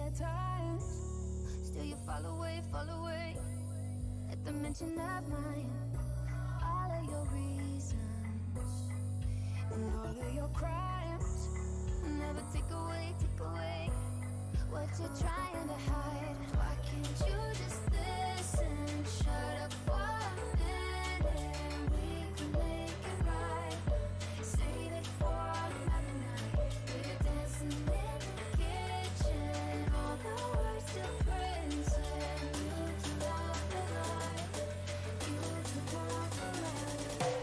at times. Still you fall away at the mention of mine. All of your reasons and all of your crimes never take away what you're trying to hide. Why can't you just listen? Shut up for a minute. We can make it right. Save it for another night. We're dancing in the kitchen. All the words to prison. You took out the light. You took out the light.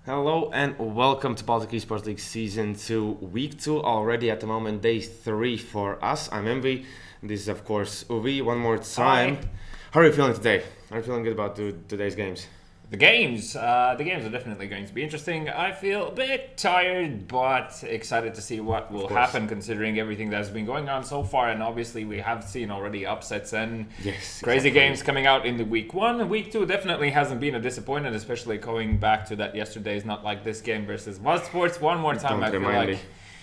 Hello and welcome to Baltic Esports League Season 2, Week 2 already at the moment, Day 3 for us. I'm Envy, this is of course Uvi one more time. Hi. How are you feeling today? Are you feeling good about today's games? The games are definitely going to be interesting. I feel a bit tired, but excited to see what will happen considering everything that's been going on so far. And obviously we have seen already upsets and crazy games coming out in the Week 1. Week 2 definitely hasn't been a disappointment, especially going back to that yesterday's Not Like This game versus eSports. One more time, I feel like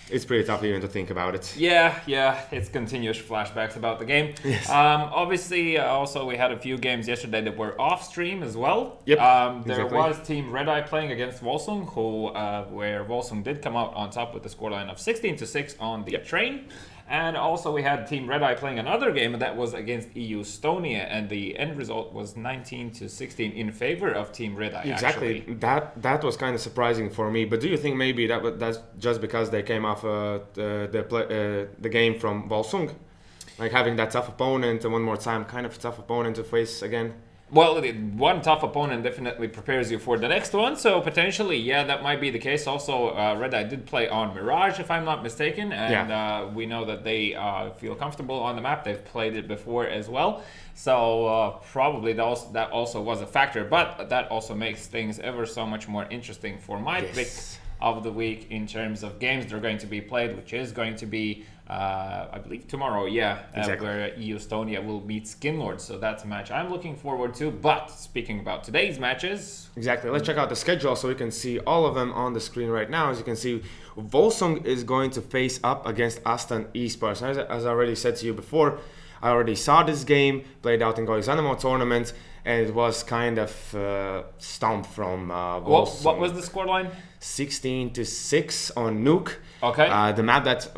It's pretty tough even to think about it. Yeah, it's continuous flashbacks about the game. Yes. Obviously, also we had a few games yesterday that were off stream as well. Yep, There exactly. was Team Red Eye playing against Volsung, where Volsung did come out on top with the scoreline of 16-6 on the train. And also we had Team Red Eye playing another game that was against EU Estonia, and the end result was 19-16 in favor of Team Red Eye. Exactly. Actually. That was kind of surprising for me. But do you think maybe that's just because they came off the game from Volsung, like having that tough opponent and one more time, kind of tough opponent to face again? Well, one tough opponent definitely prepares you for the next one, so potentially, yeah, that might be the case. Also, Red Eye did play on Mirage, if I'm not mistaken, and we know that they feel comfortable on the map. They've played it before as well, so probably that also was a factor, but that also makes things ever so much more interesting for my pick of the week in terms of games that are going to be played, which is going to be, I believe, tomorrow, where EU Estonia will meet Skinlord. So that's a match I'm looking forward to. But speaking about today's matches... Exactly. Let's check out the schedule so we can see all of them on the screen right now. As you can see, Volsung is going to face up against Aston eSports. As I already said to you before, I already saw this game, played out in GOEXANIMO tournament, and it was kind of stomped from Volsung. What was the scoreline? 16-6 on Nuke. Okay. The map that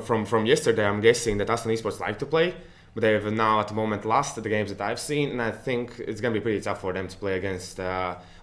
from yesterday, I'm guessing that Aston eSports like to play, but they've now at the moment lost the games that I've seen, and I think it's going to be pretty tough for them to play against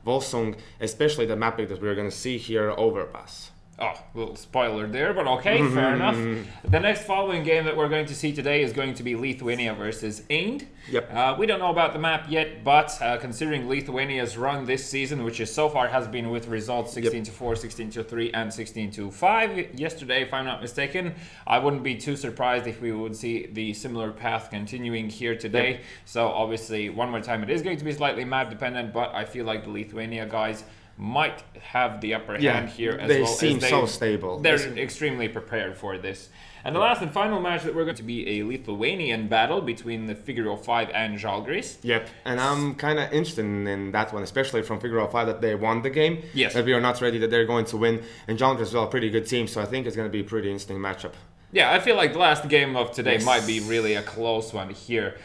Volsung, especially the map pick that we're going to see here, Overpass. Oh, little spoiler there, but okay, fair enough. The next following game that we're going to see today is going to be Lithuania versus AYN. Yep. We don't know about the map yet, but considering Lithuania's run this season, which is so far has been with results 16-4, 16-3, and 16-5 yesterday, if I'm not mistaken, I wouldn't be too surprised if we would see the similar path continuing here today. Yep. So obviously, one more time, it is going to be slightly map dependent, but I feel like the Lithuania guys might have the upper hand here as they well. Seem so stable. They're extremely prepared for this. And the last and final match that we're going to be a Lithuanian battle between the Figure 05 and Žalgiris. Yep, and I'm kind of interested in that one, especially from Figure 05 that they won the game. Yes. That we are not ready that they're going to win. And Žalgiris as well, pretty good team, so I think it's going to be a pretty interesting matchup. Yeah, I feel like the last game of today might be really a close one here.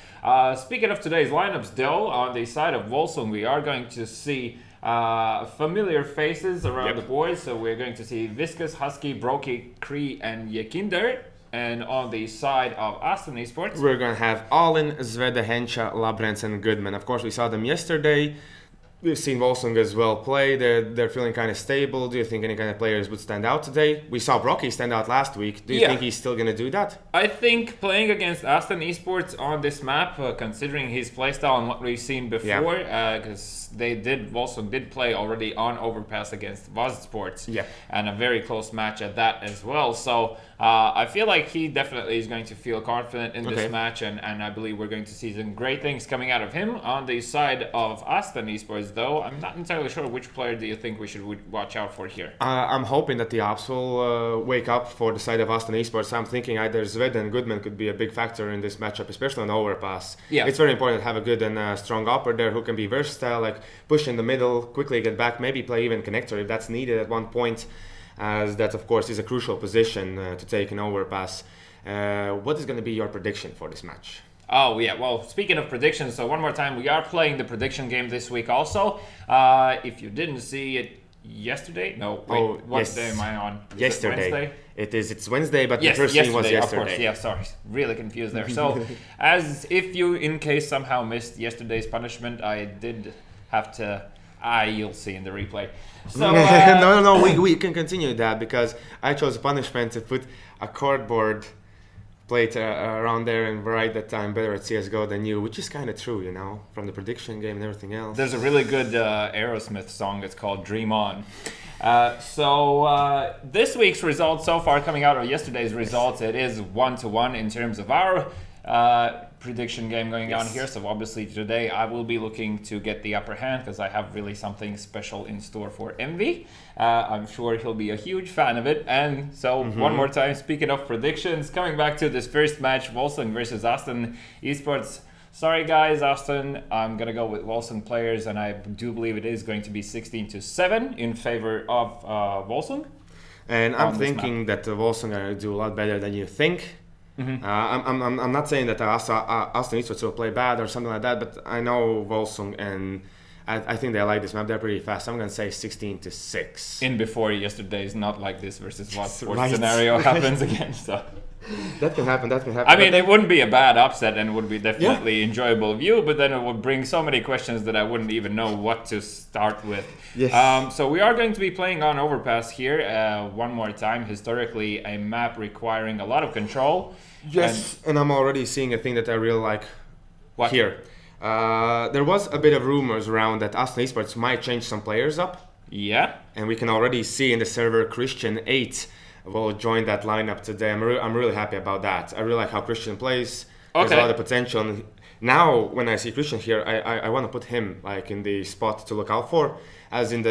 Speaking of today's lineups, though, on the side of Volsung, we are going to see familiar faces around the board. So we're going to see Viscus, Husky, Brokey, Kree, and Yekinder. And on the side of Aston eSports, we're going to have Tallin, Zvede, Hensha, Labrens, and Goodman. Of course, we saw them yesterday. We've seen Volsung as well play. They're feeling kind of stable. Do you think any kind of players would stand out today? We saw Brokey stand out last week. Do you think he's still going to do that? I think playing against Aston eSports on this map, considering his playstyle and what we've seen before, because Volsung did play already on Overpass against Vazsports, and a very close match at that as well. So I feel like he definitely is going to feel confident in this match, and I believe we're going to see some great things coming out of him. On the side of Aston eSports, though, I'm not entirely sure which player do you think we should watch out for here. I'm hoping that the Ops will wake up for the side of Aston eSports. I'm thinking either Zved and Goodman could be a big factor in this matchup, especially on Overpass. It's very important to have a good and strong upper there who can be versatile, like push in the middle, quickly get back, maybe play even connector if that's needed at one point, as that of course is a crucial position to take in Overpass. What is going to be your prediction for this match? Oh yeah, well, speaking of predictions, so one more time, we are playing the prediction game this week also. If you didn't see it yesterday, no, wait, what day am I on? Is yesterday. It Wednesday? It's Wednesday, but the first thing was yesterday. Of course, yeah, sorry, really confused there. So, as if you, in case somehow missed yesterday's punishment, I did have to, you'll see in the replay. So, no, we can continue that, because I chose a punishment to put a cardboard plate around there and write that I'm better at CSGO than you, which is kind of true, you know, from the prediction game and everything else. There's a really good Aerosmith song. It's called Dream On. This week's results so far, coming out of yesterday's results, it is 1-1 in terms of our prediction game going on here. So obviously today I will be looking to get the upper hand, because I have really something special in store for Envy. I'm sure he'll be a huge fan of it. And so one more time, speaking of predictions, coming back to this first match, Volsung versus Aston eSports. Sorry guys, Aston, I'm gonna go with Volsung players, and I do believe it is going to be 16-7 in favor of Volsung. And I'm thinking that Volsung are going to do a lot better than you think. I'm not saying that Aston eSports will play bad or something like that, but I know Volsung, and I think they like this map. They're pretty fast. I'm going to say 16-6. In before yesterday's not like this versus what sports Right. scenario happens again. So That can happen. I mean, it wouldn't be a bad upset and would be definitely enjoyable view, but then it would bring so many questions that I wouldn't even know what to start with. Yes. So we are going to be playing on Overpass here one more time. Historically, a map requiring a lot of control. Yes, and I'm already seeing a thing that I really like here. There was a bit of rumors around that Aston eSports might change some players up. Yeah. And we can already see in the server Christian 8 will join that lineup today. I'm really happy about that. I really like how Christian plays. There's a lot of potential. And now, when I see Christian here, I want to put him like in the spot to look out for. As in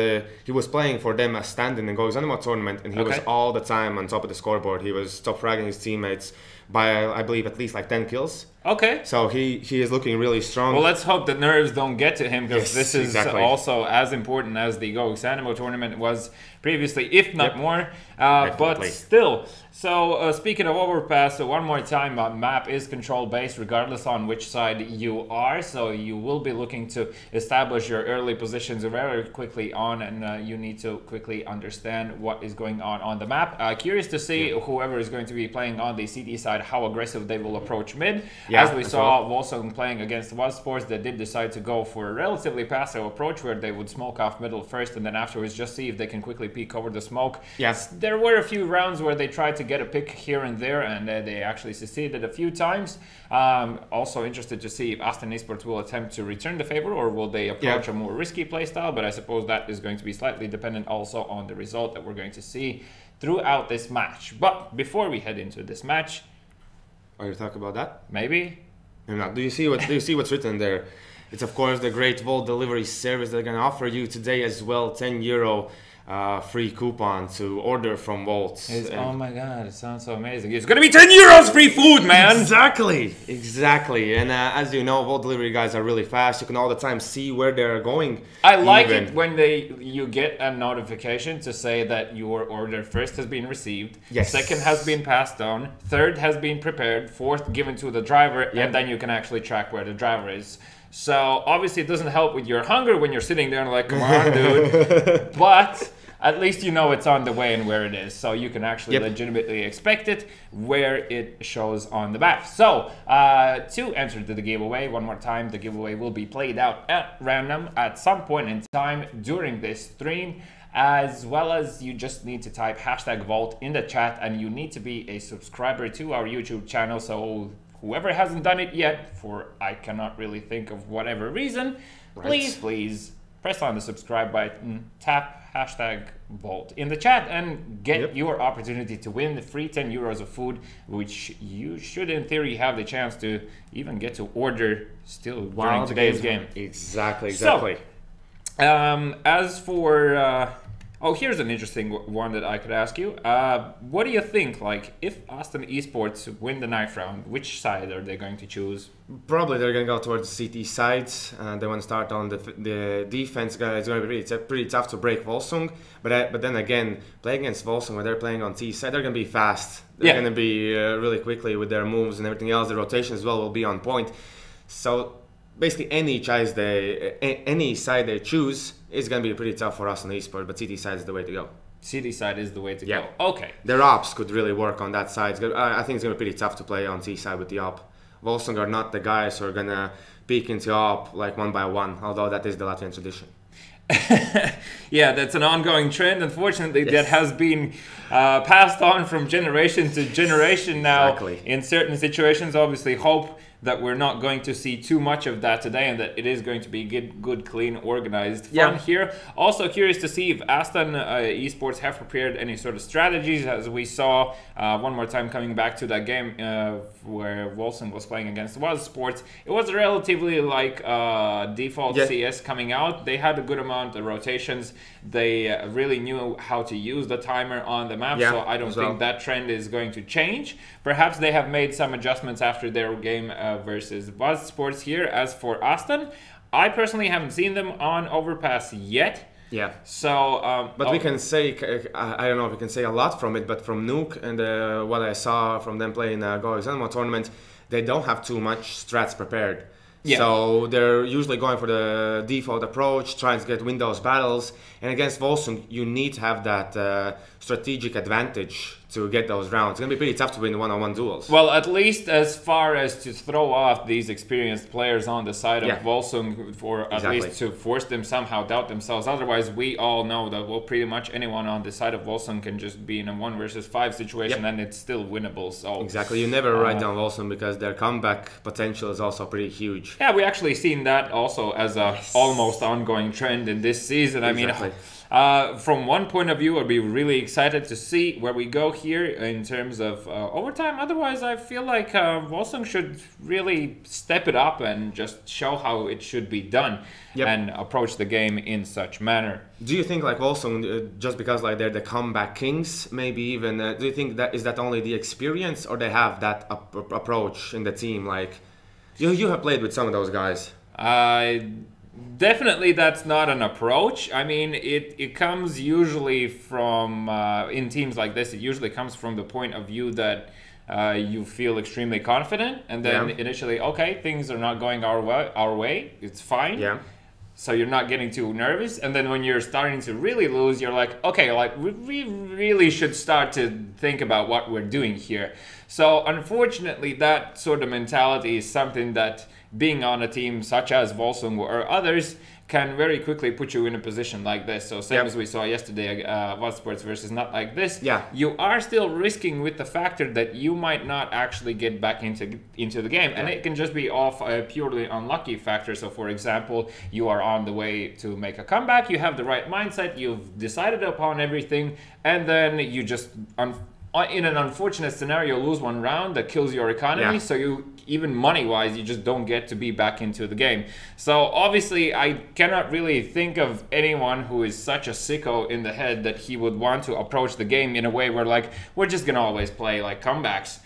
he was playing for them as stand-in the GOEXANIMO tournament, and he was all the time on top of the scoreboard. He was top fragging his teammates by, I believe, at least like 10 kills. Okay. So he is looking really strong. Well, let's hope that nerves don't get to him, because this is also as important as the GOEXANIMO tournament was previously, if not more. But still. So speaking of Overpass, one more time, map is control based regardless on which side you are. So you will be looking to establish your early positions very quickly on, and you need to quickly understand what is going on the map. Curious to see whoever is going to be playing on the CT side, how aggressive they will approach mid. As we saw Volsung playing against eSports, they did decide to go for a relatively passive approach where they would smoke off middle first and then afterwards just see if they can quickly peek over the smoke. Yes, there were a few rounds where they tried to get a pick here and there, and they actually succeeded a few times. Also interested to see if Aston eSports will attempt to return the favor, or will they approach a more risky playstyle, but I suppose that is going to be slightly dependent also on the result that we're going to see throughout this match. But before we head into this match, are you talking about that? Maybe. No. Do you see what's written there? It's of course the great Volt delivery service they're gonna offer you today as well. €10 free coupon to order from Volt. Oh my god, it sounds so amazing. It's gonna be €10 free food, man! Exactly. And as you know, Volt delivery guys are really fast. You can all the time see where they're going. I like it when you get a notification to say that your order first has been received, second has been passed on, third has been prepared, fourth given to the driver, and then you can actually track where the driver is. So obviously it doesn't help with your hunger when you're sitting there and like, come on, dude. But at least you know it's on the way and where it is. So you can actually legitimately expect it where it shows on the map. So to enter to the giveaway, one more time, the giveaway will be played out at random at some point in time during this stream. As well as you just need to type #Volt in the chat, and you need to be a subscriber to our YouTube channel. So whoever hasn't done it yet, for I cannot really think of whatever reason, please press on the subscribe button, tap #Volt in the chat, and get your opportunity to win the free €10 of food, which you should in theory have the chance to even get to order still during today's game. Exactly. So, as for here's an interesting one that I could ask you. What do you think, like, if Aston eSports win the knife round, which side are they going to choose? Probably they're going to go towards the CT side. They want to start on the defense. It's going to be pretty tough to break Volsung. But then again, playing against Volsung when they're playing on T side, they're going to be fast. They're going to be really quickly with their moves and everything else. The rotation as well will be on point. So basically any side they choose is going to be pretty tough for us on eSports, but CT side is the way to go. CT side is the way to go. Okay. Their ops could really work on that side. I think it's going to be pretty tough to play on T side with the op. Volsung are not the guys who are going to peek into op like one by one, although that is the Latvian tradition. Yeah, that's an ongoing trend. Unfortunately, that has been passed on from generation to generation now. In certain situations, obviously hope that we're not going to see too much of that today, and that it is going to be good, clean, organized fun here. Also curious to see if Aston eSports have prepared any sort of strategies, as we saw one more time coming back to that game where Volsung was playing against eSports. It was relatively like default CS coming out. They had a good amount of rotations. They really knew how to use the timer on the map, so I don't think that trend is going to change. Perhaps they have made some adjustments after their game versus eSports here. As for Aston, I personally haven't seen them on Overpass yet. Yeah. So, but we can say, I don't know if we can say a lot from it, but from Nuke and what I saw from them playing the GOEXANIMO tournament, they don't have too much strats prepared. Yeah. So they're usually going for the default approach, trying to get Windows battles. And against Volsung, you need to have that strategic advantage to get those rounds. It's going to be pretty tough to win one-on-one duels. Well, at least as far as to throw off these experienced players on the side of Volsung, for at least to force them somehow doubt themselves. Otherwise, we all know that, well, pretty much anyone on the side of Volsung can just be in a 1 versus 5 situation and it's still winnable. So exactly. You never write down Volsung because their comeback potential is also pretty huge. Yeah, we actually seen that also as a almost ongoing trend in this season. I mean, from one point of view, I'd be really excited to see where we go here in terms of overtime. Otherwise, I feel like Volsung should really step it up and just show how it should be done and approach the game in such manner. Do you think like Volsung, just because like they're the comeback kings, maybe even, do you think that is that only the experience, or they have that approach in the team? Like you have played with some of those guys. Definitely that's not an approach. I mean, it comes usually from, in teams like this, it usually comes from the point of view that you feel extremely confident, and then initially, okay, things are not going our way, it's fine. Yeah. So you're not getting too nervous, and then when you're starting to really lose, you're like, okay, like we really should start to think about what we're doing here. So unfortunately, that sort of mentality is something that being on a team such as Volsung or others can very quickly put you in a position like this. So same as we saw yesterday, eSports versus Not Like This. Yeah. You are still risking with the factor that you might not actually get back into the game, and it can just be off a purely unlucky factor. So for example, you are on the way to make a comeback, you have the right mindset, you've decided upon everything, and then you just in an unfortunate scenario lose one round that kills your economy. So you, even money-wise, you just don't get to be back into the game. So obviously, I cannot really think of anyone who is such a sicko in the head that he would want to approach the game in a way where, like, we're just gonna always play like comebacks.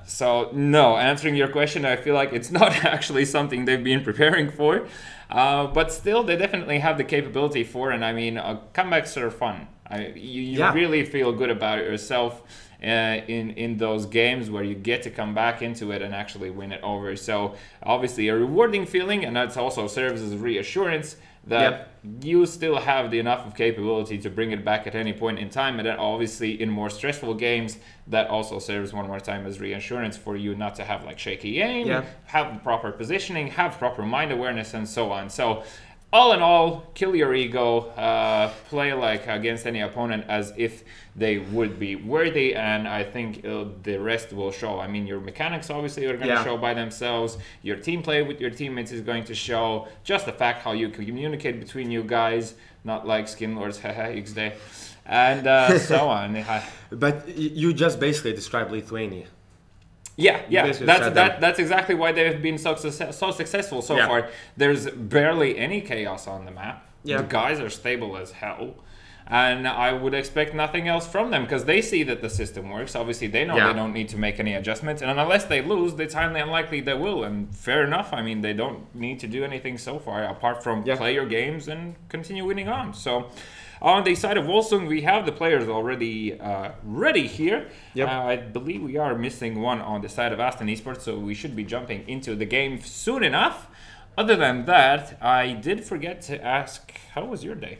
So no, answering your question, I feel like it's not actually something they've been preparing for. But still, they definitely have the capability for it. And I mean, comebacks are fun. You really feel good about yourself in those games where you get to come back into it and actually win it over. So obviously a rewarding feeling, and that also serves as reassurance that you still have the enough of capability to bring it back at any point in time. And then obviously in more stressful games, that also serves one more time as reassurance for you not to have like shaky aim, have proper positioning, have proper mind awareness, and so on. So all in all, kill your ego, play like against any opponent as if they would be worthy, and I think the rest will show. I mean, your mechanics obviously are going to show by themselves. Your team play with your teammates is going to show. Just the fact how you communicate between you guys, not like skin lords, haha, XD, and so on. But you just basically described Lithuania. Yeah, that's exactly why they've been so successful so far. There's barely any chaos on the map. The guys are stable as hell, and I would expect nothing else from them because they see that the system works. Obviously, they know they don't need to make any adjustments, and unless they lose, it's highly unlikely they will. And fair enough. I mean, they don't need to do anything so far apart from play your games and continue winning on. So. On the side of Volsung, we have the players already ready here. I believe we are missing one on the side of AST eSports, so we should be jumping into the game soon enough. Other than that, I did forget to ask, how was your day?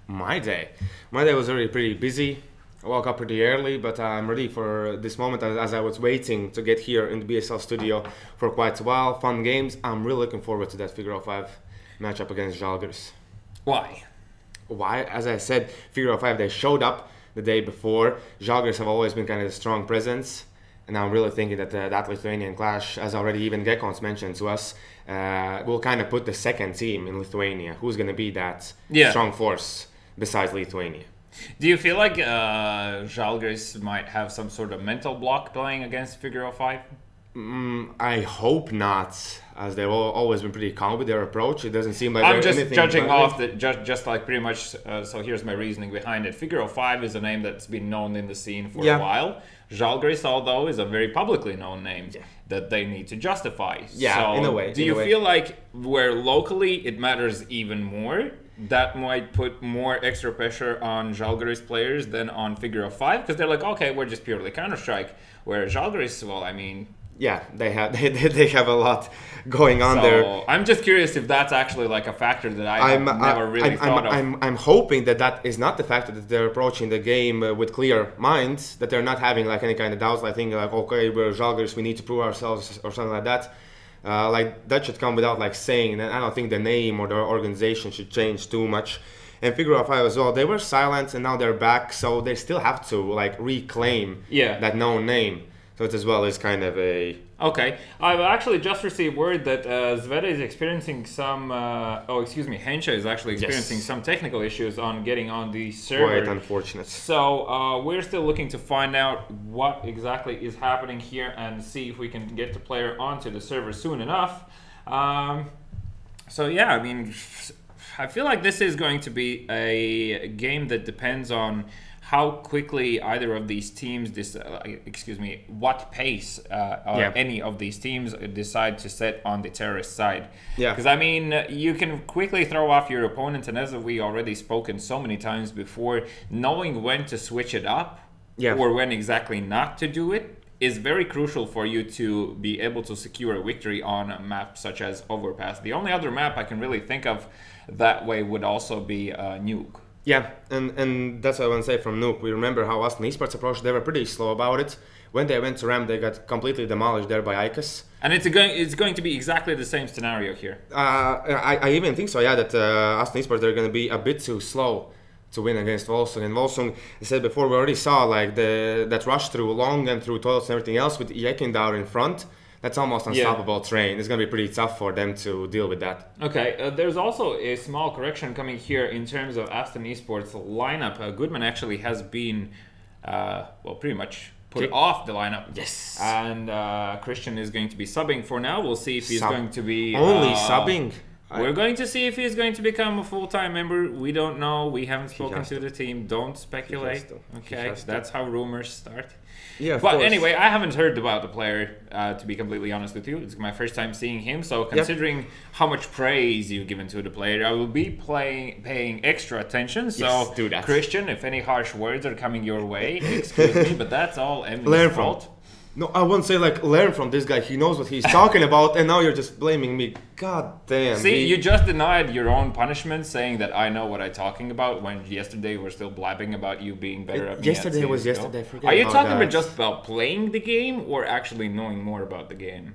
My day was already pretty busy. I woke up pretty early, but I'm ready for this moment as I was waiting to get here in the BSL studio for quite a while. Fun games. I'm really looking forward to that Figure 05 matchup against Žalgiris. Why? As I said, Figure 05, they showed up the day before. Žalgiris have always been kind of a strong presence, and I'm really thinking that that Lithuanian clash, as already even Gekons mentioned to us, will kind of put the second team in Lithuania. Who's going to be that strong force besides Lithuania? Do you feel like Žalgiris might have some sort of mental block playing against Figure 05? I hope not, as they've always been pretty calm with their approach. It doesn't seem like I'm just judging off that just like pretty much. So here's my reasoning behind it. Figure 05 is a name that's been known in the scene for a while. Žalgiris, although, is a very publicly known name that they need to justify. Yeah, so in a way. Do you feel like where locally it matters even more that might put more extra pressure on Žalgiris players than on Figure of 5, because they're like, okay, we're just purely Counter-Strike. Whereas Žalgiris, well, I mean... Yeah, they have a lot going on there. I'm just curious if that's actually like a factor that I've never really thought of. I'm hoping that is not the factor, that they're approaching the game with clear minds, that they're not having like any kind of doubts, like thinking like, okay, we're Žalgiris, we need to prove ourselves or something like that. Like that should come without like saying, and I don't think the name or the organization should change too much. And Figure of 5 as well, they were silent and now they're back, so they still have to like reclaim that known name. So it as well is kind of a... Okay. I've actually just received word that Zveta is experiencing some... Hensha is actually experiencing some technical issues on getting on the server. Quite unfortunate. So we're still looking to find out what exactly is happening here and see if we can get the player onto the server soon enough. So yeah, I mean, I feel like this is going to be a game that depends on how quickly either of these teams, what pace any of these teams decide to set on the terrorist side. Yeah. Because I mean, you can quickly throw off your opponent, and as we already spoken so many times before, knowing when to switch it up or when exactly not to do it is very crucial for you to be able to secure a victory on a map such as Overpass. The only other map I can really think of that way would also be Nuke. Yeah, and that's what I want to say from Nuke. We remember how AST and eSports approached. They were pretty slow about it. When they went to RAM, they got completely demolished there by ICAS. And it's going to be exactly the same scenario here. I even think so, yeah, that AST and eSports, they're going to be a bit too slow to win against Volsung. And Volsung, I said before, we already saw like that rush through Long and through Toilets and everything else with Yekindaur in front. That's almost unstoppable terrain. It's going to be pretty tough for them to deal with that. Okay, there's also a small correction coming here in terms of AST and eSports lineup. Goodman actually has been, pretty much put off the lineup. Yes. And Christian is going to be subbing for now. We'll see if he's going to be... Only subbing? We're going to see if he's going to become a full-time member. We don't know. We haven't spoken to the team. Don't speculate. Okay, that's how rumors start. Yeah, but anyway, I haven't heard about the player, to be completely honest with you. It's my first time seeing him, so considering how much praise you've given to the player, I will be paying extra attention. So, do that. Christian, if any harsh words are coming your way, excuse me, but that's all Emily's fault. No, I won't say like learn from this guy. He knows what he's talking about, and now you're just blaming me. God damn. See, you just denied your own punishment, saying that I know what I'm talking about. When yesterday we're still blabbing about you being better at. Yesterday was yesterday. Forget Are you talking about just about playing the game, or actually knowing more about the game?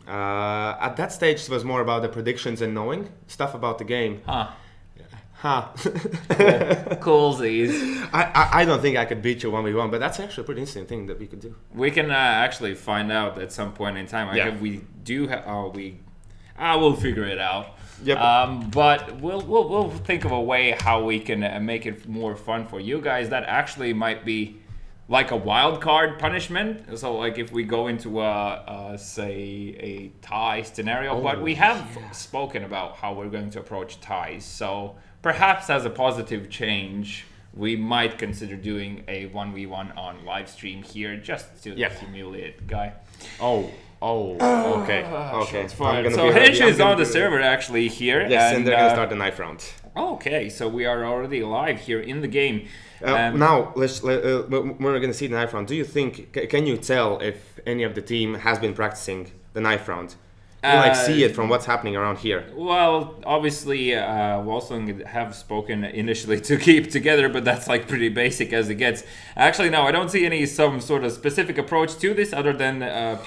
At that stage, it was more about the predictions and knowing stuff about the game. Coolsies. I don't think I could beat you 1v1, but that's actually a pretty interesting thing that we could do. We can actually find out at some point in time. We'll figure it out. Yep. But we'll think of a way how we can make it more fun for you guys. That actually might be like a wild card punishment. So like if we go into say a tie scenario, but we have spoken about how we're going to approach ties. So perhaps as a positive change, we might consider doing a 1v1 on live stream here just to humiliate the guy. Okay. So Hensha is on the server actually here. Yes, and they're going to start the knife round. Okay, so we are already live here in the game. Now, we're going to see the knife round. Do you think, can you tell if any of the team has been practicing the knife round? You see it from what's happening around here. Well, obviously, Volsung have spoken initially to keep together, but that's like pretty basic as it gets. Actually, no, I don't see some sort of specific approach to this other than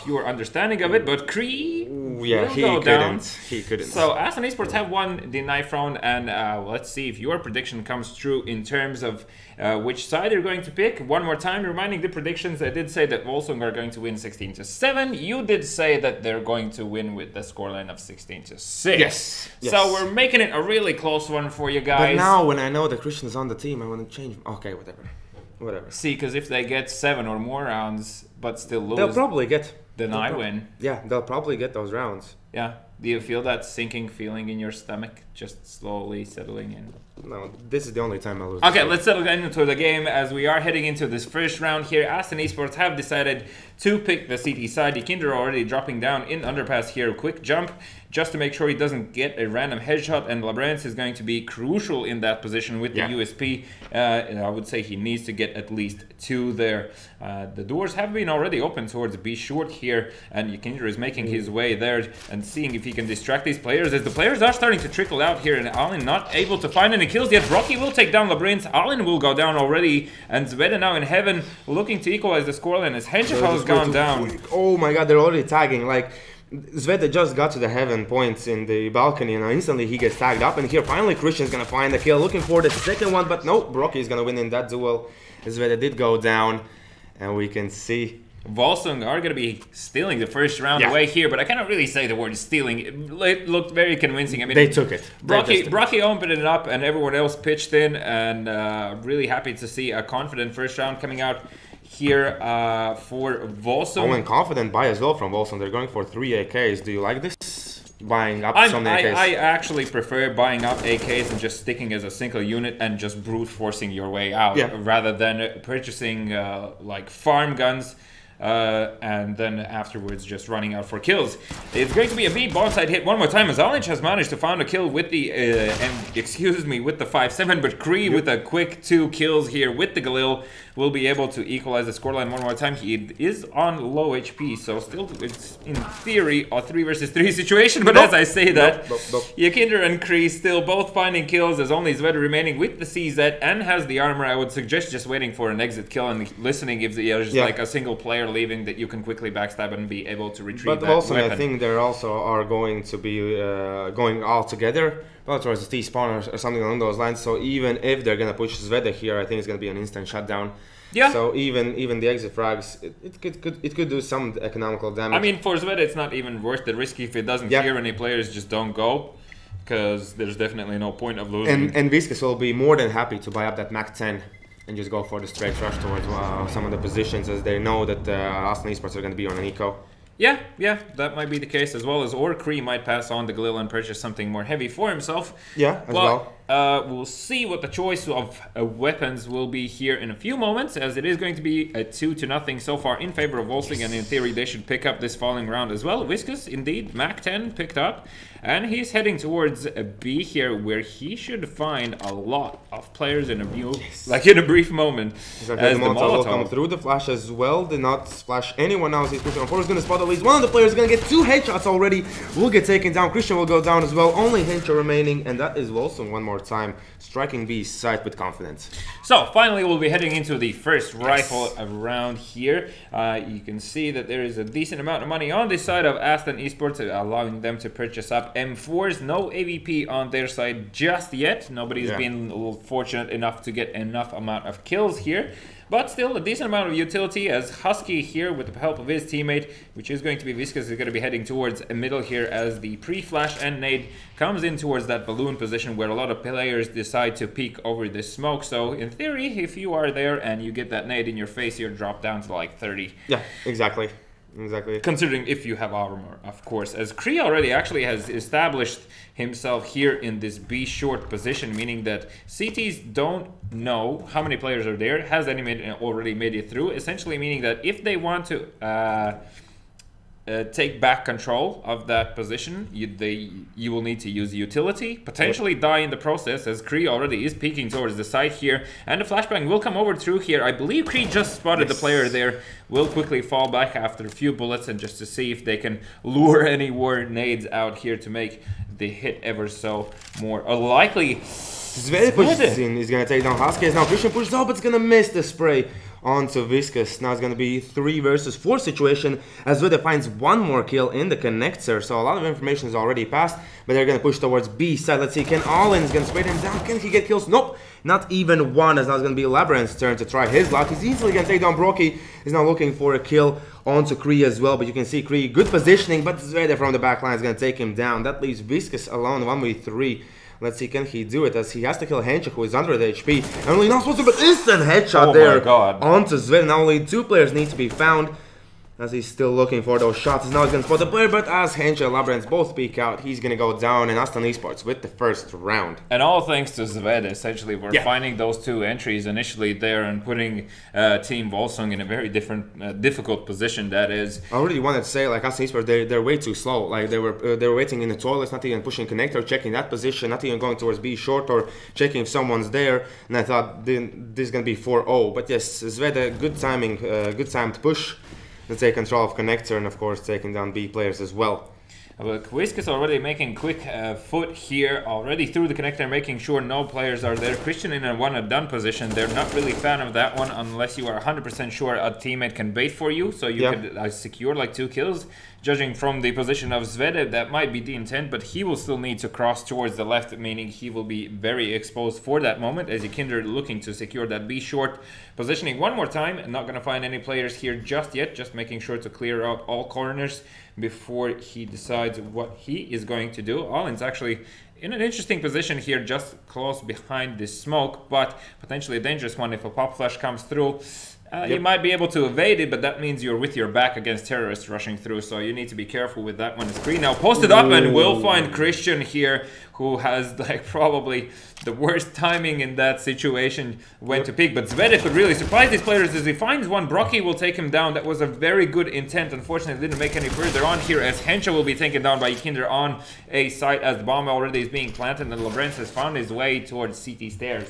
pure understanding of it. But Cree, he couldn't. So, AST and eSports have won the knife round, and let's see if your prediction comes true in terms of which side you're going to pick. One more time, reminding the predictions. I did say that Volsung are going to win 16-7. You did say that they're going to win with the scoreline of 16-6. Yes. So we're making it a really close one for you guys. But now when I know that Christian's on the team, I want to change. Okay, whatever. See, because if they get 7 or more rounds but still lose, they'll probably get. Then I win. Yeah, they'll probably get those rounds. Yeah. Do you feel that sinking feeling in your stomach, just slowly settling in? No, this is the only time I lose. Okay, let's settle into the game as we are heading into this first round here. AST and eSports have decided to pick the CT side. Yekindaur already dropping down in underpass here. Quick jump. just to make sure he doesn't get a random headshot, and Labrance is going to be crucial in that position with the USP. And I would say he needs to get at least 2 there. The doors have been already open towards B short here, and Yukindra is making his way there and seeing if he can distract these players, as the players are starting to trickle out here, and AYN not able to find any kills yet. Rocky will take down Labrance, AYN will go down already, and Zveda now in heaven looking to equalize the scoreline as Henchef has gone down. Oh my god, they're already tagging. Like, Zveda just got to the heaven points in the balcony, and instantly he gets tagged up, and here finally Christian's gonna find the kill, looking for the second one, but no, Rocky is gonna win in that duel. Zveda did go down, and we can see Volsung are going to be stealing the first round away here, but I cannot really say the word stealing. It looked very convincing. I mean, they took it. Brocky opened it up, and everyone else pitched in, and really happy to see a confident first round coming out here for Volsung. Oh, and confident buy as well from Volsung. They're going for 3 AKs. Do you like this? Buying up some AKs? I actually prefer buying up AKs and just sticking as a single unit and just brute forcing your way out, rather than purchasing like farm guns. And then afterwards just running out for kills. It's going to be a B bonside hit one more time, as Orange has managed to find a kill with the with the 5-7, but Kree with a quick 2 kills here with the Galil will be able to equalize the scoreline one more time. He is on low HP, so still it's in theory a 3 versus 3 situation, but as I say that, Yukindra and Kree still both finding kills, as only Zved remaining with the CZ and has the armor. I would suggest just waiting for an exit kill and listening if there's like a single player leaving that you can quickly backstab and be able to retrieve that also weapon. I think they also are going to be going all together, well, towards the T-spawn or something along those lines. So even if they're gonna push Zveda here, I think it's gonna be an instant shutdown. Yeah. So even the exit frags, it could do some economical damage. I mean, for Zveda, it's not even worth the risk if it doesn't clear any players. Just don't go, because there's definitely no point of losing. And Viscus will be more than happy to buy up that Mac 10 and just go for the straight rush towards some of the positions, as they know that Austin eSports are going to be on an eco. Yeah, that might be the case as well, as or Kree might pass on the Galil and purchase something more heavy for himself. Yeah, as well. We'll see what the choice of weapons will be here in a few moments, as it is going to be a 2-0 so far in favor of Volsing, and in theory they should pick up this falling round as well. Viscus, indeed, Mac 10 picked up, and he's heading towards a B here, where he should find a lot of players in a view, like in a brief moment. Exactly. As the Molotov will come through. The flash as well did not splash anyone else. He's pushing on forward. He's going to spot at least one of the players. Going to get 2 headshots already. Will get taken down. Christian will go down as well. Only Hincha remaining, and that is Volsung one more time, striking B's side with confidence. So finally we'll be heading into the first rifle around here. You can see that there is a decent amount of money on this side of AST and eSports, allowing them to purchase up M4s. No AVP on their side just yet. Nobody's been fortunate enough to get enough amount of kills here. But still, a decent amount of utility, as Husky here, with the help of his teammate, which is going to be Viscus, is going to be heading towards a middle here, as the pre-flash and nade comes in towards that balloon position, where a lot of players decide to peek over the smoke. So in theory, if you are there and you get that nade in your face, you're dropped down to like 30. Yeah, exactly. Exactly. Considering if you have armor, of course. As Kree already actually has established himself here in this B short position, meaning that CTs don't know how many players are there. Has anyone already made it through? Essentially meaning that if they want to take back control of that position, you will need to use utility, potentially die in the process, as Kree already is peeking towards the side here, and the flashbang will come over through here. I believe Kree just spotted the player there, will quickly fall back after a few bullets, and just to see if they can lure any more nades out here to make the hit ever so more likely. Zved pushes in, he's going to take down Husky, now Christian pushes up, but it's going to miss the spray onto Viscus. Now it's going to be 3 versus 4 situation, as Zved finds one more kill in the connector. So a lot of information is already passed, but they're going to push towards B side. Let's see, can AYN going to spray him down? Can he get kills? Nope, not even one, as now it's going to be Labrance's turn to try his luck. He's easily going to take down Brocky. He's now looking for a kill onto Kree as well, but you can see Kree, good positioning, but Zved from the back line is going to take him down. That leaves Viscus alone, 1v3. Let's see, can he do it, as he has to kill Henchuk, who is under the HP. And only not supposed to, but instant headshot there onto Zved. Now only 2 players need to be found. as he's still looking for those shots. Now he's going to spot the player, but as Hench and Labrens both peek out, he's going to go down, and AST eSports with the first round. And all thanks to Zved, essentially. We're finding those two entries initially there and putting Team Volsung in a very difficult position, that is. I really wanted to say, like, AST eSports, they're way too slow. Like, they were waiting in the toilets, not even pushing connector, checking that position, not even going towards B short or checking if someone's there. And I thought, this is going to be 4-0. But yes, Zved, good timing, good time to push. To take control of connector and of course taking down B players as well. Look, Whisk is already making quick foot here, already through the connector, making sure no players are there. Christian in a one-and-done position. They're not really a fan of that one unless you are 100% sure a teammate can bait for you, so you could secure like 2 kills. Judging from the position of Zverev, that might be the intent, but he will still need to cross towards the left, meaning he will be very exposed for that moment, as Kinder looking to secure that B short. Positioning one more time, not going to find any players here just yet, just making sure to clear out all corners before he decides what he is going to do. AYN's actually in an interesting position here, just close behind this smoke, but potentially a dangerous one if a pop flash comes through. You might be able to evade it, but that means you're with your back against terrorists rushing through, so you need to be careful with that one. Screen now posted up, and we'll find Christian here, who has like probably the worst timing in that situation when to pick. But Zverev could really surprise these players as he finds one. Brocky will take him down. That was a very good intent. Unfortunately, didn't make any further on here, as Hensha will be taken down by Kinder on a site as the bomb already is being planted, and Lorenz has found his way towards CT stairs.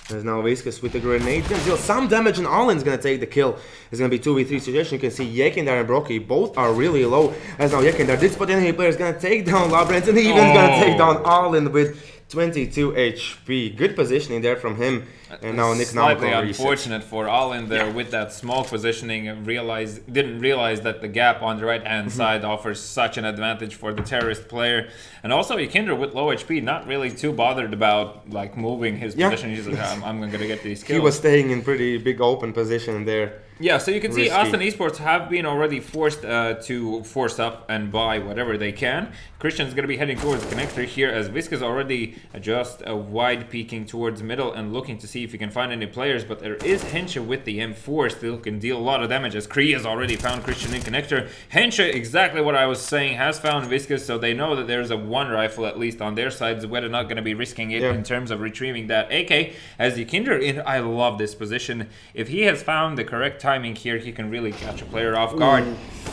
There's now Viscus with the grenade. He's going to deal some damage, and AYN's going to take the kill. It's going to be 2v3 situation. You can see Yekindar and Brocky both are really low. As now Yekindar did spot the enemy player, is going to take down Labrens, and he even going to take down AYN with 22 HP. Good positioning there from him. And now Nick slightly unfortunate for AYN there with that smoke positioning, and didn't realize that the gap on the right hand side offers such an advantage for the terrorist player. And also Kinder with low HP, not really too bothered about like moving his position. He's like, I'm gonna get these kills. He was staying in pretty big open position there. Yeah, so you can see AST eSports have been already forced to force up and buy whatever they can. Christian's going to be heading towards the connector here, as Visca's already just wide peeking towards middle and looking to see if he can find any players. But there is Hensha with the M4, still can deal a lot of damage, as Kree has already found Christian in connector. Hensha, exactly what I was saying, has found Visca, so they know that there's a one rifle at least on their side. We're not going to be risking it in terms of retrieving that AK. As Kinder, I love this position. If he has found the correct timing here, he can really catch a player off guard.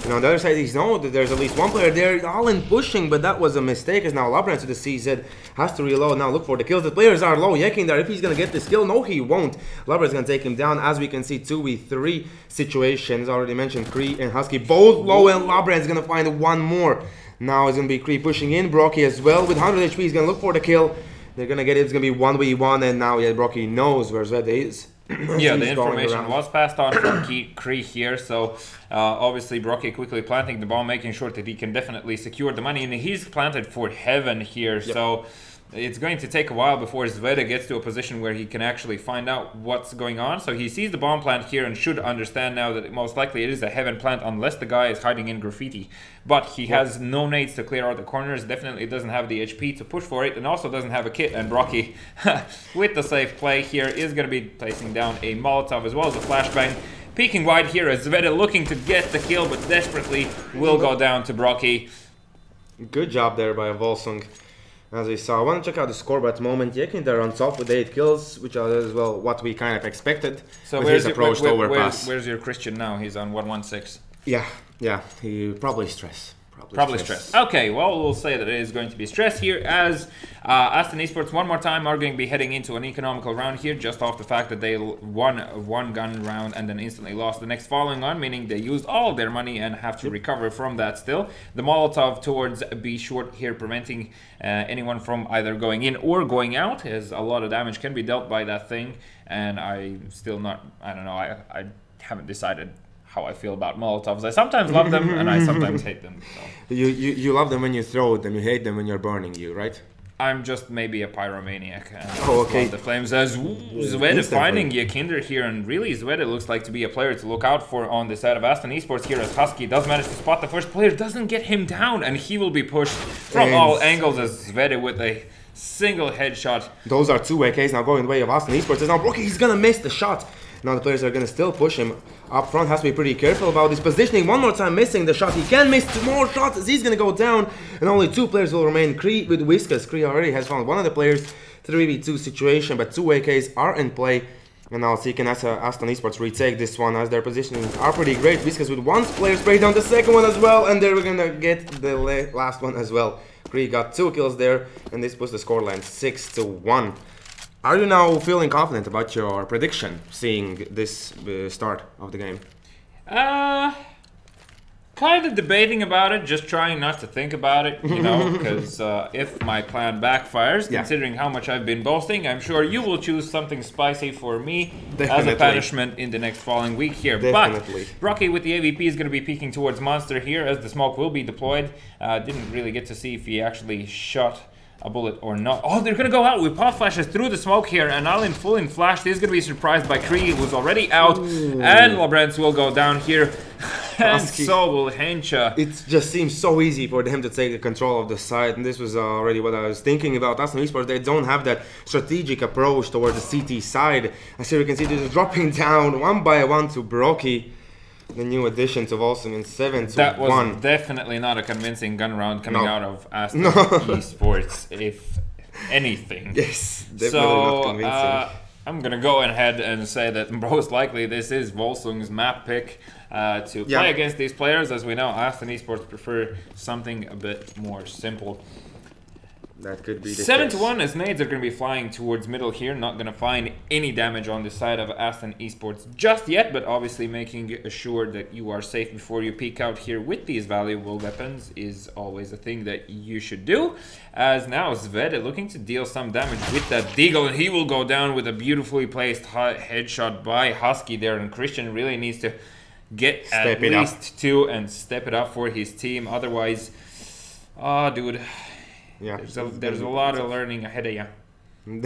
And on the other side, he's known that there's at least one player there, all in pushing, but that was a mistake, as now Labrens with the CZ has to reload. Now look for the kills. The players are low. Yekindar, if he's going to get this kill, no, he won't. Labrens going to take him down. As we can see, 2v3 situations. Already mentioned Kree and Husky both low, and Labrens going to find one more. Now it's going to be Kree pushing in. Brocky as well with 100 HP. He's going to look for the kill. They're going to get it. It's going to be 1v1, and now Brocky knows where Zed is. Yeah, the information was passed on from Kree here, so obviously Brocky quickly planting the bomb, making sure that he can definitely secure the money, and he's planted for heaven here, so it's going to take a while before Zveda gets to a position where he can actually find out what's going on. So he sees the bomb plant here and should understand now that most likely it is a heaven plant, unless the guy is hiding in graffiti. But he has no nades to clear out the corners, definitely doesn't have the HP to push for it, and also doesn't have a kit. And Brocky, with the safe play here, is going to be placing down a Molotov as well as a flashbang. Peeking wide here as Zveda looking to get the kill, but desperately will go down to Brocky. Good job there by Volsung. As we saw, I want to check out the scoreboard at the moment. Yekindar on top with 8 kills, which are as well what we kind of expected. So where's your Christian now? He's on 116. Yeah, he probably stress. Probably stress. Okay, well, we'll say that it is going to be stress here, as AST eSports one more time are going to be heading into an economical round here, just off the fact that they won one gun round and then instantly lost the next following on, meaning they used all of their money and have to recover from that still. The Molotov towards B short here, preventing anyone from either going in or going out, as a lot of damage can be dealt by that thing, and I don't know, I haven't decided how I feel about Molotovs. I sometimes love them and I sometimes hate them. So. You love them when you throw them, you hate them when you're burning you, right? I'm just maybe a pyromaniac. Okay. The flames, as Zveda finding Yekindar here, and really Zveda looks like to be a player to look out for on the side of AST eSports here, as Husky does manage to spot the first player, doesn't get him down, and he will be pushed from all angles as Zveda with a single headshot. Those are 2 AKs now going the way of AST eSports. Now Brocky, he's gonna miss the shot. Now the players are going to still push him up front. Has to be pretty careful about his positioning. One more time missing the shot. He can miss 2 more shots as he's going to go down. And only 2 players will remain. Kree with Whiskas. Kree already has found one of the players. 3v2 situation, but 2 AKs are in play. And now Seeking Aston eSports retake this one as their positionings are pretty great. Whiskas with 1 player spray down the second one as well. And they're going to get the last one as well. Kree got 2 kills there. And this puts the scoreline 6-1. Are you now feeling confident about your prediction, seeing this start of the game? Kind of debating about it, just trying not to think about it, you know, because if my plan backfires, considering how much I've been boasting, I'm sure you will choose something spicy for me as a punishment in the next following week here. Definitely. But Rocky with the AVP is going to be peeking towards Monster here as the smoke will be deployed. Didn't really get to see if he actually shot a bullet or not. Oh, they're gonna go out with pop flashes through the smoke here, and Alin full in flash. He's gonna be surprised by Kree, who's already out. Ooh. And Labrens will go down here. And so will Hencha. It just seems so easy for them to take the control of the side, and this was already what I was thinking about. Aston eSports, they don't have that strategic approach towards the CT side. As here you can see, they're dropping down 1 by 1 to Brocky. The new addition to Volsung in 7-1. That was definitely not a convincing gun round coming out of Aston eSports, if anything. Yes, definitely not convincing. I'm gonna go ahead and say that most likely this is Volsung's map pick to play against these players. As we know, Aston eSports prefer something a bit more simple. That could be the 7-1 as nades are going to be flying towards middle here. Not going to find any damage on the side of Aston eSports just yet, but obviously making sure that you are safe before you peek out here with these valuable weapons is always a thing that you should do. As now Zved looking to deal some damage with that Deagle, and he will go down with a beautifully placed headshot by Husky there, and Christian really needs to get at least 2 and step it up for his team. Otherwise, dude... Yeah, there's a lot of learning ahead of you.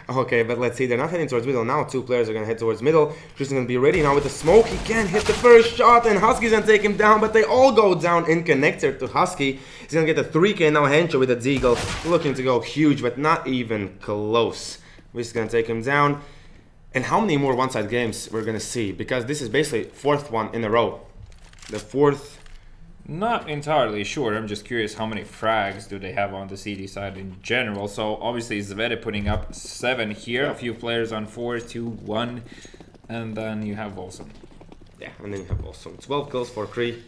Okay, but let's see. They're not heading towards middle now. 2 players are going to head towards middle. Christian's going to be ready now with the smoke. He can't hit the first shot, and Husky's going to take him down, but they all go down in connector to Husky. He's going to get a 3K now. Hencho with a Deagle. Looking to go huge, but not even close. We're just going to take him down. And how many more one-side games we're going to see? Because this is basically 4th one in a row. The 4th... Not entirely sure. I'm just curious how many frags do they have on the CD side in general. So obviously Zvede putting up 7 here. A few players on 4, 2, 1. And then you have Volsung. Yeah, and then you have Volsung. 12 kills for Kree.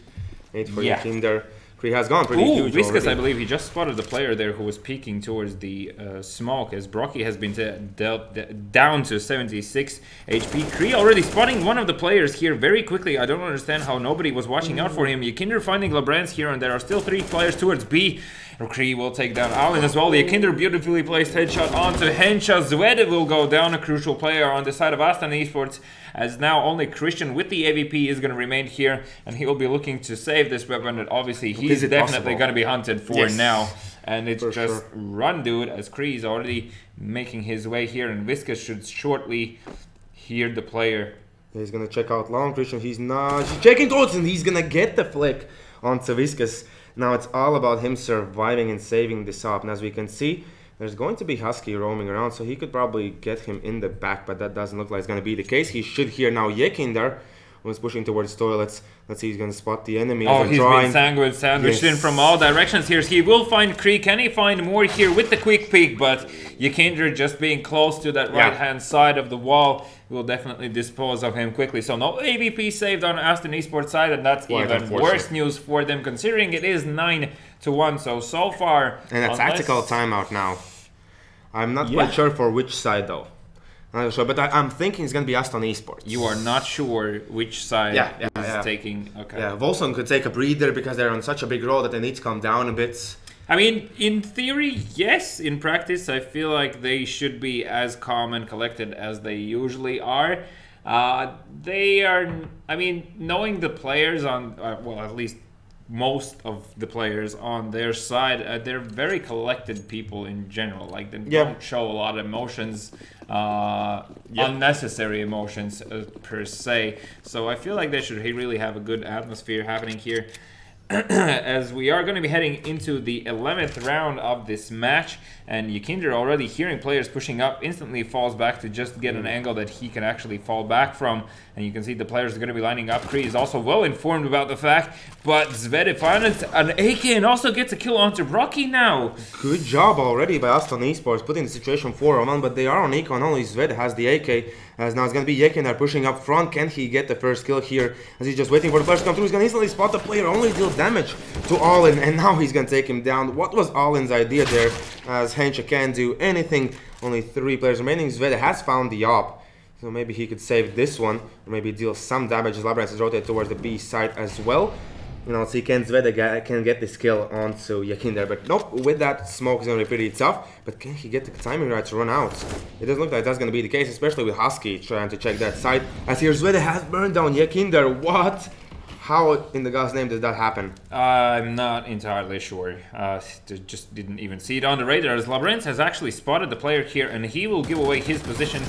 8 for your team there. Kree has gone pretty huge Whiskas, already. I believe he just spotted the player there who was peeking towards the smoke as Brocky has been dealt down to 76 HP. Kree already spotting one of the players here very quickly. I don't understand how nobody was watching out for him. Yakinder finding Labrans here, and there are still 3 players towards B. Kree will take down Alin as well. Yakinder beautifully placed headshot onto Hencha. Zved will go down, a crucial player on the side of Aston eSports, as now only Christian with the AVP is going to remain here, and he will be looking to save this weapon, and obviously he's definitely going to be hunted for now. And it's just run, dude, as Kree is already making his way here, and Whiskas should shortly hear the player. He's going to check out long. Christian, he's checking towards, and he's going to get the flick onto Whiskas. Now it's all about him surviving and saving this up. And as we can see, there's going to be Husky roaming around, so he could probably get him in the back, but that doesn't look like it's going to be the case. He should hear now Yakinder, who's pushing towards toilets. Let's see, he's going to spot the enemy. Oh, he's been sandwiched in from all directions here. He will find Kree. Can he find more here with the quick peek? But Yakinder just being close to that right-hand side of the wall will definitely dispose of him quickly. So no AVP saved on Aston eSports side, and that's even worse news for them, considering it is 9-1. So far... And a tactical timeout now. I'm not quite sure for which side, though. I'm not sure, but I'm thinking it's going to be Aston eSports. You are not sure which side is taking... Okay. Yeah, Volsung could take a breather because they're on such a big road that they need to come down a bit. I mean, in theory, yes. In practice, I feel like they should be as calm and collected as they usually are. They are... I mean, knowing the players on... well, at least most of the players on their side, they're very collected people in general. Like, they don't show a lot of emotions, unnecessary emotions per se. So I feel like they should really have a good atmosphere happening here. as we are going to be heading into the 11th round of this match, and Yakinder already hearing players pushing up, instantly falls back to just get an angle that he can actually fall back from, and you can see the players are going to be lining up. Kree is also well informed about the fact, but Zvede finds an AK and also gets a kill onto Brocky now. Good job already by Aston eSports, putting the situation 4-on-1, but they are on Eco, and only Zvede has the AK. As now it's going to be Yakinder pushing up front. Can he get the first kill here? As he's just waiting for the players to come through. He's going to instantly spot the player, only deal damage to AYN, and now he's going to take him down. What was AYN's idea there? As Hencha can't do anything. Only 3 players remaining. Zvede has found the op, so maybe he could save this one, or maybe deal some damage as Labrans is rotated towards the B side as well. You know, let's see, can Zvede can get this kill onto Yakinder, but nope, with that smoke is going to be pretty tough, but can he get the timing right to run out? It doesn't look like that's going to be the case, especially with Husky trying to check that side, as here Zvede has burned down Yakinder. What? How in the God's name did that happen? I'm not entirely sure. Just didn't even see it on the radar, as Labrans has actually spotted the player here, and he will give away his position.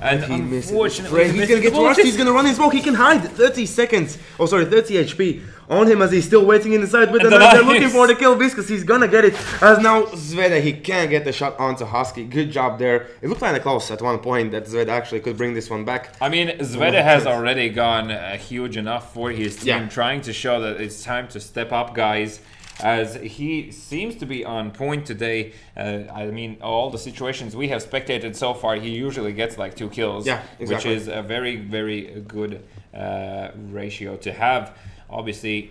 And he unfortunately, he's gonna get rushed. He's gonna run in smoke. He can hide. 30 seconds. Oh, sorry, 30 HP on him as he's still waiting inside with the knife. They're looking for the kill. Viscous, he's gonna get it. As now Zvede, he can't get the shot onto Husky. Good job there. It looked kind of close at one point that Zvede actually could bring this one back. I mean, Zvede has already gone huge enough for his team, trying to show that it's time to step up, guys. As he seems to be on point today. I mean, all the situations we have spectated so far, he usually gets like 2 kills, which is a very, very good ratio to have. Obviously,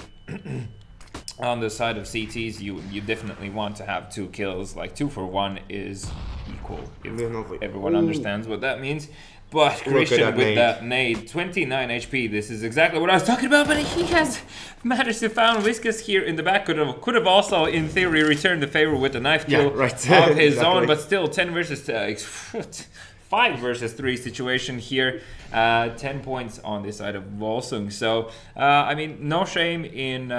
on the side of CTs, you definitely want to have 2 kills. Like 2 for 1 is equal, if everyone understands what that means. But Christian with that nade, 29 HP, this is exactly what I was talking about, but he has managed to found Viscous here in the back. Could have also, in theory, returned the favor with a knife kill of his own, but still 10 versus 5 versus 3 situation here. 10 points on this side of Volsung. So, I mean, no shame in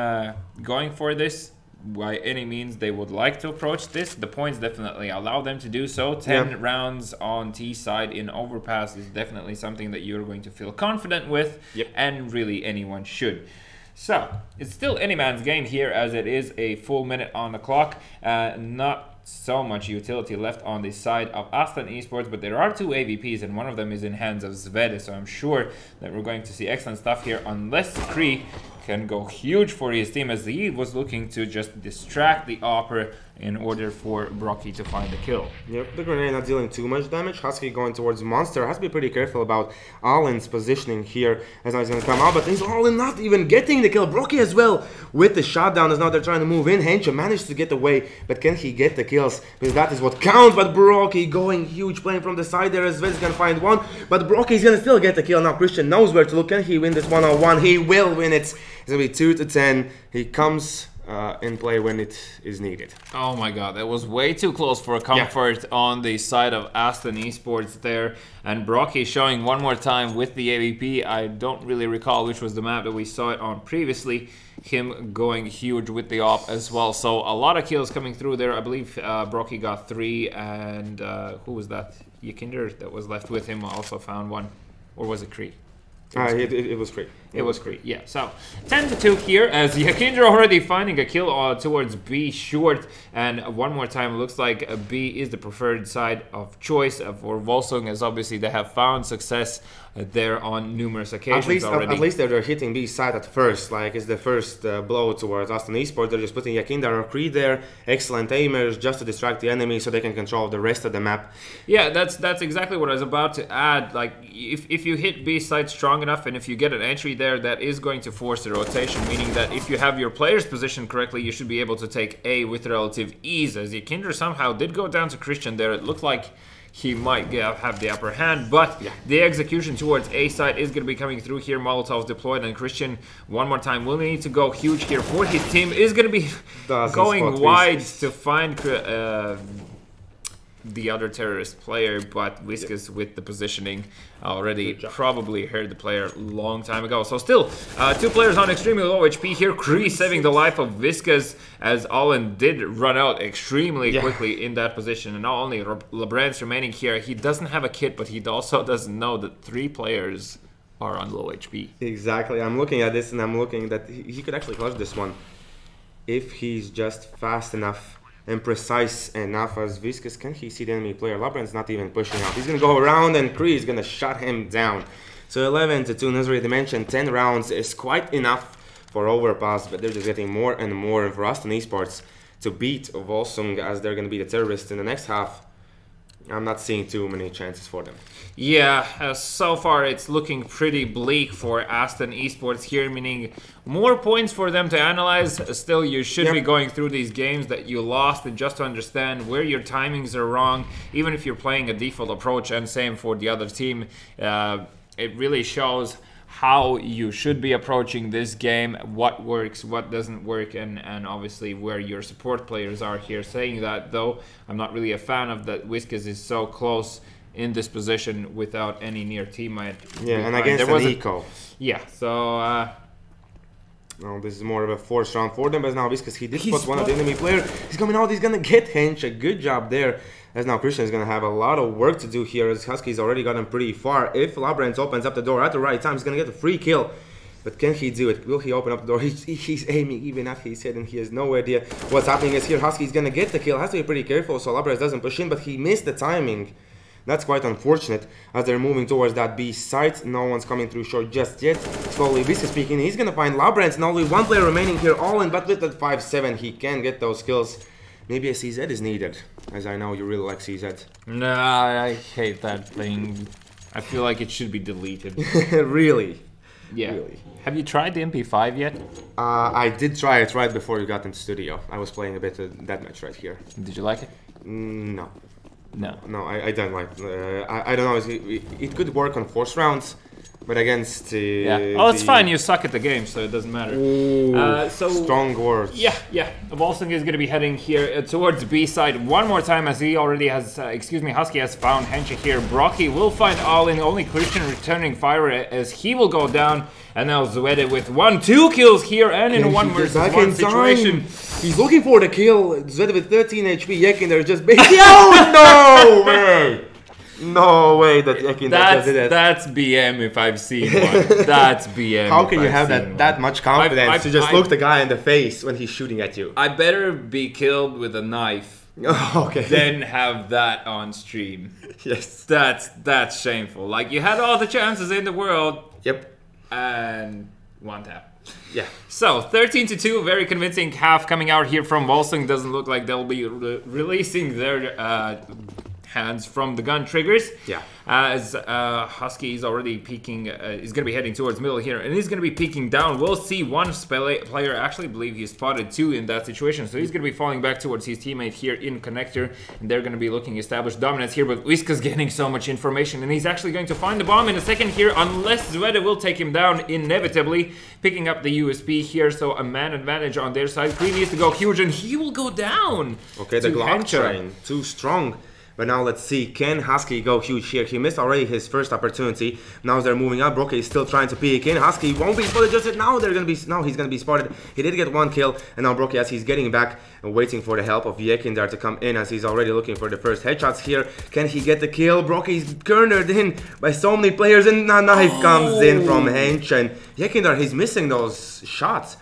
going for this. By any means they would like to approach this. The points definitely allow them to do so. 10 rounds on T side in overpass is definitely something that you're going to feel confident with, and really anyone should. So it's still any man's game here, as it is a full minute on the clock. Not so much utility left on this side of Aston eSports, but there are 2 AVPs and one of them is in hands of Zvede, so I'm sure that we're going to see excellent stuff here, unless Kree can go huge for his team, as he was looking to just distract the Opera in order for Brocky to find the kill. Yep, the grenade not dealing too much damage. Husky going towards Monster. Has to be pretty careful about AYN's positioning here, as now he's going to come out, but he's AYN not even getting the kill. Brocky as well with the shutdown, as now they're trying to move in. Hencha managed to get away, but can he get the kills? Because that is what counts. But Brocky going huge, playing from the side there, as Zved's going to find one, but Brocky's going to still get the kill. Now Christian knows where to look. Can he win this 1-on-1? He will win it. It's going to be 2-10. He comes in play when it is needed. Oh my god, that was way too close for comfort on the side of Aston eSports there. And Brocky showing one more time with the AVP. I don't really recall which was the map that we saw it on previously. Him going huge with the op as well. So a lot of kills coming through there. I believe Brocky got 3, and who was that? Yakinder that was left with him also found 1. Or was it Kree? It was Kree. It was Kree, yeah. So 10-2 here, as Yakinder already finding a kill towards B short, and one more time it looks like B is the preferred side of choice for Volsung, as obviously they have found success there on numerous occasions already. At least they're hitting B side at first, like it's the first blow towards Aston eSports. They're just putting Yakinder and Kree there, excellent aimers, just to distract the enemy so they can control the rest of the map. Yeah, that's exactly what I was about to add. Like if you hit B side strong enough, and if you get an entry there, that is going to force the rotation, meaning that if you have your players positioned correctly, you should be able to take A with relative ease. As Yakinder somehow did go down to Christian there, it looked like he might have the upper hand, but the execution towards A side is going to be coming through here. Molotovs deployed, and Christian one more time will need to go huge here for his team. Is going to be going wide to find the other terrorist player, but Viscous with the positioning already probably heard the player a long time ago. So still 2 players on extremely low HP here. Kree saving the life of Viscous, as AYN did run out extremely quickly in that position. And not only Labrans remaining here, he doesn't have a kit, but he also doesn't know that 3 players are on low HP. Exactly. I'm looking at this and I'm looking that he could actually clutch this one. if he's just fast enough and precise enough as Viscus. Can he see the enemy player? Labrand's not even pushing out. He's going to go around and Kree is going to shut him down. So 11-2, as already mentioned, 10 rounds is quite enough for overpass, but they're just getting more and more. And for us in esports to beat Volsung as they're going to be the terrorists in the next half, I'm not seeing too many chances for them. Yeah, so far it's looking pretty bleak for Aston Esports here, meaning more points for them to analyze. Still, you should be going through these games that you lost and just to understand where your timings are wrong, even if you're playing a default approach, and same for the other team. It really shows how you should be approaching this game, what works, what doesn't work, and obviously where your support players are here. Saying that, though, I'm not really a fan of that Viscus is so close in this position without any near teammate. Yeah, and against an eco. Yeah, so... Now this is more of a forced round for them, but now Viscus, he did spot one of the enemy player. He's coming out, he's gonna get Hench. A good job there. As now Christian is going to have a lot of work to do here, as Husky's already gotten pretty far. If Labrand opens up the door at the right time, he's going to get a free kill. But can he do it? Will he open up the door? He's aiming even at his head and he has no idea what's happening. As here Husky's going to get the kill. Has to be pretty careful so Labrand doesn't push in, but he missed the timing. That's quite unfortunate as they're moving towards that B site. No one's coming through short just yet. Slowly Viscus peeking. He's going to find Labrand and only one player remaining here all in, but with that 5-7 he can get those kills. Maybe a CZ is needed, as I know you really like CZ. No, I hate that thing. I feel like it should be deleted. Really? Yeah. Really. Have you tried the MP5 yet? I did try it right before you got into studio. I was playing a bit of that match right here. Did you like it? No. No. No, I don't like it. I don't know. It could work on force rounds. But against yeah. Oh, it's fine. You suck at the game, so it doesn't matter. Ooh, so strong words. Yeah. Volsung is going to be heading here towards B side one more time, as he already has. Husky has found Henche here. Brocky will find Allin. Only Christian returning fire as he will go down. And now Zwede with 1-2 kills here and in a 1 versus 1 situation. He's looking for the kill. Zwede with 13 HP. Yekin, they're just big. Oh no, man! No way that Yekin did that. That's BM if I've seen one. That's BM. How can you have that much confidence to just look the guy in the face when he's shooting at you? I better be killed with a knife than have that on stream. Yes. That's shameful. Like, you had all the chances in the world. Yep. And one tap. Yeah. So 13-2, very convincing half coming out here from Volsung. Doesn't look like they'll be releasing their hands from the gun triggers. Yeah. As Husky is already peeking, he's going to be heading towards middle here, and he's going to be peeking down. We'll see one player, actually believe he spotted 2 in that situation, so he's going to be falling back towards his teammate here in connector, and they're going to be looking established dominance here, but Visca's getting so much information, and he's actually going to find the bomb in a second here, unless Zwede will take him down inevitably, picking up the USP here, so a man advantage on their side. Kree needs to go huge, and he will go down. Okay, the Glock train, too strong. But now let's see, can Husky go huge here? He missed already his first opportunity. Now they're moving up. Brocky is still trying to peek in. Husky won't be spotted just yet. Now he's gonna be spotted. He did get 1 kill, and now Brocky, as he's getting back and waiting for the help of Yekin there to come in, as he's already looking for the first headshots here. Can he get the kill? Brocky's cornered in by so many players, and a knife comes in from Hench, and Yekin there, he's missing those shots.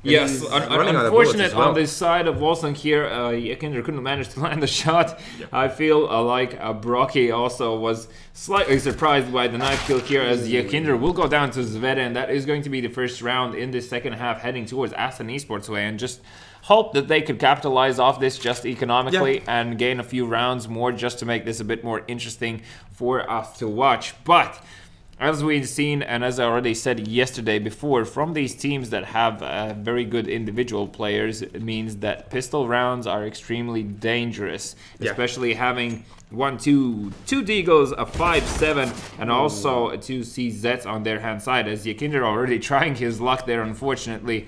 Yes, unfortunate on this side of Volsung here. Yekinder couldn't manage to land the shot. Yep. I feel like Brocky also was slightly surprised by the knife kill here, as Yekinder will go down to Zwede, and that is going to be the first round in this second half, heading towards Aston Esports way, and just hope that they could capitalize off this just economically and gain a few rounds more just to make this a bit more interesting for us to watch. But as we've seen, and as I already said yesterday before, from these teams that have very good individual players, it means that pistol rounds are extremely dangerous, especially having 2 Deagles, a 5-7, and also 2 CZs on their hand side, as Yekinder already trying his luck there, unfortunately.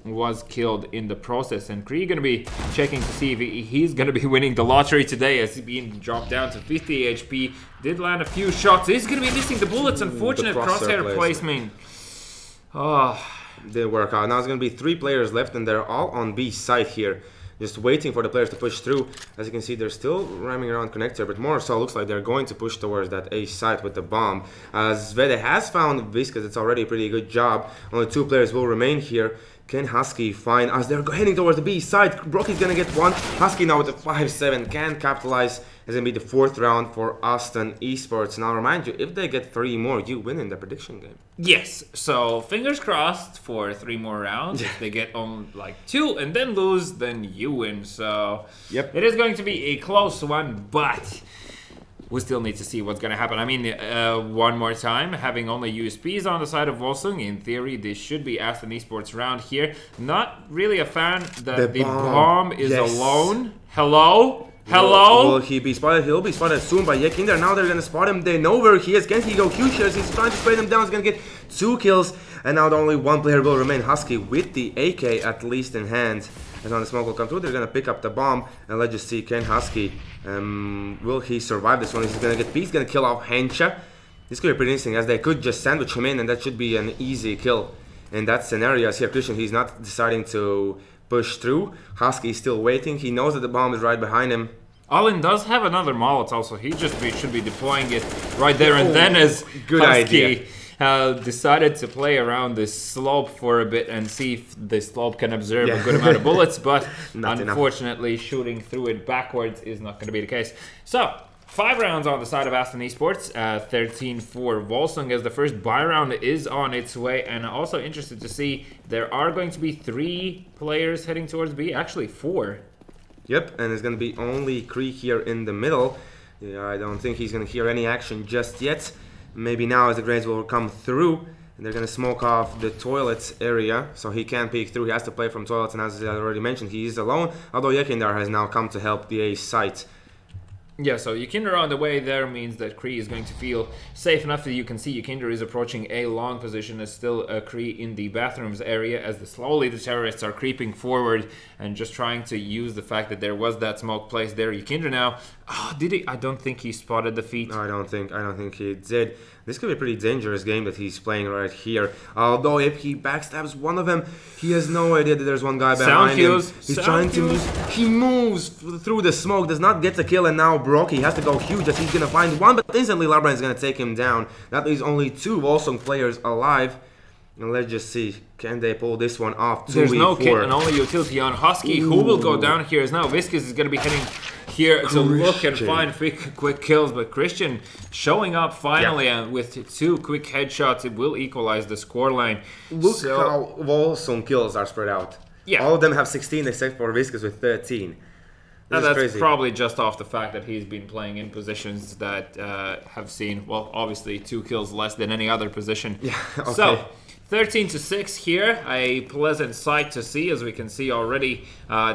Was killed in the process, and Kree gonna be checking to see if he's gonna be winning the lottery today, as he's being dropped down to 50 HP. Did land a few shots. He's gonna be missing the bullets. Unfortunate crosshair placement. Oh, didn't work out. Now it's gonna be 3 players left, and they're all on B site here. just waiting for the players to push through. As you can see, they're still ramming around connector, but more so looks like they're going to push towards that A site with the bomb. Zvede has found Viscas. It's already a pretty good job. Only 2 players will remain here. Can Husky find, as they're heading towards the B side, Brocky's gonna get one. Husky now with the 5-7 can capitalize. It's gonna be the 4th round for Aston Esports. Now, I'll remind you, if they get 3 more, you win in the prediction game. Yes, so fingers crossed for 3 more rounds. If they get on like 2 and then lose, then you win. So yep, it is going to be a close one, but we still need to see what's going to happen. I mean, one more time, having only USPs on the side of Volsung, in theory, this should be Aston Esports round here. Not really a fan that the bomb is alone. Hello? Hello? Will he be spotted? He'll be spotted soon by Yekinder. Now they're going to spot him. They know where he is. Can he go huge here? He's trying to spray them down. He's going to get 2 kills. And now only 1 player will remain. Husky with the AK at least in hand. As now the smoke will come through, they're going to pick up the bomb. And let's just see, can Husky, will he survive this one? He's going to get beat. He's going to kill off Hensha. This could be pretty interesting, as they could just sandwich him in, and that should be an easy kill. In that scenario, as here, Christian, he's not deciding to push through. Husky is still waiting. He knows that the bomb is right behind him. Alin does have another Molotov, so he just should be deploying it right there and then, as good Husky idea. Decided to play around this slope for a bit and see if the slope can absorb a good amount of bullets, but unfortunately shooting through it backwards is not going to be the case. So 5 rounds on the side of Aston Esports, 13 for Volsung, as the first buy round is on its way. And also interested to see, there are going to be 3 players heading towards B, actually 4. Yep, and it's going to be only Kree here in the middle. Yeah, I don't think he's going to hear any action just yet. Maybe now, as the grenades will come through, and they're going to smoke off the toilets area, so he can't peek through. He has to play from toilets, and as I already mentioned, he is alone, although Yekindar has now come to help the A site. Yeah, so Yukinder on the way there means that Kree is going to feel safe enough that you can see Yukinder is approaching a long position. There's still a Kree in the bathrooms area, as slowly the terrorists are creeping forward and just trying to use the fact that there was that smoke placed there. Yukinder now, did he? I don't think he spotted the feet. No, I don't think he did. This could be a pretty dangerous game that he's playing right here. Although if he backstabs one of them, he has no idea that there's one guy behind him. He's trying to move. He moves through the smoke, does not get the kill, and now Brocky has to go huge as he's going to find one, but instantly Labran is going to take him down. That leaves only 2 Volsung players alive. And let's just see, can they pull this one off? There's no kit and only utility on Husky. Who will go down here is now Viscas is going to be heading here to look and find quick kills, but Christian showing up finally and with 2 quick headshots, it will equalize the scoreline. Look how Volsung kills are spread out. Yeah. All of them have 16 except for Viscas with 13. Now that's probably just off the fact that he's been playing in positions that have seen, well, obviously 2 kills less than any other position. Yeah, okay. So 13-6 here, a pleasant sight to see. As we can see already,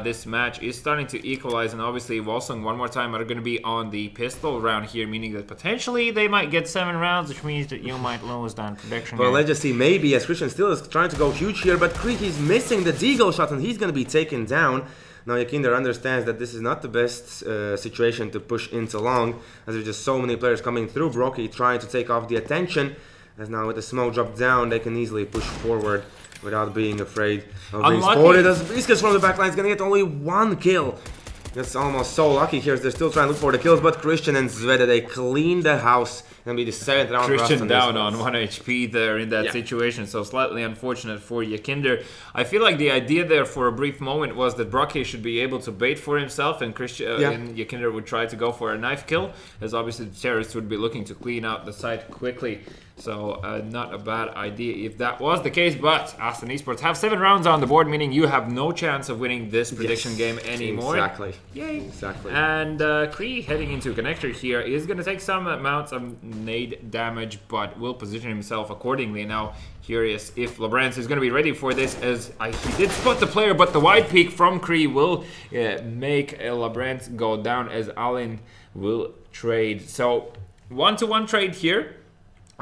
this match is starting to equalize, and obviously Volsung one more time are going to be on the pistol round here, meaning that potentially they might get 7 rounds, which means that you might lose that prediction. Well, let's just see, maybe, as Christian still is trying to go huge here, but Creek is missing the deagle shot, and he's going to be taken down. Now Yakinder understands that this is not the best situation to push into long, as there's just so many players coming through. Brocky trying to take off the attention, as now with the smoke drop down, they can easily push forward without being afraid of being spotted. As Viscas from the back line is going to get only 1 kill. That's almost so lucky here. They're still trying to look for the kills, but Christian and Zvede, they clean the house. Gonna be the 7th round. Christian down on 1 HP there in that situation, so slightly unfortunate for Yakinder. I feel like the idea there for a brief moment was that Brocky should be able to bait for himself, and and Yakinder would try to go for a knife kill, as obviously the terrorists would be looking to clean out the site quickly. So not a bad idea if that was the case, but Aston Esports have 7 rounds on the board, meaning you have no chance of winning this prediction game anymore. Exactly. Yay. Exactly. And Kree heading into connector here is going to take some amounts of nade damage, but will position himself accordingly. Now, curious if Labrance is going to be ready for this, as he did spot the player, but the wide peek from Kree will make Labrance go down, as Alin will trade. So 1-to-1 trade here.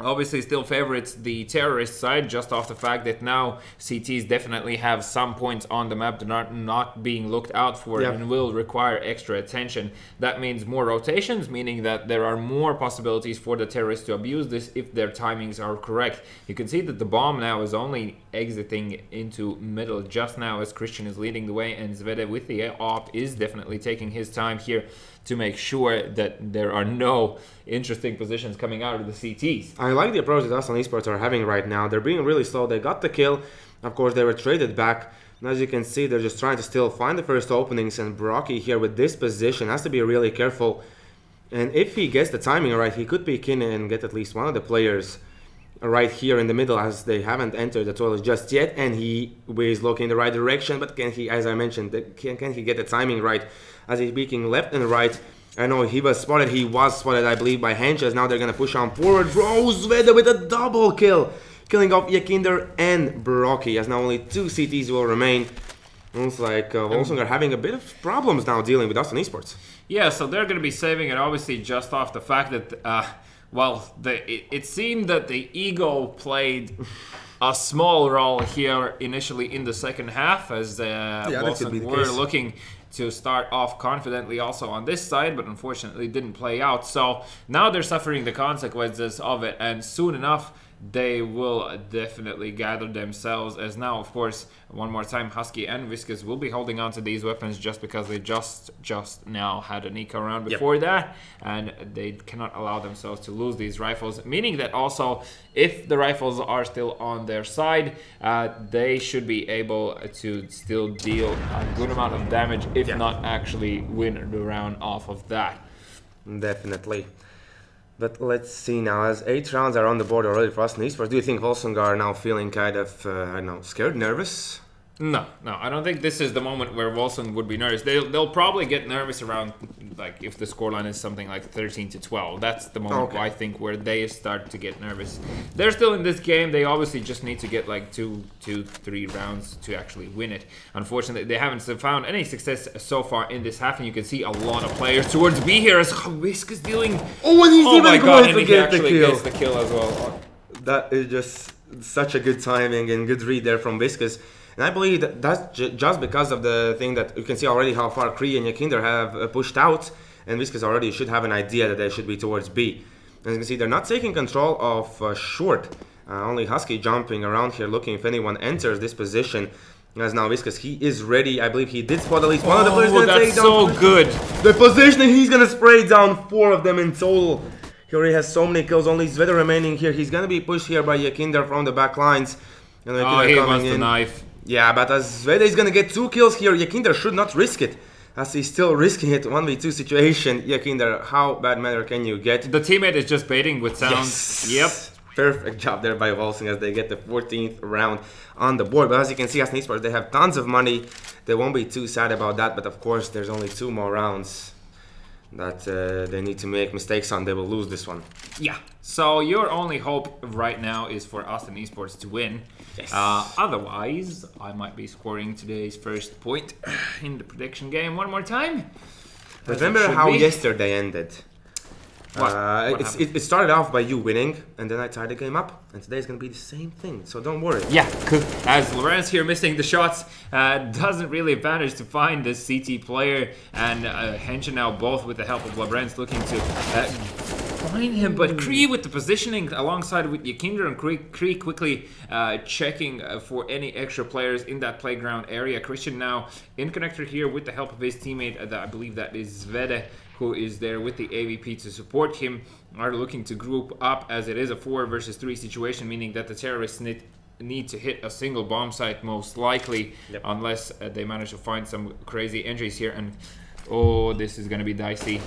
Obviously still favorites the terrorist side, just off the fact that now CTs definitely have some points on the map that are not being looked out for and will require extra attention. That means more rotations, meaning that there are more possibilities for the terrorists to abuse this if their timings are correct. You can see that the bomb now is only exiting into middle just now as Christian is leading the way, and Zvede with the op is definitely taking his time here to make sure that there are no interesting positions coming out of the CTs. I like the approach that Aston eSports are having right now. They're being really slow. They got the kill. Of course, they were traded back. And as you can see, they're just trying to still find the first openings. And Brocky here with this position has to be really careful. And if he gets the timing right, he could peek in and get at least one of the players right here in the middle, as they haven't entered the toilet just yet. And he is looking in the right direction. But can he, as I mentioned, can he get the timing right as he's peeking left and right? I know he was spotted. He was spotted, I believe, by Henches. Now they're going to push on forward. Zvede with a double kill, killing off Yakinder and Brocky, as now only 2 CTs will remain. Looks like Volsung are having a bit of problems now dealing with Aston eSports. Yeah, so they're going to be saving it, obviously, just off the fact that, well, it seemed that the ego played a small role here initially in the second half, as Volsung were looking to start off confidently also on this side, but unfortunately didn't play out. So now they're suffering the consequences of it, and soon enough they will definitely gather themselves, as now, of course, one more time, Husky and Viscous will be holding on to these weapons just because they just now had an eco round before that, and they cannot allow themselves to lose these rifles, meaning that also if the rifles are still on their side, they should be able to still deal a good amount of damage, if not actually win the round off of that. Definitely. But let's see now, as 8 rounds are on the board already for Aston eSports, do you think Volsung are now feeling kind of, I don't know, scared, nervous? No, I don't think this is the moment where Volsung would be nervous. They'll probably get nervous around, like, if the scoreline is something like 13-12. That's the moment I think where they start to get nervous. They're still in this game. They obviously just need to get like 3 rounds to actually win it. Unfortunately, they haven't found any success so far in this half, and you can see a lot of players towards B here as Whisk is dealing. Oh, and he's even going to get the kill. Gets the kill as well. That is just such a good timing and good read there from Viscous. And I believe that that's just because of the thing that you can see already how far Kree and Yakinder have pushed out, and Viscous already should have an idea that they should be towards B. As you can see, they're not taking control of short. Only Husky jumping around here looking if anyone enters this position. As now Viscous, he is ready. I believe he did spot at least one of the players. That's so good. The positioning, he's going to spray down 4 of them in total. He already has so many kills, only Zvede remaining here. He's going to be pushed here by Yakinder from the back lines. And he wants the knife. Yeah, but as Zvede is going to get 2 kills here, Yakinder should not risk it, as he's still risking it. 1v2 situation. Yakinder, how bad manner can you get? The teammate is just baiting with sounds. Yes. Yep. Perfect job there by Volsung as they get the 14th round on the board. But as you can see, Aston eSports, they have tons of money. They won't be too sad about that. But of course, there's only 2 more rounds that they need to make mistakes on. They will lose this one. Yeah. So your only hope right now is for Aston eSports to win. Yes. Otherwise, I might be scoring today's first point in the prediction game one more time. Remember how yesterday ended? It started off by you winning, and then I tied the game up, and today's gonna be the same thing, so don't worry. Yeah, as Lorenz here missing the shots, doesn't really manage to find the CT player, and Henshin now both with the help of Lorenz looking to find him, but Kree with the positioning alongside with Yakinder, and Kree quickly checking for any extra players in that playground area. Christian now in connector here with the help of his teammate, I believe that is Zvede, who is there with the AVP to support him, are looking to group up, as it is a 4 versus 3 situation, meaning that the terrorists need to hit a single bomb site most likely, unless they manage to find some crazy entries here. And this is going to be dicey.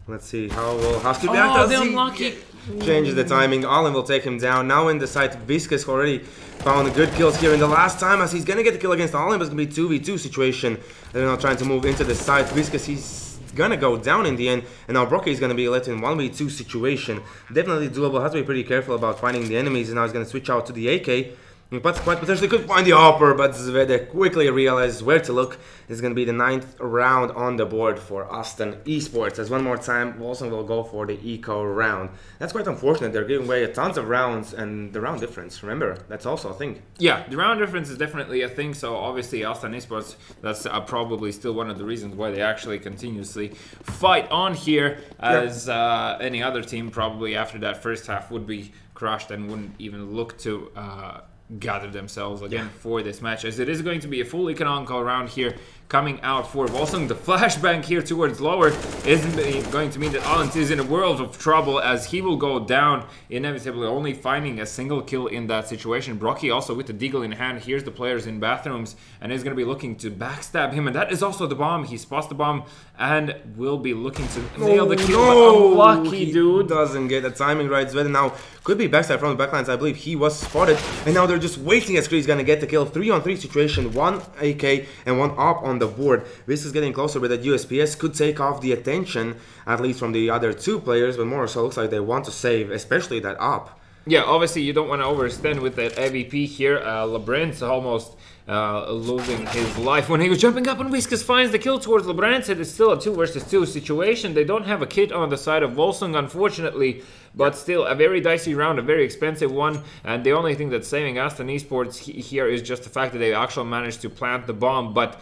Let's see how will have to be unlucky. Changes the timing. Allen will take him down. Now in the site, Viscous already found good kills here in the last time, as he's going to get the kill against Allen, but it's going to be 2v2 situation. They're now trying to move into the site. Viscous, he's gonna go down in the end, and now Brocky is gonna be let in 1v2 situation. Definitely doable. Has to be pretty careful about finding the enemies, and now he's gonna switch out to the AK. But quite potentially could find the hopper, but Zvede quickly realizes where to look. This is going to be the 9th round on the board for Aston eSports. As one more time, Volsung will go for the eco round. That's quite unfortunate. They're giving away tons of rounds, and the round difference, remember, that's also a thing. Yeah, the round difference is definitely a thing, so obviously Aston eSports, that's probably still one of the reasons why they actually continuously fight on here, as any other team probably after that first half would be crushed and wouldn't even look to gather themselves again for this match, as it is going to be a full economical round here coming out for Volsung. The flashbang here towards lower isn't going to mean that AYN ZAL is in a world of trouble, as he will go down inevitably, only finding a single kill in that situation. Brocky also with the deagle in hand. Here's the players in bathrooms and is going to be looking to backstab him, and that is also the bomb. He spots the bomb and will be looking to nail the kill. No, unlucky dude doesn't get the timing right. Zvedin now could be backstab from the backlines. I believe he was spotted, and now they're just waiting as Kree's gonna get the kill. 3-on-3 situation, 1 AK and 1 op on the board. This is getting closer, but that USPS could take off the attention, at least from the other 2 players, but more so looks like they want to save, especially that op. Yeah, obviously you don't want to overextend with that AVP here. Lebrun's almost losing his life when he was jumping up, and Whiskas finds the kill towards Lebrun. It is still a 2 versus 2 situation. They don't have a kit on the side of Volsung, unfortunately, but still a very dicey round, a very expensive one. And the only thing that's saving AST and eSports here is just the fact that they actually managed to plant the bomb. But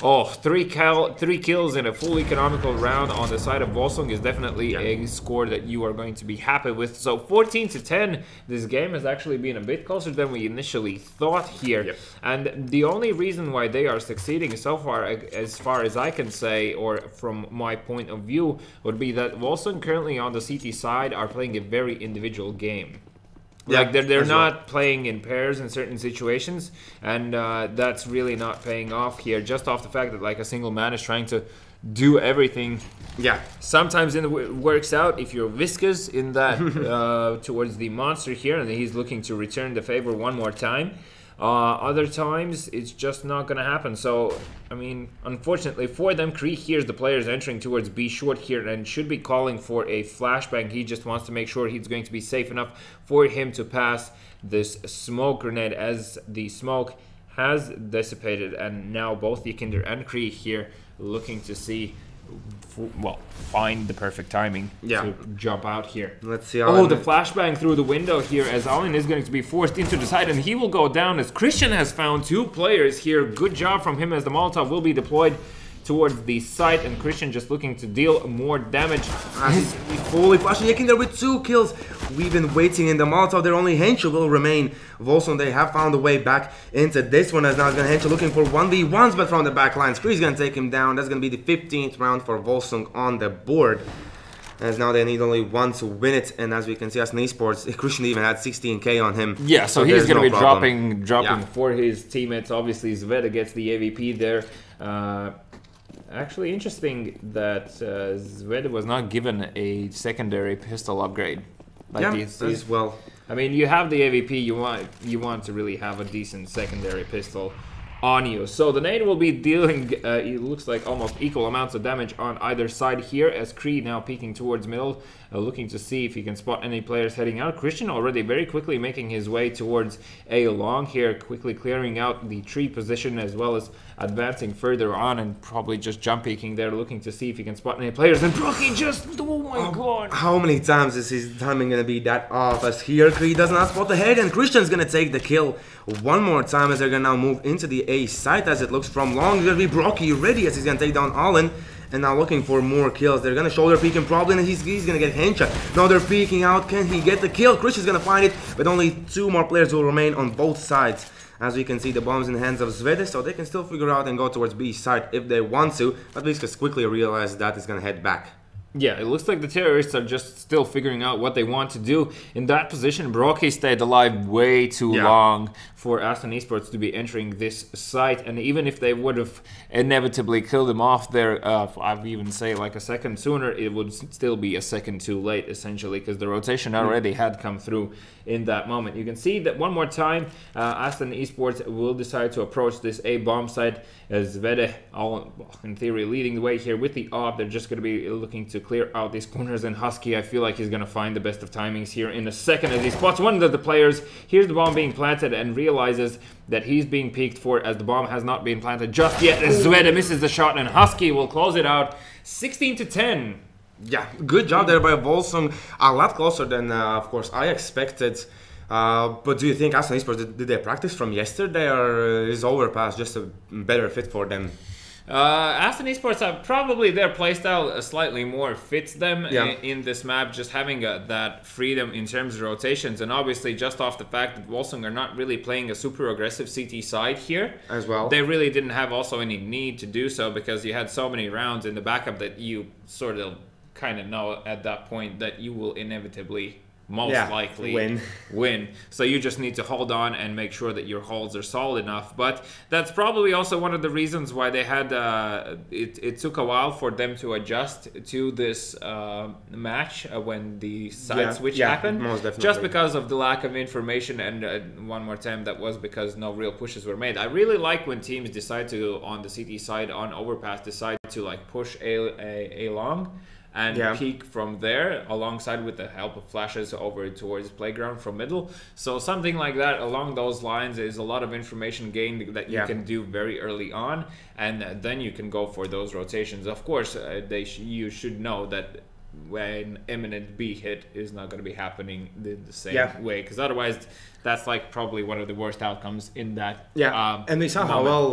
oh, 3 kills in a full economical round on the side of Volsung is definitely a score that you are going to be happy with. So 14-10, this game has actually been a bit closer than we initially thought here. And the only reason why they are succeeding so far as I can say, or from my point of view, would be that Volsung currently on the CT side are playing a very individual game. Like they're not playing in pairs in certain situations, and that's really not paying off here, just off the fact that like a single man is trying to do everything. Sometimes it works out if you're Whiskas in that towards the monster here, and he's looking to return the favor one more time. Other times it's just not gonna happen. So I mean, unfortunately for them, Kree hears the players entering towards B short here and should be calling for a flashbang. He just wants to make sure he's going to be safe enough for him to pass this smoke grenade, as the smoke has dissipated, and now both the Kinder and Kree here looking to see, well, find the perfect timing to jump out here. Let's see. Oh, the flashbang through the window here, as AYN is going to be forced into the side, and he will go down as Christian has found 2 players here. Good job from him, as the Molotov will be deployed towards the site, and Christian just looking to deal more damage. He's fully flashing. Yakin there with 2 kills. We've been waiting in the Molotov. Their only Henschel will remain. Volsung, they have found a way back into this one, as now it's going to Henschel looking for 1v1s, but from the back lines. Kree's going to take him down. That's going to be the 15th round for Volsung on the board, as now they need only 1 to win it. And as we can see, as an eSports, Christian even had 16k on him. Yeah, so he's going to be dropping for his teammates. Obviously, Zveda gets the AVP there. Actually, interesting that Zveda was not given a secondary pistol upgrade. Like as well. I mean, you have the AVP, you want to really have a decent secondary pistol on you. So the nade will be dealing, it looks like almost equal amounts of damage on either side here, as Kree now peeking towards middle, looking to see if he can spot any players heading out. Christian already very quickly making his way towards A long here, quickly clearing out the tree position, as well as advancing further on and probably just jump peeking there, looking to see if he can spot any players. And Brocky just, oh my god. How many times is his timing going to be that off, as here Kree does not spot the head, and Christian's going to take the kill one more time, as they're going to now move into the A site, as it looks from long. It's going to be Brocky ready, as he's going to take down AYN. And now looking for more kills. They're going to shoulder peek him probably, and he's going to get headshot. Now they're peeking out. Can he get the kill? Christian's going to find it, but only 2 more players will remain on both sides. As we can see, the bomb's in the hands of Zveda, so they can still figure out and go towards B side if they want to. But Whiskas quickly realizes that is going to head back. Yeah, it looks like the terrorists are just still figuring out what they want to do. In that position, Brocky stayed alive way too long for AST and eSports to be entering this site. And even if they would have inevitably killed him off there, I'd even say like a second sooner, it would still be a second too late, essentially, because the rotation already had come through in that moment. You can see that one more time, AST and eSports will decide to approach this A bomb site, as Zveda, all in theory, leading the way here with the AWP. They're just going to be looking to clear out these corners, and Husky, I feel like he's going to find the best of timings here in a second, as he spots one of the players. Here's the bomb being planted and realizes that he's being peeked for, as the bomb has not been planted just yet, as Zveda misses the shot, and Husky will close it out 16-10. Yeah, good job there by Volsung. A lot closer than, of course, I expected. But do you think AST and eSports, did they practice from yesterday, or is Overpass just a better fit for them? AST eSports, probably their playstyle slightly more fits them in this map, just having that freedom in terms of rotations, and obviously just off the fact that Volsung are not really playing a super aggressive CT side here as well. They really didn't have also any need to do so, because you had so many rounds in the backup that you sort of kind of know at that point that you will inevitably most likely win. So you just need to hold on and make sure that your holds are solid enough. But that's probably also one of the reasons why they had it took a while for them to adjust to this match when the side switch happened. Most definitely. Just because of the lack of information, and one more time, that was because no real pushes were made. I really like when teams decide to, on the CT side, on overpass, decide to like push a long and peak from there, alongside with the help of flashes over towards playground from middle. So something like that along those lines is a lot of information gained that you can do very early on, and then you can go for those rotations. Of course, you should know that when imminent B hit is not going to be happening the same way, because otherwise that's like probably one of the worst outcomes in that. And we saw how well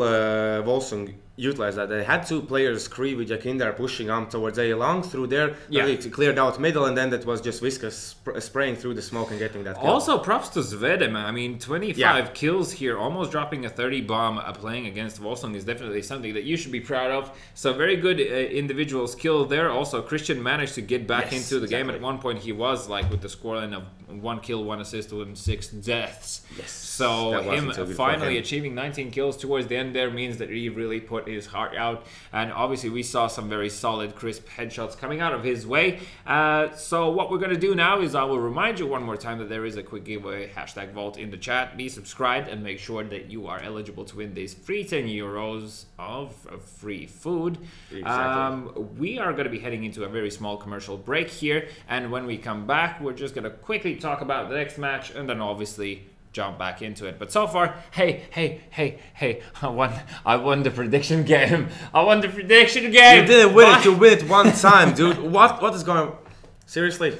Volsung utilized that. They had two players, Kree with Jakindar, pushing on towards A long through there. They cleared out middle, and then that was just Viscous spraying through the smoke and getting that kill. Also, props to Zvedem. I mean, 25 kills here, almost dropping a 30 bomb. Playing against Volsung is definitely something that you should be proud of. So very good individual skill there. Also, Christian managed to get back into the game. At one point, he was like with the scoreline of 1 kill, 1 assist, and 6 deaths. So him finally achieving 19 kills towards the end there means that he really put his heart out, and obviously we saw some very solid, crisp headshots coming out of his way. So what we're going to do now is I will remind you one more time that there is a quick giveaway, #Vault in the chat. Be subscribed and make sure that you are eligible to win this free 10 euros of free food. We are going to be heading into a very small commercial break here, and when we come back, we're just going to quickly talk about the next match, and then obviously jump back into it. But so far, hey, I won the prediction game. You didn't win it, you win it one time, dude. What is going on? Seriously?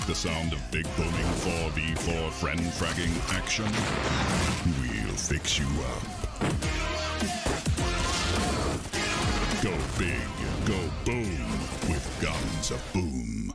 The sound of big booming 4v4 friend fragging action? We'll fix you up. Go big, go boom with Guns of Boom.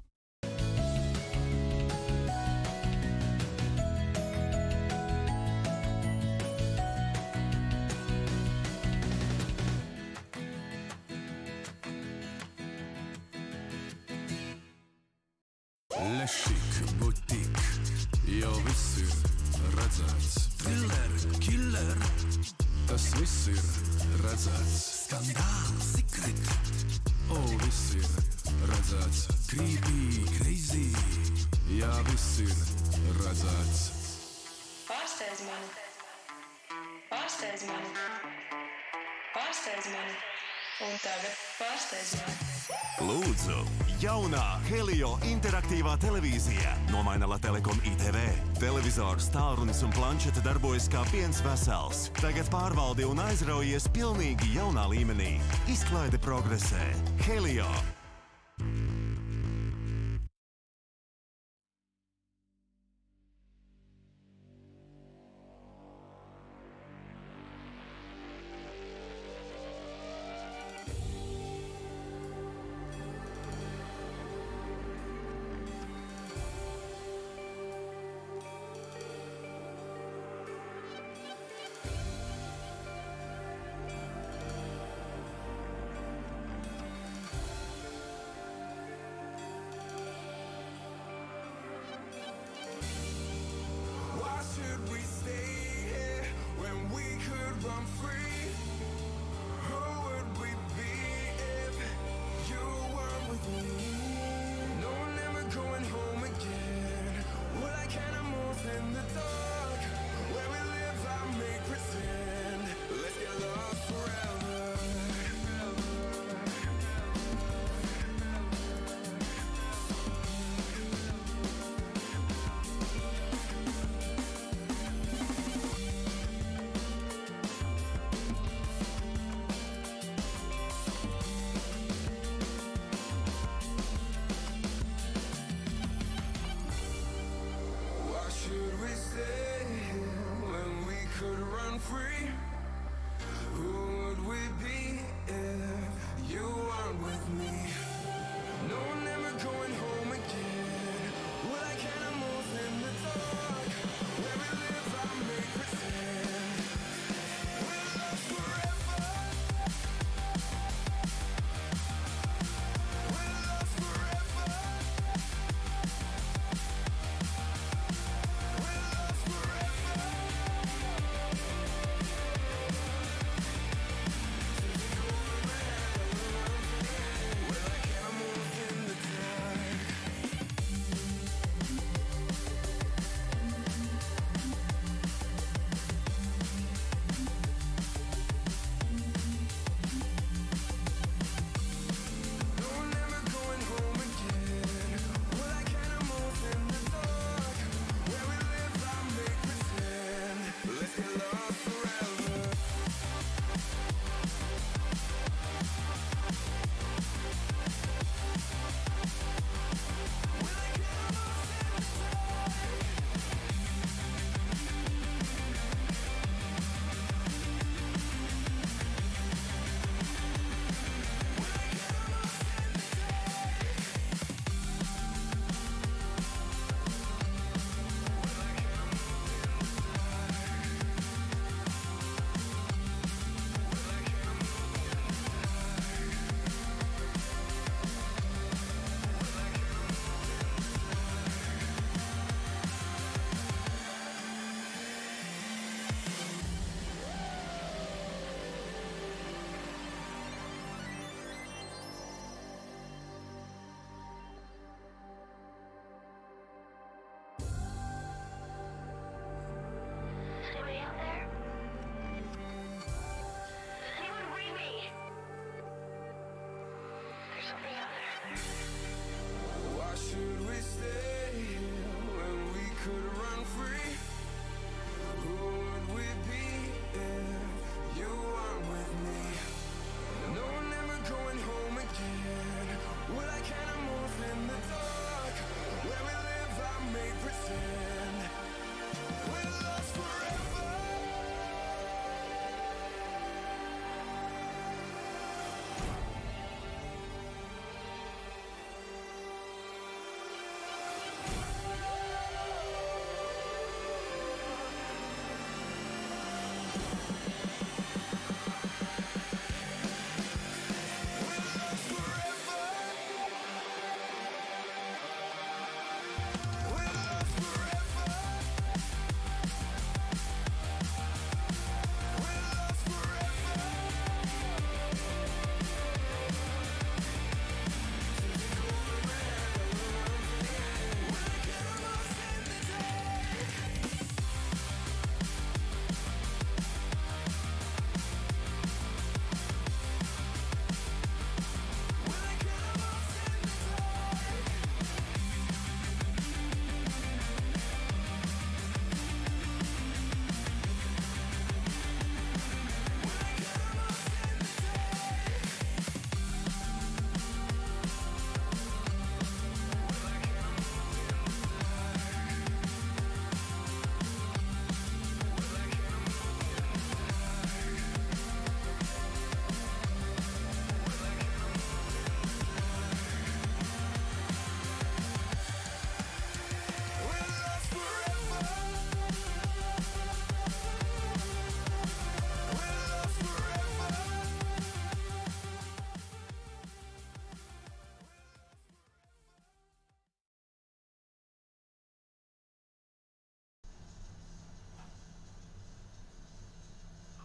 Lūdzu, jaunā Helio interaktīvā televīzija nomaina Lattelecom ITV. Televizors, tālrunis un planšete darbojas kā viens vesels. Tagad pārvaldi un aizraujies pilnīgi jaunā līmenī. Izklaide progresē. Helio.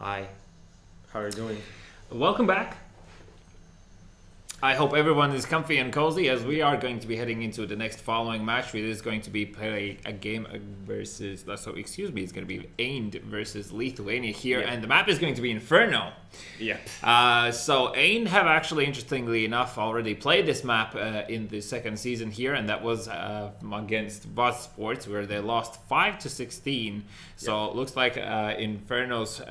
Hi. How are you doing? Welcome back. I hope everyone is comfy and cozy as we are going to be heading into the next following match. It is going to be play a game versus, it's going to be AYN versus Lithuania here, and the map is going to be Inferno. Yeah. So AYN have actually, interestingly enough, already played this map in the second season here, and that was against eSports, where they lost 5-16. So it looks like Inferno's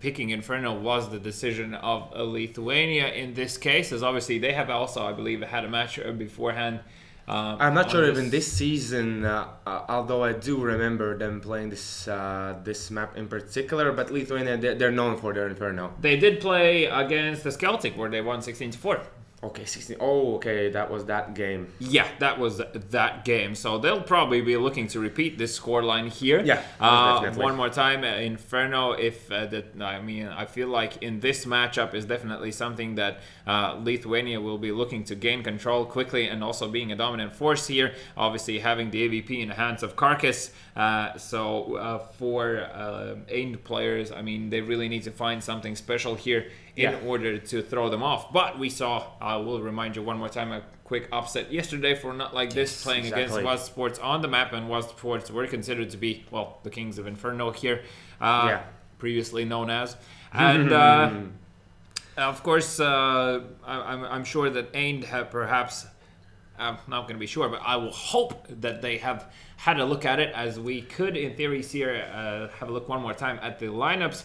picking Inferno was the decision of Lithuania in this case, as obviously they have also, I believe, had a match beforehand. I'm not sure if in this season, although I do remember them playing this this map in particular, but Lithuania, they're known for their Inferno. They did play against the Celtic, where they won 16-4. Okay, 16. Oh, okay, that was that game. Yeah, that was that game. So they'll probably be looking to repeat this scoreline here. Yeah, definitely. One more time, Inferno. I feel like in this matchup is definitely something that Lithuania will be looking to gain control quickly, and also being a dominant force here. Obviously, having the AVP in the hands of Carcass. For AYN players, I mean, they really need to find something special here in order to throw them off. But we saw, I will remind you one more time, a quick upset yesterday for Not Like This, playing against eSports on the map, and eSports were considered to be, well, the kings of Inferno here, previously known as. And of course, I'm sure that AYN have perhaps, I'm not going to be sure, but I will hope that they have had a look at it, as we could, in theory, see have a look one more time at the lineups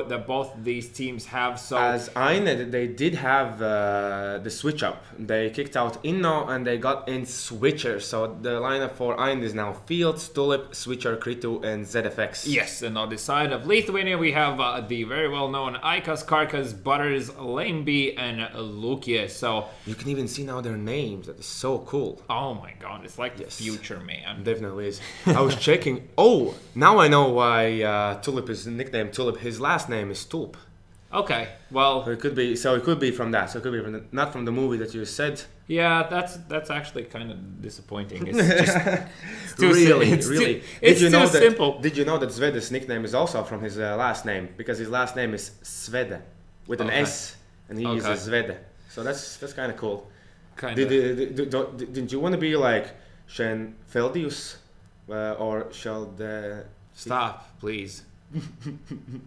that both these teams have. So as AYN, they did have the switch up. They kicked out Inno and they got in Switcher. So the lineup for AYN is now Fields, Tulip, Switcher, Kritu, and ZFX. Yes, and on the side of Lithuania, we have the very well-known Ikas, Karkas, Butters, Lane B, and Lukia. So you can even see now their names. That is so cool. Oh my god, it's like the future, man. Definitely is. I was checking. Oh, now I know why Tulip is nicknamed Tulip. His last name is Tulp. Okay, well, so it could be. So it could be from that. So it could be from not from the movie that you said. Yeah, that's actually kind of disappointing. It's just too really. It's too simple. Did you know that Svede's nickname is also from his last name, because his last name is Svede with an S, and he uses Svede. So that's kind of cool. Didn't you want to be like Shen Feldius or Sheld? Stop, please.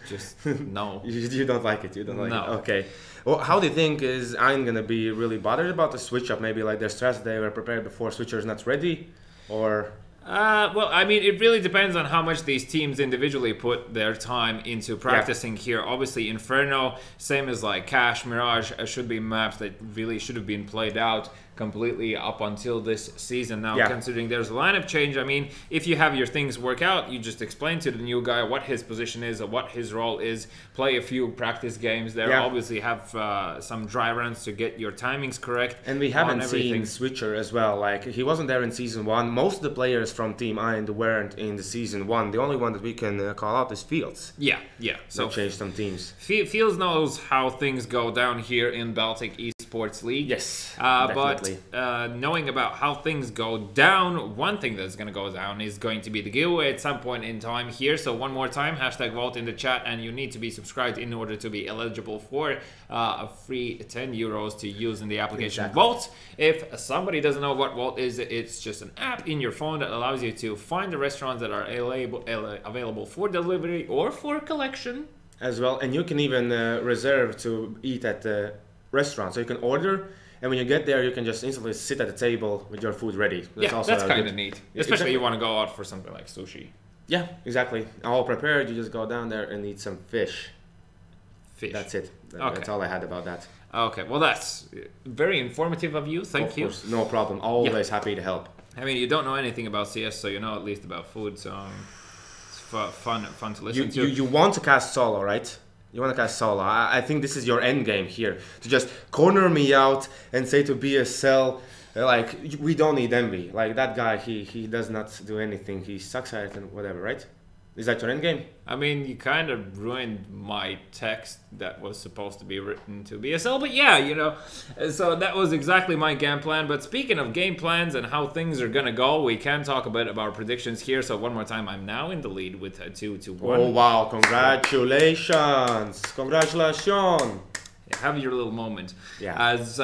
Just no. You don't like it. You don't like it. Okay. Well, how do you think is AYN gonna be really bothered about the switch up? Maybe like their strats they were prepared before Switcher is not ready, or? Well, I mean, it really depends on how much these teams individually put their time into practicing here. Obviously, Inferno, same as like Cash, Mirage, should be maps that really should have been played out completely up until this season. Now, considering there's a lineup change, I mean, if you have your things work out, you just explain to the new guy what his position is, or what his role is, play a few practice games there, obviously have some dry runs to get your timings correct. And we haven't seen Switcher as well. Like, he wasn't there in Season 1. Most of the players from Team AYN weren't in the Season 1. The only one that we can call out is Fields. Yeah. So they changed some teams. Fields knows how things go down here in Baltic eSports League. Yes, definitely. But knowing about how things go down, one thing that's going to go down is going to be the giveaway at some point in time here. So one more time, #vote in the chat, and you need to be subscribed in order to be eligible for a free €10 to use in the application Vote. If somebody doesn't know what Vote is, it's just an app in your phone that allows you to find the restaurants that are available for delivery or for collection. As well, and you can even reserve to eat at the restaurant. So you can order, and when you get there, you can just instantly sit at the table with your food ready. That's kind of neat. Especially if you want to go out for something like sushi. Yeah, exactly. All prepared, you just go down there and eat some fish. That's it. That's all I had about that. Okay, well, that's very informative of you. Thank you. Of course, no problem. Always happy to help. I mean, you don't know anything about CS, so you know at least about food, so it's fun to listen to. You want to cast solo, right? You want to cast solo. I think this is your end game here. To just corner me out and say to BESL, like, we don't need Envy. Like, that guy, he does not do anything. He sucks at it and whatever, right? Is that your end game? I mean, you kind of ruined my text that was supposed to be written to BSL, but yeah, you know, so that was exactly my game plan. But speaking of game plans and how things are gonna go, we can talk a bit about predictions here. So one more time, I'm now in the lead with a 2-1. Oh wow, congratulations! Congratulations! Have your little moment. Yeah. As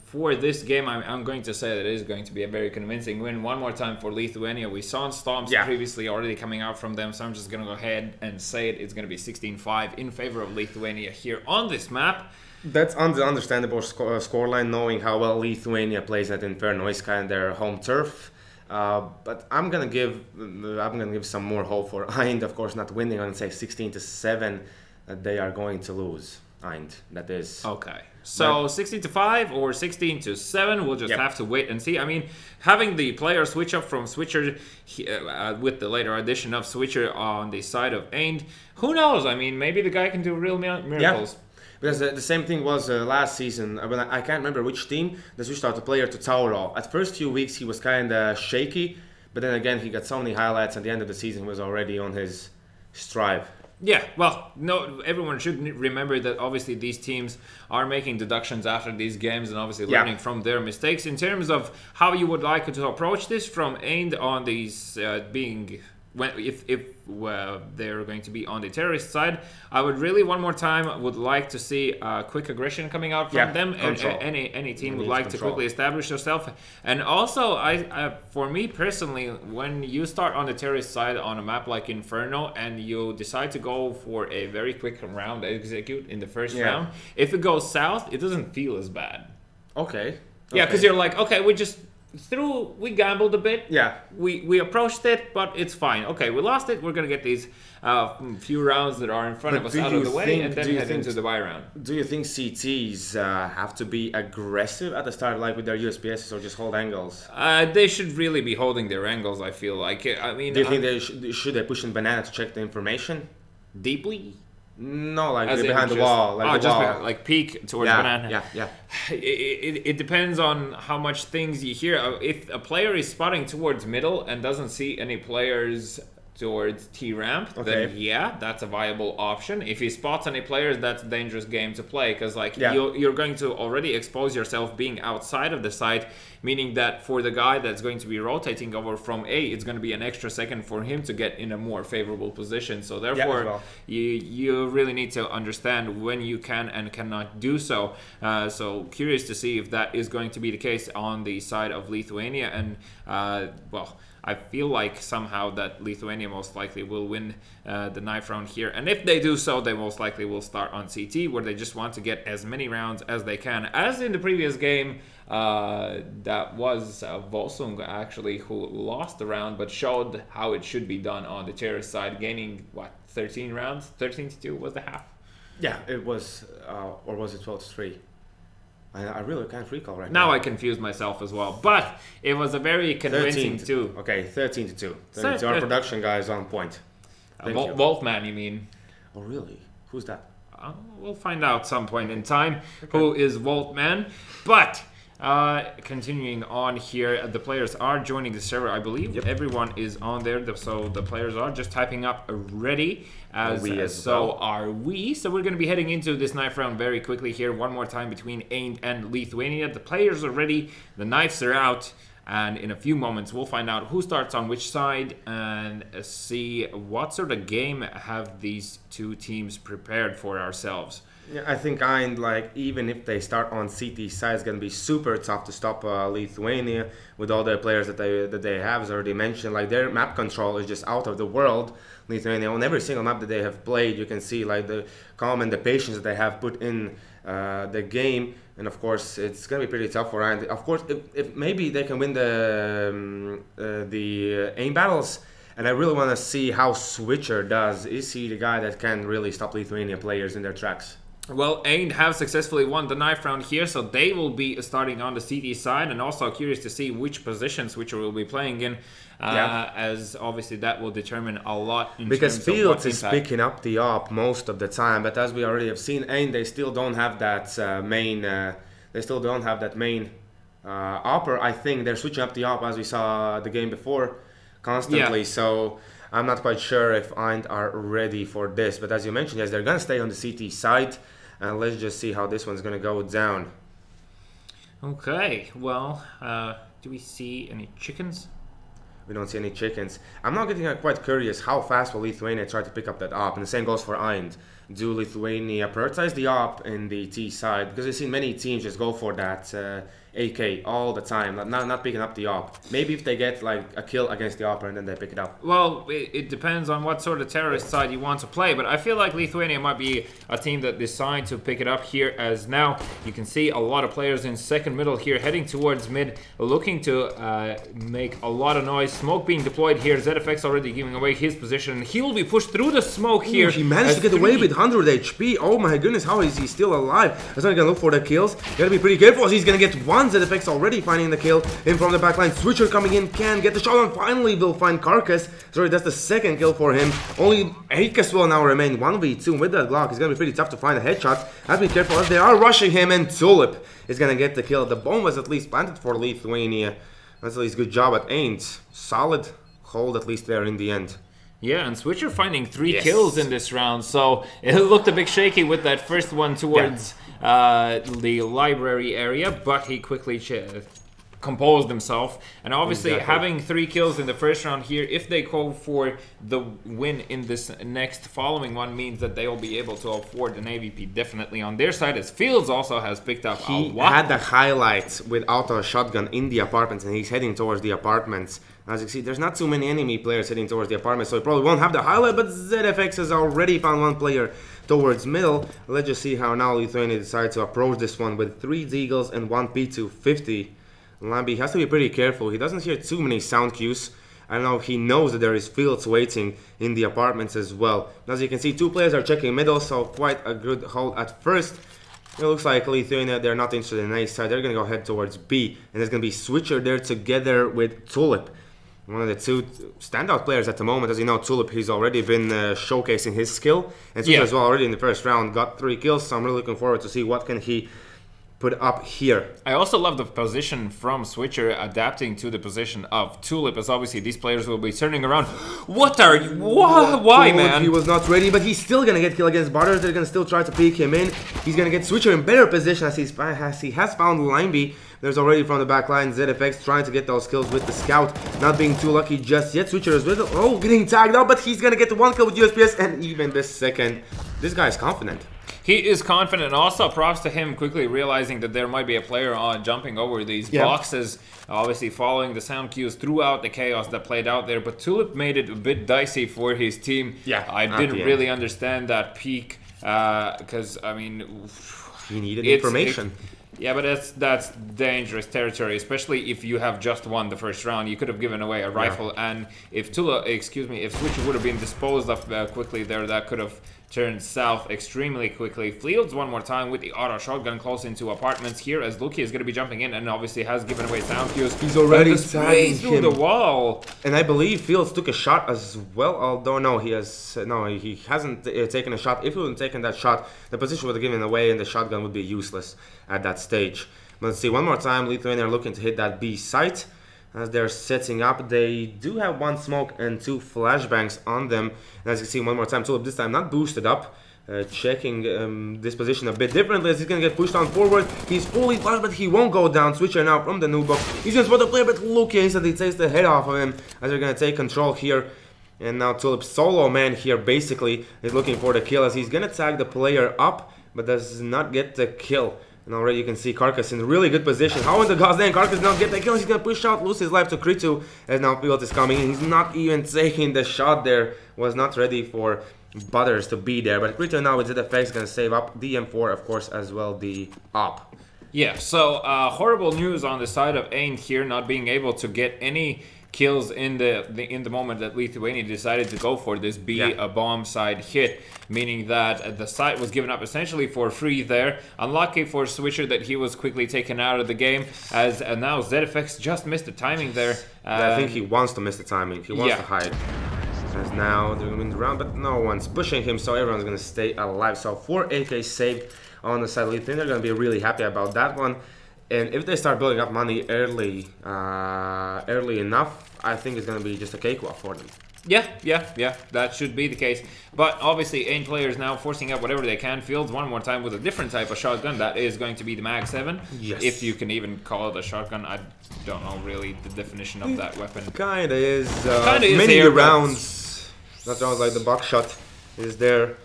for this game, I'm going to say that it is going to be a very convincing win. One more time for Lithuania. We saw Stomps previously already coming out from them, so I'm just going to go ahead and say it. It's going to be 16-5 in favor of Lithuania here on this map. That's understandable scoreline, knowing how well Lithuania plays at Inferno. It's kind of their home turf. But I'm gonna give some more hope for AYN, of course, not winning. I'm gonna say 16-7 that they are going to lose. AYN, that is. Okay. So 16-5 or 16-7, we'll just have to wait and see. I mean, having the player switch up from Switcher with the later addition of Switcher on the side of AYN, who knows? I mean, maybe the guy can do real miracles. Because the same thing was last season. When I can't remember which team, they switched out the player to Suurhall. At first few weeks he was kind of shaky, but then again he got so many highlights. At the end of the season he was already on his stride. Yeah, well, no, everyone should remember that obviously these teams are making deductions after these games and obviously learning from their mistakes. In terms of how you would like to approach this from AYN on these if they're going to be on the terrorist side, I would really one more time would like to see quick aggression coming out from them. Any team would like to quickly establish yourself. And also, for me personally, when you start on the terrorist side on a map like Inferno and you decide to go for a very quick round execute in the first round, if it goes south, it doesn't feel as bad. Okay. Yeah, because you're like, okay, we gambled a bit. Yeah. We approached it, but it's fine. Okay, we lost it. We're going to get these few rounds that are in front of us out of the way and then head into the buy round. Do you think CTs have to be aggressive at the start, like with their USPSs, or just hold angles? They should really be holding their angles, I feel like. I mean, do you think they should they push in banana to check the information? Deeply? No, like behind the wall. Like peek towards banana. Yeah. It depends on how much things you hear. If a player is spotting towards middle and doesn't see any players towards T-ramp, then yeah, that's a viable option. If he spots any players, that's a dangerous game to play, because like you're going to already expose yourself being outside of the site, meaning that for the guy that's going to be rotating over from A, it's going to be an extra second for him to get in a more favorable position. So therefore, you really need to understand when you can and cannot do so. So curious to see if that is going to be the case on the side of Lithuania. And well, I feel like somehow that Lithuania most likely will win the knife round here. And if they do so, they most likely will start on CT, where they just want to get as many rounds as they can. As in the previous game, that was Volsung actually who lost the round, but showed how it should be done on the terrorist side, gaining, what, 13 rounds? 13-2 was the half? Yeah, it was, or was it 12-3? I really can't recall right now. Now I confused myself as well, but it was a very convincing 2. Okay, 13-2. Our production guy is on point. Wolfman, you mean? Oh, really? Who's that? We'll find out some point in time who is Wolfman. But continuing on here, the players are joining the server. I believe everyone is on there, so the players are just typing up ready. So are we. So we're going to be heading into this knife round very quickly here. One more time between AYN and Lithuania. The players are ready. The knives are out. And in a few moments, we'll find out who starts on which side and see what sort of game have these two teams prepared for ourselves. Yeah, I think AYN, like, even if they start on CT side, it's going to be super tough to stop Lithuania with all the players that they have, as already mentioned. Like, their map control is just out of the world. Lithuania, on every single map that they have played, you can see like the calm and the patience that they have put in the game. And of course, it's going to be pretty tough for AYN. Of course, if maybe they can win the AIM battles. And I really want to see how Switcher does. Is he the guy that can really stop Lithuania players in their tracks? Well, AYN have successfully won the knife round here, so they will be starting on the CT side, and also curious to see which position Switcher will be playing in, as obviously that will determine a lot in because terms Fields of is picking up the op most of the time, but as we already have seen, AYN, they still don't have that main opper. I think they're switching up the op as we saw the game before constantly. So I'm not quite sure if AYN are ready for this, but as you mentioned, yes, they're gonna stay on the CT side, and let's just see how this one's gonna go down. Okay, well, do we see any chickens? We don't see any chickens. I'm now getting quite curious how fast will Lithuania try to pick up that AWP, and the same goes for AYN. Do Lithuania prioritize the AWP in the T side? Because we've seen many teams just go for that AK all the time, not picking up the AWP. Maybe if they get like a kill against the AWP and then they pick it up. Well, it depends on what sort of terrorist side you want to play, but I feel like Lithuania might be a team that decide to pick it up here, as now you can see a lot of players in second middle here heading towards mid, looking to make a lot of noise. Smoke being deployed here. ZFX already giving away his position. He will be pushed through the smoke here. He managed to get away with 100 HP. Oh my goodness, how is he still alive? He's not gonna look for the kills. Gotta be pretty careful as he's gonna get one. ZFX already finding the kill in from the backline. Switcher coming in, can get the shot on. Finally will find Carcass. Sorry, that's the second kill for him. Only Akas will now remain 1v2 with that Glock. It's gonna be pretty tough to find a headshot. Have to be careful as they are rushing him, and Tulip is gonna get the kill. The bomb was at least planted for Lithuania. That's at least good job at AYN. Solid hold at least there in the end. Yeah, and Switcher finding 3 kills in this round, so it looked a bit shaky with that first one towards the library area, but he quickly composed himself. And obviously having 3 kills in the first round here, if they go for the win in this next following one, means that they will be able to afford an AVP definitely on their side, as Fields also has picked up a lot. He had the highlights with auto shotgun in the apartments, and he's heading towards the apartments. As you see, there's not too many enemy players heading towards the apartment, so he probably won't have the highlight, but ZFX has already found one player towards middle. Let's just see how now Lithuania decides to approach this one with 3 Deagles and 1 P250. Lambi has to be pretty careful. He doesn't hear too many sound cues. I don't know, he knows that there is Fields waiting in the apartments as well. As you can see, 2 players are checking middle, so quite a good hold at first. It looks like Lithuania, they're not interested in A side. They're going to go head towards B, and there's going to be Switcher there together with Tulip. One of the 2 standout players at the moment. As you know, Tulip, he's already been showcasing his skill. And Switcher as well already in the first round got 3 kills, so I'm really looking forward to see what can he put up here. I also love the position from Switcher adapting to the position of Tulip, as obviously these players will be turning around. What are you? Why, man? He was not ready, but he's still gonna get killed against Butters. They're gonna still try to peek him in. He's gonna get Switcher in better position as he has found Limeby. There's already from the back line ZFX trying to get those kills with the scout, not being too lucky just yet. Switcher is with it. Oh, getting tagged out, but he's gonna get the 1 kill with USPS, and even the second. This guy is confident. He is confident, and also props to him quickly realizing that there might be a player on jumping over these boxes, obviously following the sound cues throughout the chaos that played out there. But Tulip made it a bit dicey for his team. I didn't really understand that peak, because, I mean... He needed information. Yeah, but that's dangerous territory, especially if you have just won the first round. You could have given away a rifle, and if Switcher would have been disposed of quickly there, that could have turned south extremely quickly. Fields one more time with the auto shotgun close into apartments here, as Luki is going to be jumping in and obviously has given away sound cues. He's already tagging through the wall. And I believe Fields took a shot as well, although no, he hasn't taken a shot. If he would have taken that shot, the position would have given away and the shotgun would be useless at that stage. Let's see, one more time, Lithuania are looking to hit that B site. As they're setting up, they do have 1 smoke and 2 flashbangs on them. And as you can see, one more time, Tulip this time not boosted up, checking this position a bit differently as he's gonna get pushed on forward. He's fully flashed, but he won't go down. Switcher now from the noob box. He's gonna spot the player, but look, instantly takes the head off of him as they're gonna take control here. And now Tulip solo man here basically is looking for the kill as he's gonna tag the player up, but does not get the kill. And already you can see Carcass in a really good position. How in the God's name Carcass not get the kill? He's gonna push out, lose his life to Kritu as now Field is coming in. He's not even taking the shot there. Was not ready for Butters to be there. But Kritu now with ZFX gonna save up the M4, of course, as well the op. Yeah, so horrible news on the side of AYN here, not being able to get any kills in the moment that Lithuania decided to go for this a bomb side hit, meaning that the site was given up essentially for free there. Unlucky for Switcher that he was quickly taken out of the game, as now ZFX just missed the timing there. I think he wants to miss the timing. He wants to hide. As now they're going to win the round, but no one's pushing him, so everyone's going to stay alive. So 4 AK saved on the side of Lithuania. They're going to be really happy about that one. And if they start building up money early enough, I think it's going to be just a cakewalk for them. Yeah, that should be the case. But obviously, AYN players now forcing out whatever they can. Fields one more time with a different type of shotgun. That is going to be the Mag 7. Yes. If you can even call it a shotgun. I don't know really the definition of that weapon. Kinda is. Many rounds. Not rounds like the buckshot is there.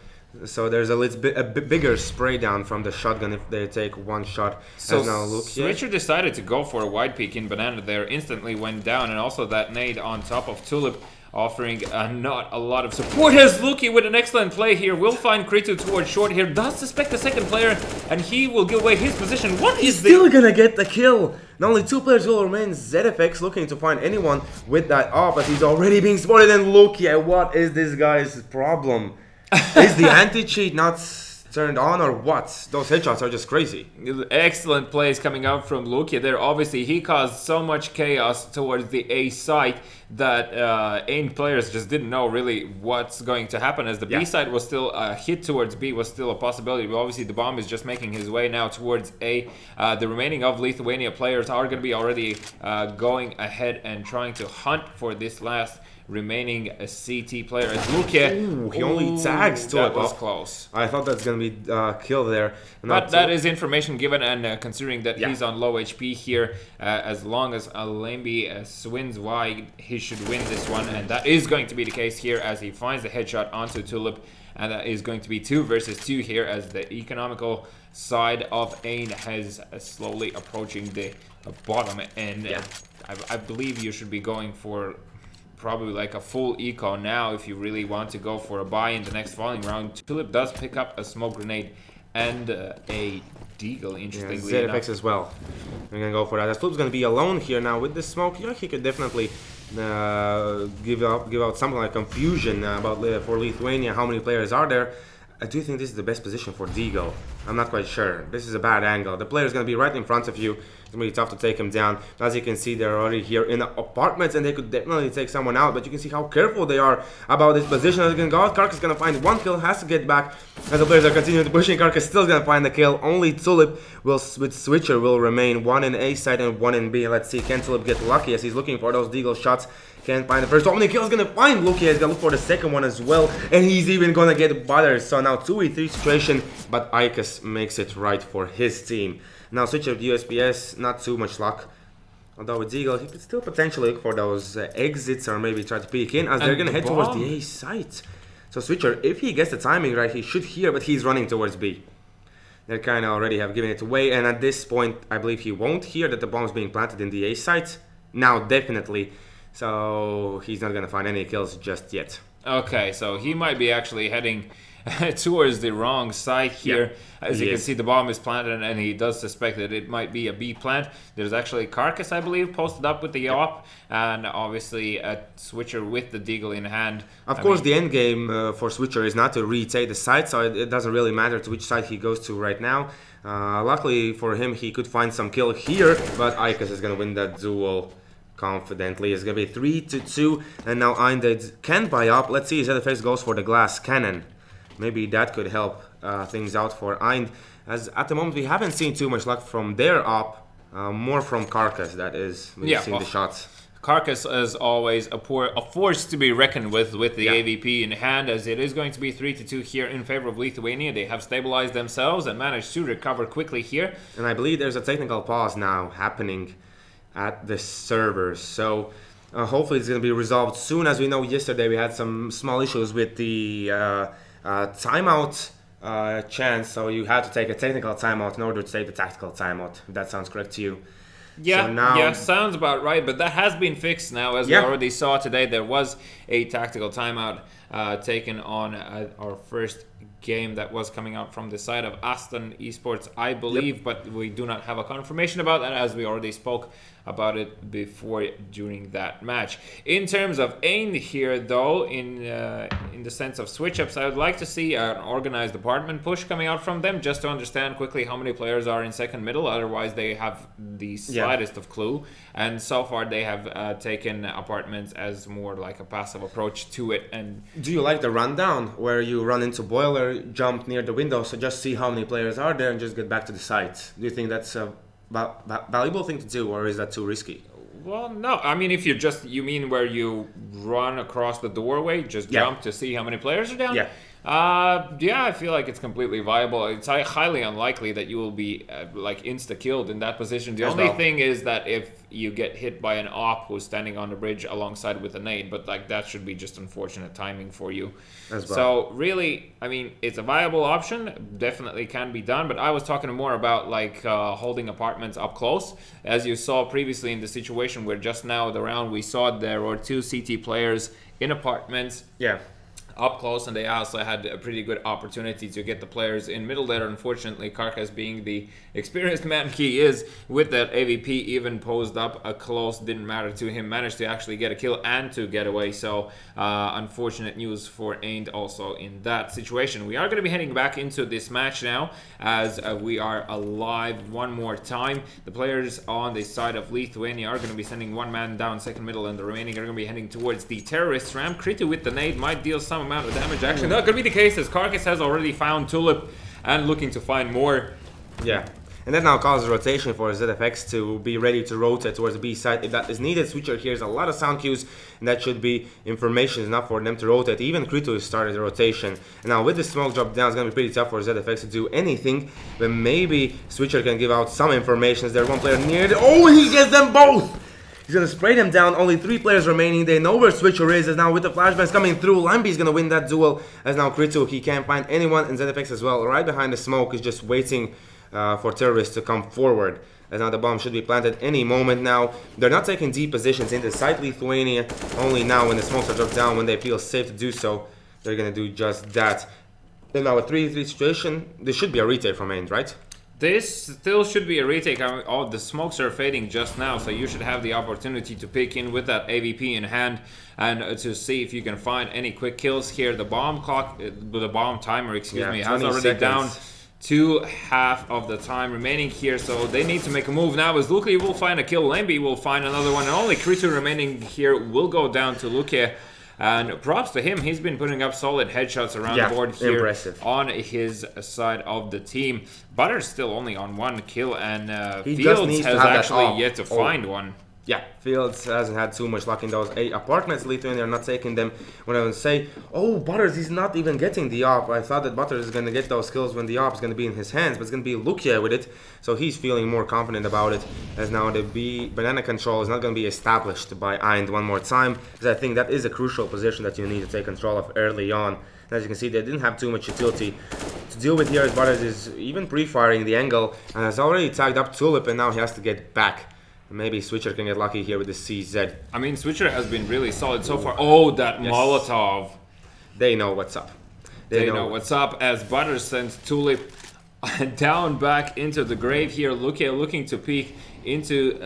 So there's a little bit a bigger spray down from the shotgun if they take one shot. So now look, Switcher decided to go for a wide peek in Banana there, instantly went down, and also that nade on top of Tulip, offering not a lot of support. As Luki with an excellent play here will find Kritu towards short here, does suspect the second player, and he will give away his position. What is still gonna get the kill? Not only 2 players will remain. ZFX looking to find anyone with that up, but he's already being spotted. And Luki, what is this guy's problem? Is the anti-cheat not turned on or what? Those headshots are just crazy. Excellent plays coming out from Luki there. Obviously, he caused so much chaos towards the A site that AYN players just didn't know really what's going to happen, as the B side was still hit towards B was still a possibility. But obviously, the bomb is just making his way now towards A. The remaining of Lithuania players are going to be already going ahead and trying to hunt for this last remaining CT player. As Luki, he only tags to that it. was close. I thought that's gonna be killed there. But that is information given, and considering that Yeah. he's on low HP here, as long as Alembi swings wide, he should win this one, and that is going to be the case here as he finds the headshot onto Tulip, and that is going to be 2 versus 2 here as the economical side of AYN has slowly approaching the bottom end. I believe you should be going for probably like a full eco now if you really want to go for a buy in the next falling round. Tulip does pick up a smoke grenade and a deagle, interestingly ZFX enough. as well. We're gonna go for that. As Tulip's gonna be alone here now with the smoke. Yeah, he could definitely give out something like confusion about for Lithuania. How many players are there? I do think this is the best position for Deagle. I'm not quite sure. This is a bad angle. The player is going to be right in front of you. It's going to be tough to take him down. As you can see, they're already here in the apartments, and they could definitely take someone out. But you can see how careful they are about this position. As they can go out, Karkas is going to find 1 kill, has to get back. As the players are continuing pushing, Karkas still going to find the kill. Only Tulip will, with Switcher, will remain 1 in A side and 1 in B. Let's see, can Tulip get lucky as he's looking for those Deagle shots? Can't find the first. How many kills gonna find? Luki is gonna look for the second one as well, and he's even gonna get bothered. So now 2v3 situation, but Ikas makes it right for his team. Now Switcher with USPS, not too much luck. Although with Deagle, he could still potentially look for those exits or maybe try to peek in as they're gonna head towards the A site. So Switcher, if he gets the timing right, he should hear, but he's running towards B. They kind of already have given it away, and at this point, I believe he won't hear that the bomb's being planted in the A site. Now, definitely. So he's not gonna find any kills just yet. Okay, so he might be actually heading towards the wrong side here. As you can see, the bomb is planted, and he does suspect that it might be a B plant. There's actually Karkas, I believe, posted up with the op, and obviously a Switcher with the Deagle in hand. Of course, the end game for Switcher is not to retake the site, so it doesn't really matter to which side he goes to right now. Luckily for him, he could find some kill here, but Ikas is gonna win that duel confidently. It's gonna be 3-2, and now AYN can buy up. Let's see, ZFX goes for the glass cannon. Maybe that could help things out for AYN, as at the moment we haven't seen too much luck from their op, more from Karkas, that is. We've seen the shots. Karkas is always a force to be reckoned with the AVP in hand, as it is going to be 3-2 here in favor of Lithuania. They have stabilized themselves and managed to recover quickly here. And I believe there's a technical pause now happening at the servers, so hopefully it's going to be resolved soon. As we know, yesterday we had some small issues with the timeout chance, so you had to take a technical timeout in order to take the tactical timeout, if that sounds correct to you. Yeah, so now, yeah, sounds about right, but that has been fixed now. As we already saw today, there was a tactical timeout taken on our first game that was coming out from the side of Aston eSports, I believe, but we do not have a confirmation about that, as we already spoke about it before during that match. In terms of AYN here, though, in the sense of switch-ups, I would like to see an organized apartment push coming out from them, just to understand quickly how many players are in second middle. Otherwise, they have the slightest of clue. And so far, they have taken apartments as more like a passive approach to it. And do you like the rundown, where you run into boiler, jump near the window, so just see how many players are there and just get back to the site? Do you think that's a valuable thing to do, or is that too risky? Well, no. I mean, if you mean where you run across the doorway, just jump to see how many players are down? Yeah. Yeah, I feel like it's completely viable. It's highly unlikely that you will be like insta-killed in that position. The only thing is that if you get hit by an op who's standing on the bridge alongside with a nade, but like that should be just unfortunate timing for you. As well. So really, I mean, it's a viable option. Definitely can be done. But I was talking more about like holding apartments up close, as you saw previously in the situation where just now the round we saw there were 2 CT players in apartments. Yeah. Up close, and they also had a pretty good opportunity to get the players in middle there. Unfortunately, Karkas, being the experienced man he is with that AVP, even posed up a close, didn't matter to him, managed to actually get a kill and to get away. So unfortunate news for AYN also in that situation. We are going to be heading back into this match now, as we are alive one more time. The players on the side of Lithuania are going to be sending one man down second middle, and the remaining are going to be heading towards the terrorist ramp. Kritu with the nade might deal some amount of damage. Actually, not going to be the case, as Karkas has already found Tulip and looking to find more. Yeah. And that now causes rotation for ZFX to be ready to rotate towards the B side if that is needed. Switcher hears a lot of sound cues, and that should be information enough for them to rotate. Even Kritu has started the rotation. And now with the smoke drop down, it's going to be pretty tough for ZFX to do anything. But maybe Switcher can give out some information. There's one player near it. Oh, he gets them both! He's going to spray them down. Only 3 players remaining. They know where Switcher is. As now with the flashbangs coming through, Lamby's going to win that duel. As now Kritu, he can't find anyone. And ZFX as well, right behind the smoke, is just waiting for terrorists to come forward. As now the bomb should be planted any moment now. They're not taking deep positions into side Lithuania. Only now when the smokes are dropped down, when they feel safe to do so, they're going to do just that. Then now a 3-3 situation. This should be a retake from AYN, right? This still should be a retake. I mean, oh, the smokes are fading just now, so you should have the opportunity to pick in with that AVP in hand and to see if you can find any quick kills here. The bomb clock, the bomb timer, excuse me, has already down to half of the time remaining here, so they need to make a move now. As Luke will find a kill, Lamby will find another one, and only Kritu remaining here will go down to Luke. And props to him, he's been putting up solid headshots around the board here. Impressive. On his side of the team. Butter's still only on 1 kill, and He Fields has actually yet to find one. Yeah, Fields hasn't had too much luck in those 8 apartments. Lithuania are not taking them. When I would say, oh, Butters, he's not even getting the op. I thought that Butters is going to get those kills when the op is going to be in his hands, but it's going to be Lukia with it. So he's feeling more confident about it, as now the banana control is not going to be established by AYN one more time, because I think that is a crucial position that you need to take control of early on. As you can see, they didn't have too much utility to deal with here, as Butters is even pre-firing the angle and has already tagged up Tulip, and now he has to get back. Maybe Switcher can get lucky here with the CZ. I mean, Switcher has been really solid so far. Oh, that Molotov. They know what's up. They know what's up, as Butters sends Tulip down back into the grave here. Looking to peek into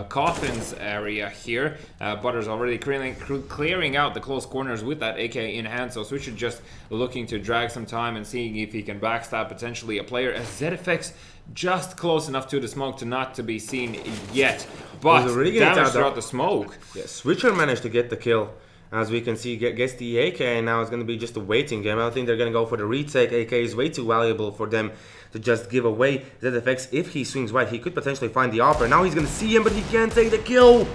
Coffin's area here. Butters already clearing out the close corners with that AK in hand, so Switcher just looking to drag some time and seeing if he can backstab potentially a player, as ZFX just close enough to the smoke to not to be seen yet, but damage throughout the smoke. Yeah, Switcher managed to get the kill. As we can see, gets the AK, and now it's going to be just a waiting game. I don't think they're going to go for the retake. AK is way too valuable for them to just give away. ZFX, if he swings right, he could potentially find the offer. Now he's going to see him, but he can't take the kill.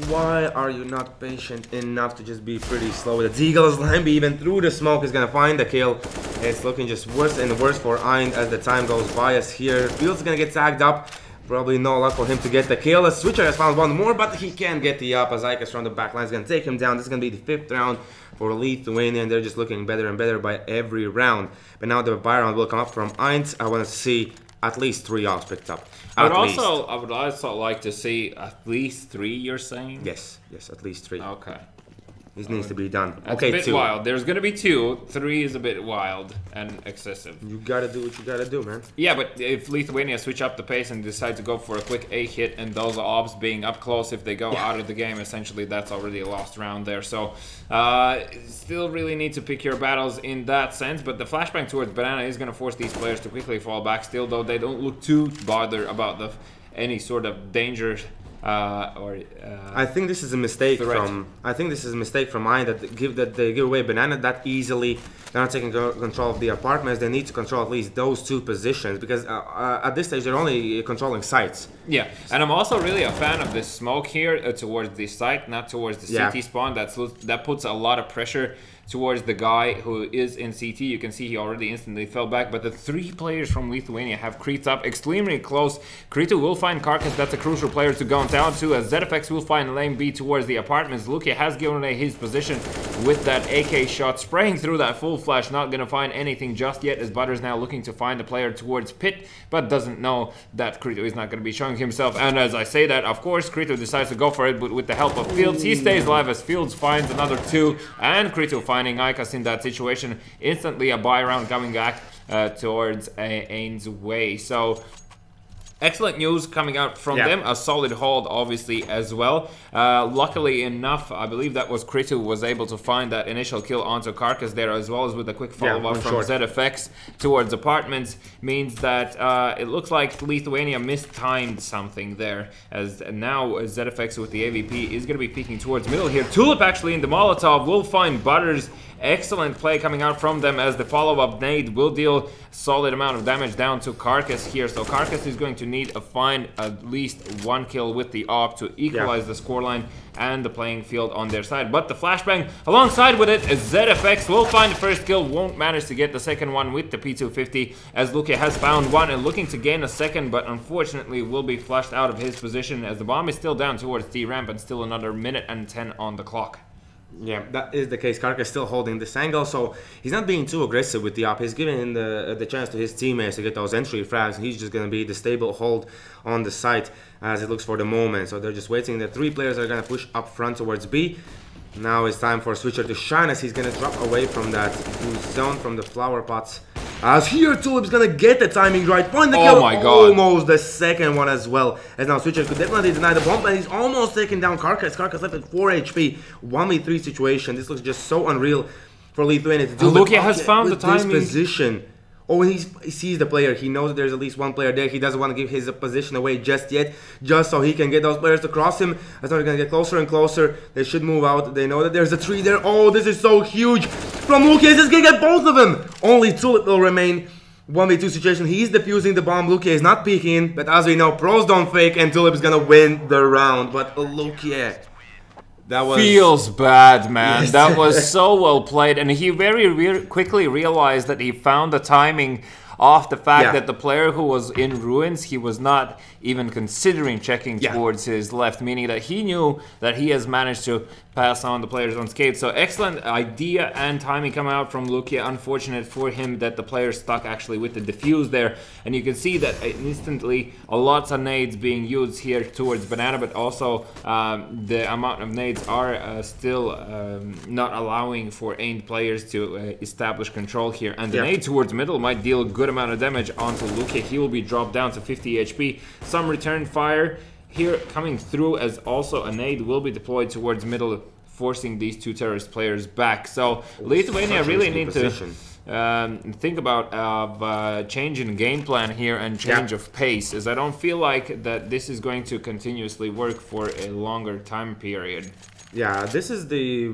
Why are you not patient enough to just be pretty slow? The Deagle's Lamby, even through the smoke, is going to find the kill. It's looking just worse and worse for AYN as the time goes by. As here, Fields is going to get tagged up. Probably no luck for him to get the kill. As Switcher has found one more, but he can't get the up. As Ikas from the back line is going to take him down. This is going to be the 5th round for Lithuania, and they're just looking better and better by every round. But now the buy round will come up from AYN. I want to see at least 3 offs picked up. I would also like to see at least 3, you're saying? Yes, at least 3. Okay. This needs to be done. That's okay, a bit 2. wild. There's gonna be 2. 3 is a bit wild and excessive. You gotta do what you gotta do, man. Yeah, but if Lithuania switch up the pace and decide to go for a quick A hit, and those obs being up close, if they go out of the game, essentially that's already a lost round there. So still really need to pick your battles in that sense. But the flashbang towards Banana is gonna force these players to quickly fall back. Still, though, they don't look too bothered about any sort of danger I think this is a mistake threat. from. I think this is a mistake from AYN that they give away banana that easily. They're not taking control of the apartments. They need to control at least those two positions because at this stage they're only controlling sites. Yeah, and I'm also really a fan of this smoke here towards the site, not towards the CT spawn. That puts a lot of pressure towards the guy who is in CT. You can see he already instantly fell back, but the 3 players from Lithuania have creeped up extremely close. Kritu will find Carcass, that's a crucial player to go down to, as ZFX will find lane B towards the apartments. Lukia has given away his position with that AK shot, spraying through that full flash, not gonna find anything just yet, as Butters now looking to find a player towards Pit, but doesn't know that Kritu is not gonna be showing himself. And as I say that, of course, Kritu decides to go for it, but with the help of Fields, he stays alive as Fields finds another 2, and Kritu finding Ikas in that situation. Instantly a buy round coming back towards AYN's way. So excellent news coming out from them. A solid hold, obviously, as well. Luckily enough, I believe that was Kritu was able to find that initial kill onto Carcass there, as well as with a quick follow-up from ZFX towards apartments. Means that it looks like Lithuania mistimed something there, as now ZFX with the AVP is going to be peeking towards middle here. Tulip actually in the Molotov will find Butters. Excellent play coming out from them, as the follow-up nade will deal solid amount of damage down to Carcass here. So Carcass is going to need to find at least 1 kill with the AWP to equalize the scoreline and the playing field on their side. But the flashbang alongside with it, ZFX will find the first kill, won't manage to get the second one with the P250, as Lukia has found one and looking to gain a second, but unfortunately will be flushed out of his position, as the bomb is still down towards T-ramp and still another minute and 10 on the clock. Yeah, that is the case. Carcass still holding this angle, so he's not being too aggressive with the op. He's giving the chance to his teammates to get those entry frags. He's just going to be the stable hold on the site as it looks for the moment. So they're just waiting. The 3 players are going to push up front towards B. Now it's time for Switcher to shine, as he's going to drop away from that zone from the flower pots. As here, Tulip's going to get the timing right. Find the kill. Oh my god. Almost the second one as well. As now Switcher could definitely deny the bomb, and he's almost taking down Carcass. Carcass left at 4 HP. 1v3 situation. This looks just so unreal for Lithuania to do. Lukia has found the timing. This position. Oh, when he sees the player, he knows that there's at least 1 player there. He doesn't want to give his position away just yet, just so he can get those players to cross him. As they're going to get closer and closer. They should move out. They know that there's a tree there. Oh, this is so huge from Lukia. He's going to get both of them. Only Tulip will remain. 1v2 situation. He's defusing the bomb. Lukia is not peeking, but as we know, pros don't fake, and Tulip is going to win the round. But Lukia... That was... Feels bad, man. Yes. That was so well played, and he very quickly realized that he found the timing off the fact that the player who was in ruins, he was not even considering checking towards his left, meaning that he knew that he has managed to pass on the players unscathed. So excellent idea and timing coming out from Lukia. Unfortunate for him that the player stuck actually with the defuse there, and you can see that instantly lots of nades being used here towards Banana, but also the amount of nades are still not allowing for AYN players to establish control here, and the nade towards middle might deal a good amount of damage onto Lukia. He will be dropped down to 50 HP. Some return fire here coming through, as also a nade will be deployed towards middle, forcing these 2 terrorist players back. So Lithuania really need to think about change in game plan here and change of pace, as I don't feel like that this is going to continuously work for a longer time period. Yeah, this is the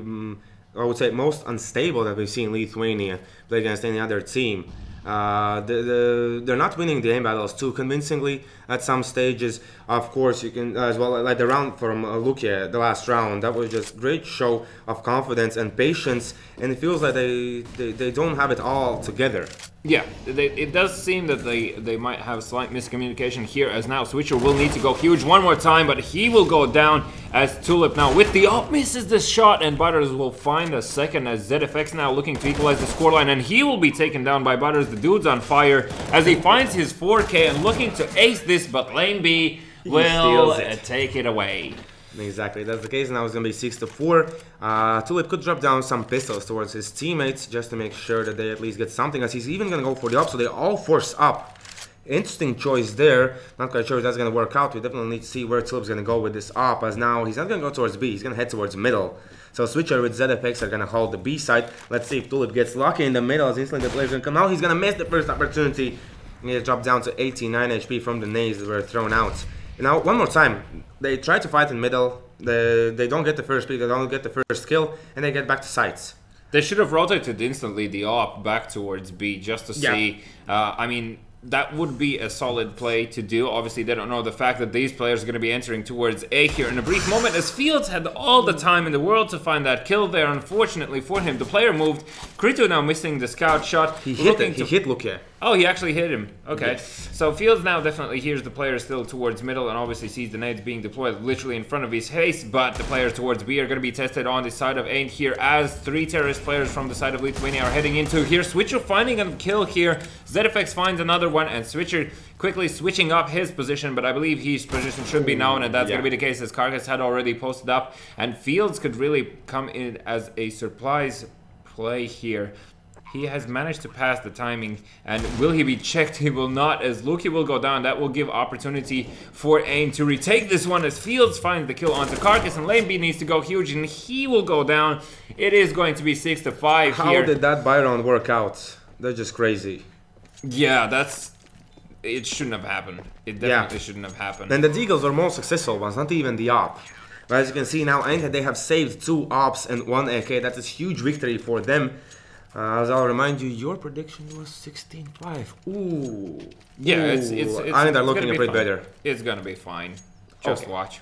I would say most unstable that we've seen Lithuania play against any other team. They're not winning the AYN battles too convincingly at some stages. Of course, you can as well, like the round from Lukia, the last round, that was just great show of confidence and patience, and it feels like they don't have it all together. Yeah, it does seem that they might have slight miscommunication here, as now Switcher will need to go huge one more time, but he will go down as Tulip now with the misses the shot, and Butters will find a second, as ZFX now looking to equalize the scoreline, and he will be taken down by Butters. The dude's on fire as he finds his 4K and looking to ace this, but Lane B will take it away. Exactly, that's the case. Now it's going to be 6-4. Tulip could drop down some pistols towards his teammates just to make sure that they at least get something, as he's even going to go for the up, so they all force up. Interesting choice there. Not quite sure if that's going to work out. We definitely need to see where Tulip's going to go with this up, as now he's not going to go towards B, he's going to head towards middle. So Switcher with ZFX are going to hold the B side. Let's see if Tulip gets lucky in the middle, as instantly the player's going to come out. He's going to miss the first opportunity. He has dropped down to 89 HP from the nades that were thrown out Now, one more time. They try to fight in middle. They don't get the first pick. They don't get the first kill. And they get back to sites. They should have rotated instantly the AWP back towards B just to see. I mean, that would be a solid play to do. Obviously, they don't know the fact that these players are going to be entering towards A here in a brief moment, as Fields had all the time in the world to find that kill there. Unfortunately for him, the player moved. Krito now missing the scout shot. He hit Lukia. Oh, he actually hit him. Okay. Yes. So Fields now definitely hears the player still towards middle and obviously sees the nades being deployed literally in front of his face, but the players towards B are going to be tested on the side of AYN here as 3 terrorist players from the side of Lithuania are heading into here. Switcher finding a kill here. ZFX finds another one and Switcher quickly switching up his position, but I believe his position should be known, and that's going to be the case as Karkas had already posted up, and Fields could really come in as a surprise play here. He has managed to pass the timing, and will he be checked? He will not, as Luki will go down. That will give opportunity for AYN to retake this one as Fields finds the kill onto Karkas, and Lane B needs to go huge, and he will go down. It is going to be 6-5 here. How did that buy round work out? That's just crazy. Yeah, it shouldn't have happened. It definitely shouldn't have happened. And the Deagles are more successful ones, not even the AWP. But as you can see now, AYN, they have saved 2 AWPs and 1 AK. That's a huge victory for them. As I'll remind you, your prediction was 16-5. Ooh. Yeah, it's AYN are looking a bit better. It's gonna be fine. Just watch.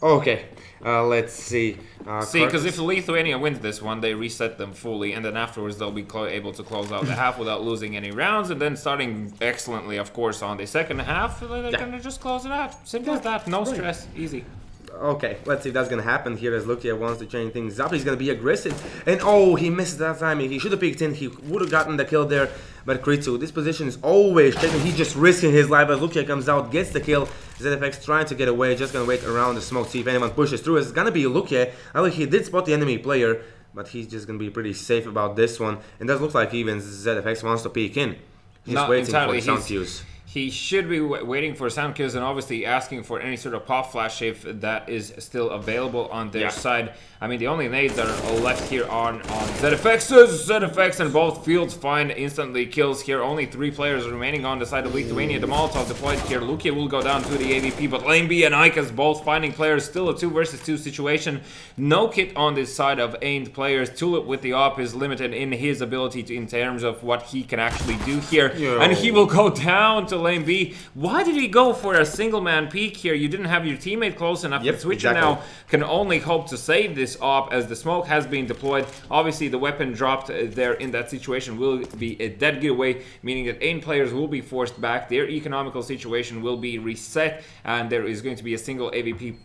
Okay, let's see. Because if Lithuania wins this one, they reset them fully, and then afterwards they'll be able to close out the half without losing any rounds, and then starting excellently, of course, on the second half, they're gonna just close it out. Simple as that. No stress. Easy. Okay, let's see if that's gonna happen here as Lukia wants to change things up. He's gonna be aggressive, and oh, he missed that timing. He should have peeked in. He would have gotten the kill there, but Kritsu, this position is always checking. He's just risking his life as Lukia comes out, gets the kill. ZFX trying to get away, just gonna wait around the smoke, see if anyone pushes through. It's gonna be Lukia. I think he did spot the enemy player, but he's just gonna be pretty safe about this one. And does look like even ZFX wants to peek in. He's Not waiting entirely. for sound cues. He should be waiting for sound kills and obviously asking for any sort of pop flash if that is still available on their side. I mean, the only nades that are left here on ZFX and both fields find instantly kills here. Only 3 players remaining on the side of Lithuania. The Molotov deployed here. Lukia will go down to the AVP, but Lane B and Ikas both finding players. Still a 2 versus 2 situation. No kit on this side of AYN players. Tulip with the AWP is limited in his ability in terms of what he can actually do here. And he will go down to Lane B. Why did he go for a single man peek here? You didn't have your teammate close enough. The Switcher now can only hope to save this AWP as the smoke has been deployed. Obviously the weapon dropped there in that situation will be a dead giveaway, meaning that AYN players will be forced back. Their economical situation will be reset, and there is going to be a single AVP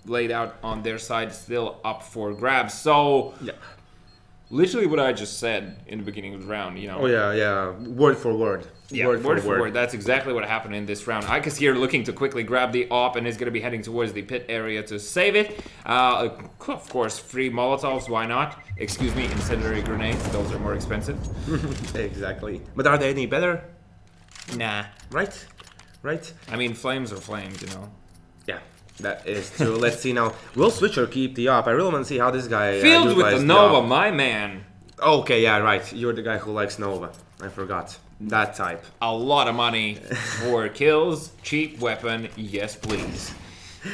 laid out on their side still up for grabs. So literally what I just said in the beginning of the round, you know. Oh yeah, word for word. Yeah, word for word. That's exactly what happened in this round. Ikas here looking to quickly grab the AWP and is going to be heading towards the pit area to save it. Of course, free Molotovs, why not? Excuse me, incendiary grenades, those are more expensive. Exactly. But are they any better? Nah. Right? I mean, flames are flames, you know. Yeah, that is true. Let's see now. Will Switcher keep the AWP? I really want to see how this guy Field with the Nova, my man. Okay, yeah, right. You're the guy who likes Nova. I forgot. That type. A lot of money for kills, cheap weapon, yes please.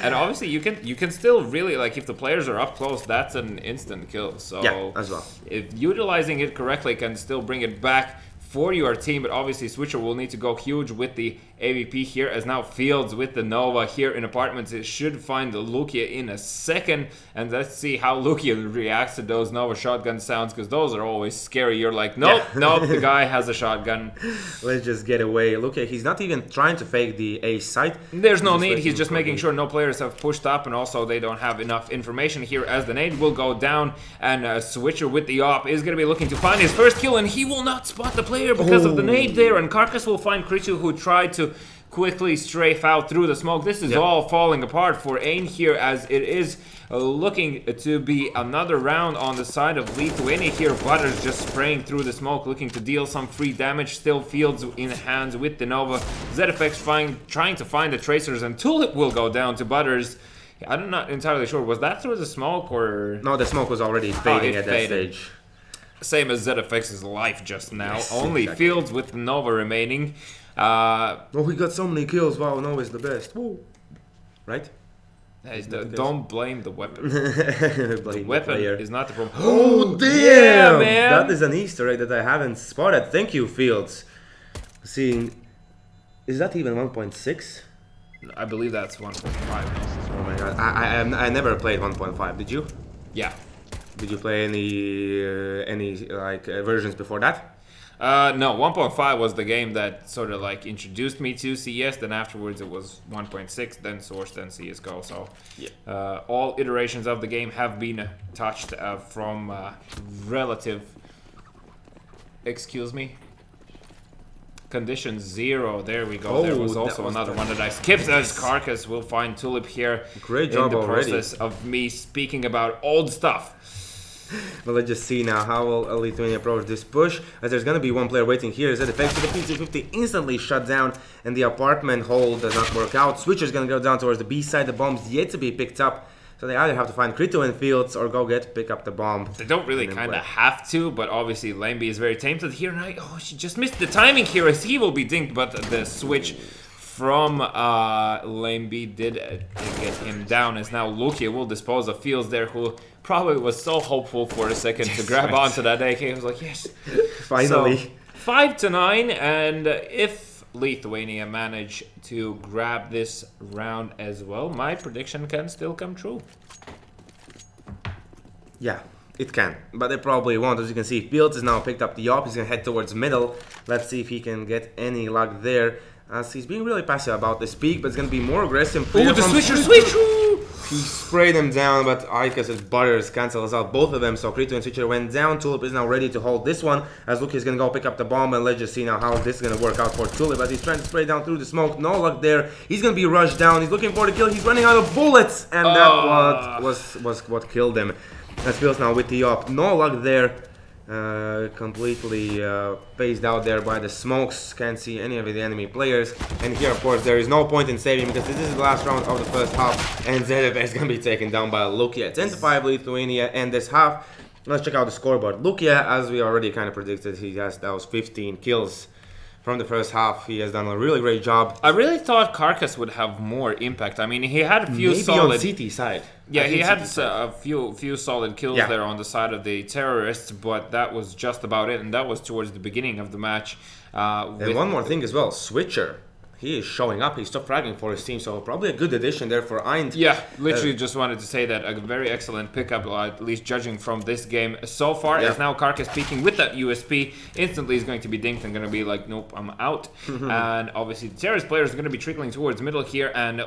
And obviously you can still really, like, if the players are up close, that's an instant kill. So yeah, as well. If utilizing it correctly can still bring it back for your team, but obviously Switcher will need to go huge with the AVP here, as now Fields with the Nova here in apartments. It should find the Lukia in a second, and let's see how Lukia reacts to those Nova shotgun sounds, because those are always scary. You're like, nope, nope, the guy has a shotgun. Let's just get away. Lukia, he's not even trying to fake the A site. There's no need. He's just making sure no players have pushed up, and also they don't have enough information here, as the nade will go down, and Switcher with the AWP is going to be looking to find his first kill, and he will not spot the player because of the nade there, and Karkas will find Krichu, who tried to quickly strafe out through the smoke. This is all falling apart for AYN here, as it is looking to be another round on the side of Lithuania here. Butters just spraying through the smoke, looking to deal some free damage. Still Fields in hands with the Nova. ZFX trying to find the tracers, and Tulip will go down to Butters. I'm not entirely sure. Was that through the smoke or? No, the smoke was already fading at that stage. Same as ZFX's life just now. Only Fields with the Nova remaining. Oh, we got so many kills. Wow, Nova is the best. Woo. right? Hey, don't blame the weapon. The Weapon is not the problem. Oh, damn! Yeah, man! That is an Easter egg that I haven't spotted. Thank you, Fields. Seeing... Is that even 1.6? I believe that's 1.5. Oh my god. I never played 1.5. Did you? Yeah. Did you play any versions before that? No, 1.5 was the game that sort of like introduced me to CS. Then afterwards it was 1.6, then Source, then CSGO. So yeah. All iterations of the game have been touched from relative, excuse me, condition 0. There we go. Oh, there was also another one that I skipped as Carcass will find Tulip here. Great job in the already. process of me speaking about old stuff. But let's just see now how will Lithuania approach this push, as there's gonna be one player waiting here. ZFX with the PC-50 instantly shut down, and the apartment hold does not work out. Switcher's gonna go down towards the B side. The bomb's yet to be picked up, so they either have to find Krito in Fields or go pick up the bomb. They don't really kind of have to, but obviously Lameby is very tainted here. And she just missed the timing here as he will be dinked, but the switch from Lameby did get him down, as now Lukia will dispose of Fields there, who probably was so hopeful for a second to grab onto that AK. He was like, yes. Finally. So, 5-9, and if Lithuania manage to grab this round as well, my prediction can still come true. Yeah, it can, but they probably won't. As you can see, Fields has now picked up the op. He's gonna head towards middle. Let's see if he can get any luck there, as he's being really passive about this peak, but it's gonna be more aggressive. Oh, the switcher, switch! He sprayed them down, but Icus' Butters cancels out both of them, so Krito and Switcher went down. Tulip is now ready to hold this one, as Luki is gonna go pick up the bomb, and let's just see now how this is gonna work out for Tulip, as he's trying to spray down through the smoke. No luck there. He's gonna be rushed down. He's looking for the kill. He's running out of bullets, and that was what killed him. As Fields now with the op. No luck there. Completely phased out there by the smokes. Can't see any of the enemy players, and here of course there is no point in saving, because this is the last round of the first half, and ZFX is gonna be taken down by Lukia. 10-5 Lithuania, and this half. Let's check out the scoreboard. Lukia, as we already kind of predicted, he has those 15 kills from the first half. He has done a really great job. I really thought Carcass would have more impact. I mean, he had a few solid... on CT side. Yeah, he had a few solid kills there on the side of the terrorists, but that was just about it, and that was towards the beginning of the match. And one more thing as well, Switcher. He is showing up. He stopped fragging for his team, so probably a good addition there for AYN. Yeah, literally just wanted to say that a very excellent pickup, at least judging from this game so far. As now Carcass peeking with that USP, instantly is going to be dinked and going to be like, nope, I'm out. And obviously the terrorist players are going to be trickling towards middle here, and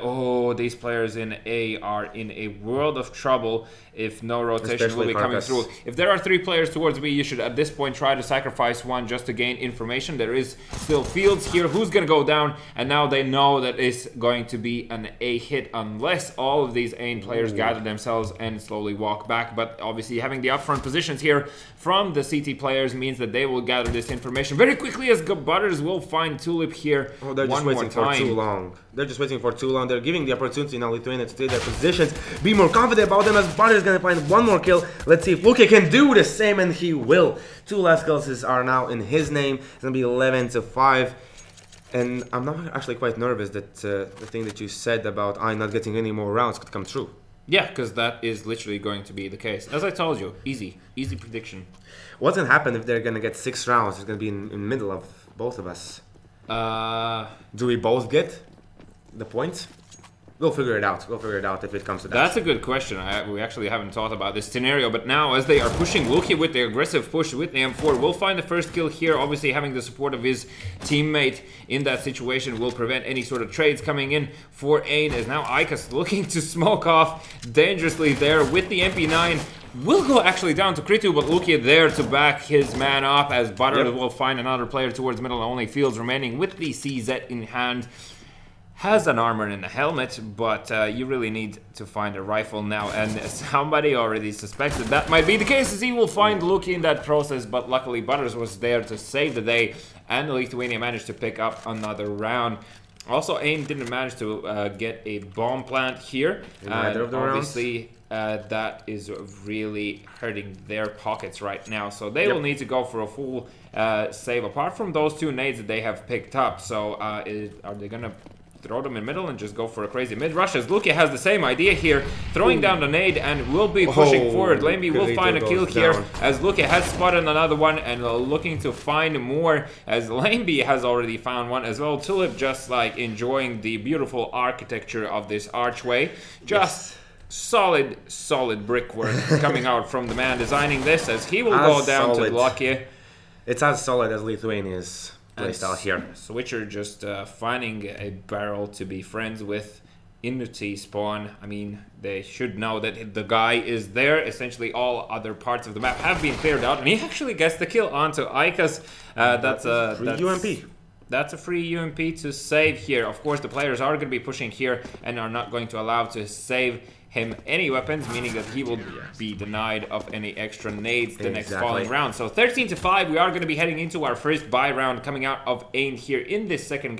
these players in A are in a world of trouble if no rotation will be coming through. If there are 3 players towards B, you should at this point try to sacrifice one just to gain information. There is still Fields here who's going to go down, and now they know that it's going to be an A hit unless all of these AYN players gather themselves and slowly walk back. But obviously having the upfront positions here from the CT players means that they will gather this information very quickly, as Butters will find Tulip here. Oh, they're just waiting for too long. They're just waiting for too long. They're giving the opportunity now Lithuania to take their positions, be more confident about them, as Butters is going to find one more kill. Let's see if Luki can do the same, and he will. 2 last kills are now in his name. It's going to be 11-5. And I'm not actually quite nervous that the thing that you said about AYN not getting any more rounds could come true. Yeah, because that is literally going to be the case. As I told you, easy prediction. What's going to happen if they're going to get 6 rounds? It's going to be in the middle of both of us. Do we both get the points? We'll figure it out. We'll figure it out if it comes to that. That's a good question. We actually haven't thought about this scenario, but now as they are pushing Luki with the aggressive push with the M4, will find the first kill here. Obviously having the support of his teammate in that situation will prevent any sort of trades coming in for AYN, as now Icus looking to smoke off dangerously there with the MP9. Will go actually down to Kritu, but Lukia there to back his man up, as Butter will find another player towards middle. Only Fields remaining with the CZ in hand. Has an armor and a helmet, but you really need to find a rifle now, and somebody already suspected that might be the case, as he will find Luki in that process, but luckily Butters was there to save the day, and Lithuania managed to pick up another round. Also, AYN didn't manage to get a bomb plant here, and obviously that is really hurting their pockets right now, so they will need to go for a full save, apart from those 2 nades that they have picked up. So are they gonna throw them in middle and just go for a crazy mid rush. As Luki has the same idea here, throwing down the nade and will be pushing forward. Lameby will find a kill here as Luki has spotted another one and looking to find more as Lameby has already found one as well. Tulip just like enjoying the beautiful architecture of this archway. Just solid brickwork coming out from the man designing this as he will go down to Lucky. It's as solid as Lithuania's playstyle here. Switcher just finding a barrel to be friends with in the T-spawn. I mean, they should know that the guy is there. Essentially, all other parts of the map have been cleared out, and he actually gets the kill onto Ikas. That's a UMP. That's a free UMP to save here. Of course, the players are going to be pushing here and are not going to allow to save him any weapons, meaning that he will be denied of any extra nades the next following round. So 13-5, we are going to be heading into our first buy round coming out of AYN here in this second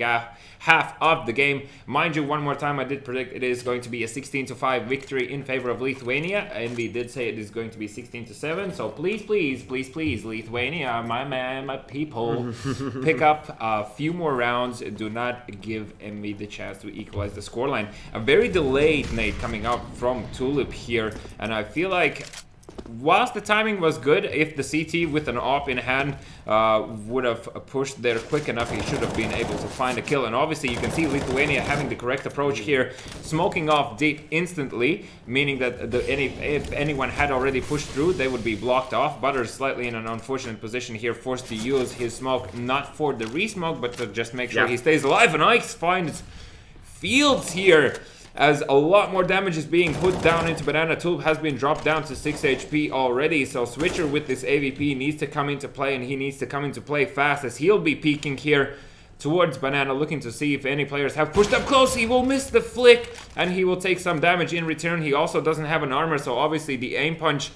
half of the game. Mind you, one more time, I did predict it is going to be a 16-5 victory in favor of Lithuania. Envy did say it is going to be 16-7. So please, Lithuania, my man, my people, pick up a few more rounds. Do not give Envy the chance to equalize the scoreline. A very delayed nade coming out from Tulip here, and I feel like whilst the timing was good, if the CT with an AWP in hand would have pushed there quick enough, he should have been able to find a kill. And obviously you can see Lithuania having the correct approach here, smoking off deep instantly, meaning that if anyone had already pushed through, they would be blocked off. Butters slightly in an unfortunate position here, forced to use his smoke, not for the re-smoke, but to just make sure he stays alive. And Ike's finds Fields here, as a lot more damage is being put down into Banana. Tulip has been dropped down to 6 HP already, so Switcher with this AVP needs to come into play, and he needs to come into play fast as he'll be peeking here towards Banana, looking to see if any players have pushed up close. He will miss the flick, and he will take some damage in return. He also doesn't have an armor, so obviously the aim punch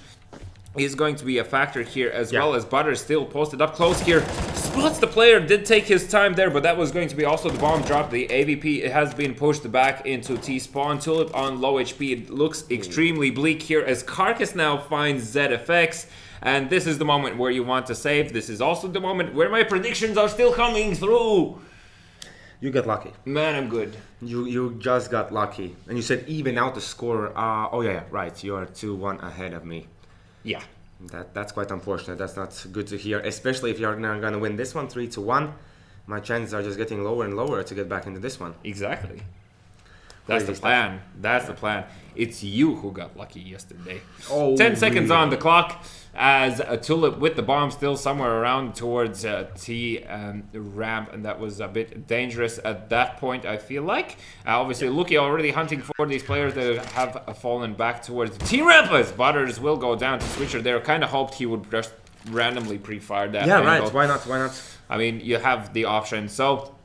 is going to be a factor here as well, as Butter still posted up close here. Spots the player, did take his time there, but that was going to be also the bomb drop. The AVP has been pushed back into T-spawn. Tulip on low HP. It looks extremely bleak here as Carcass now finds ZFX. And this is the moment where you want to save. This is also the moment where my predictions are still coming through. You got lucky. Man, I'm good. You just got lucky. And you said even out the score. Oh yeah, right. You are 2-1 ahead of me. Yeah. That's quite unfortunate. That's not good to hear, especially if you're now gonna win this one 3-1. My chances are just getting lower and lower to get back into this one. Exactly. That's the plan. That's the plan. It's you who got lucky yesterday. 10 seconds on the clock as a Tulip with the bomb still somewhere around towards T ramp, and that was a bit dangerous at that point, I feel like. Obviously, Luki already hunting for these players that have fallen back towards the T ramp as Butters will go down to Switcher there. Kind of hoped he would just randomly pre-fire that. Yeah, angle. right. Why not? Why not? I mean, you have the option. So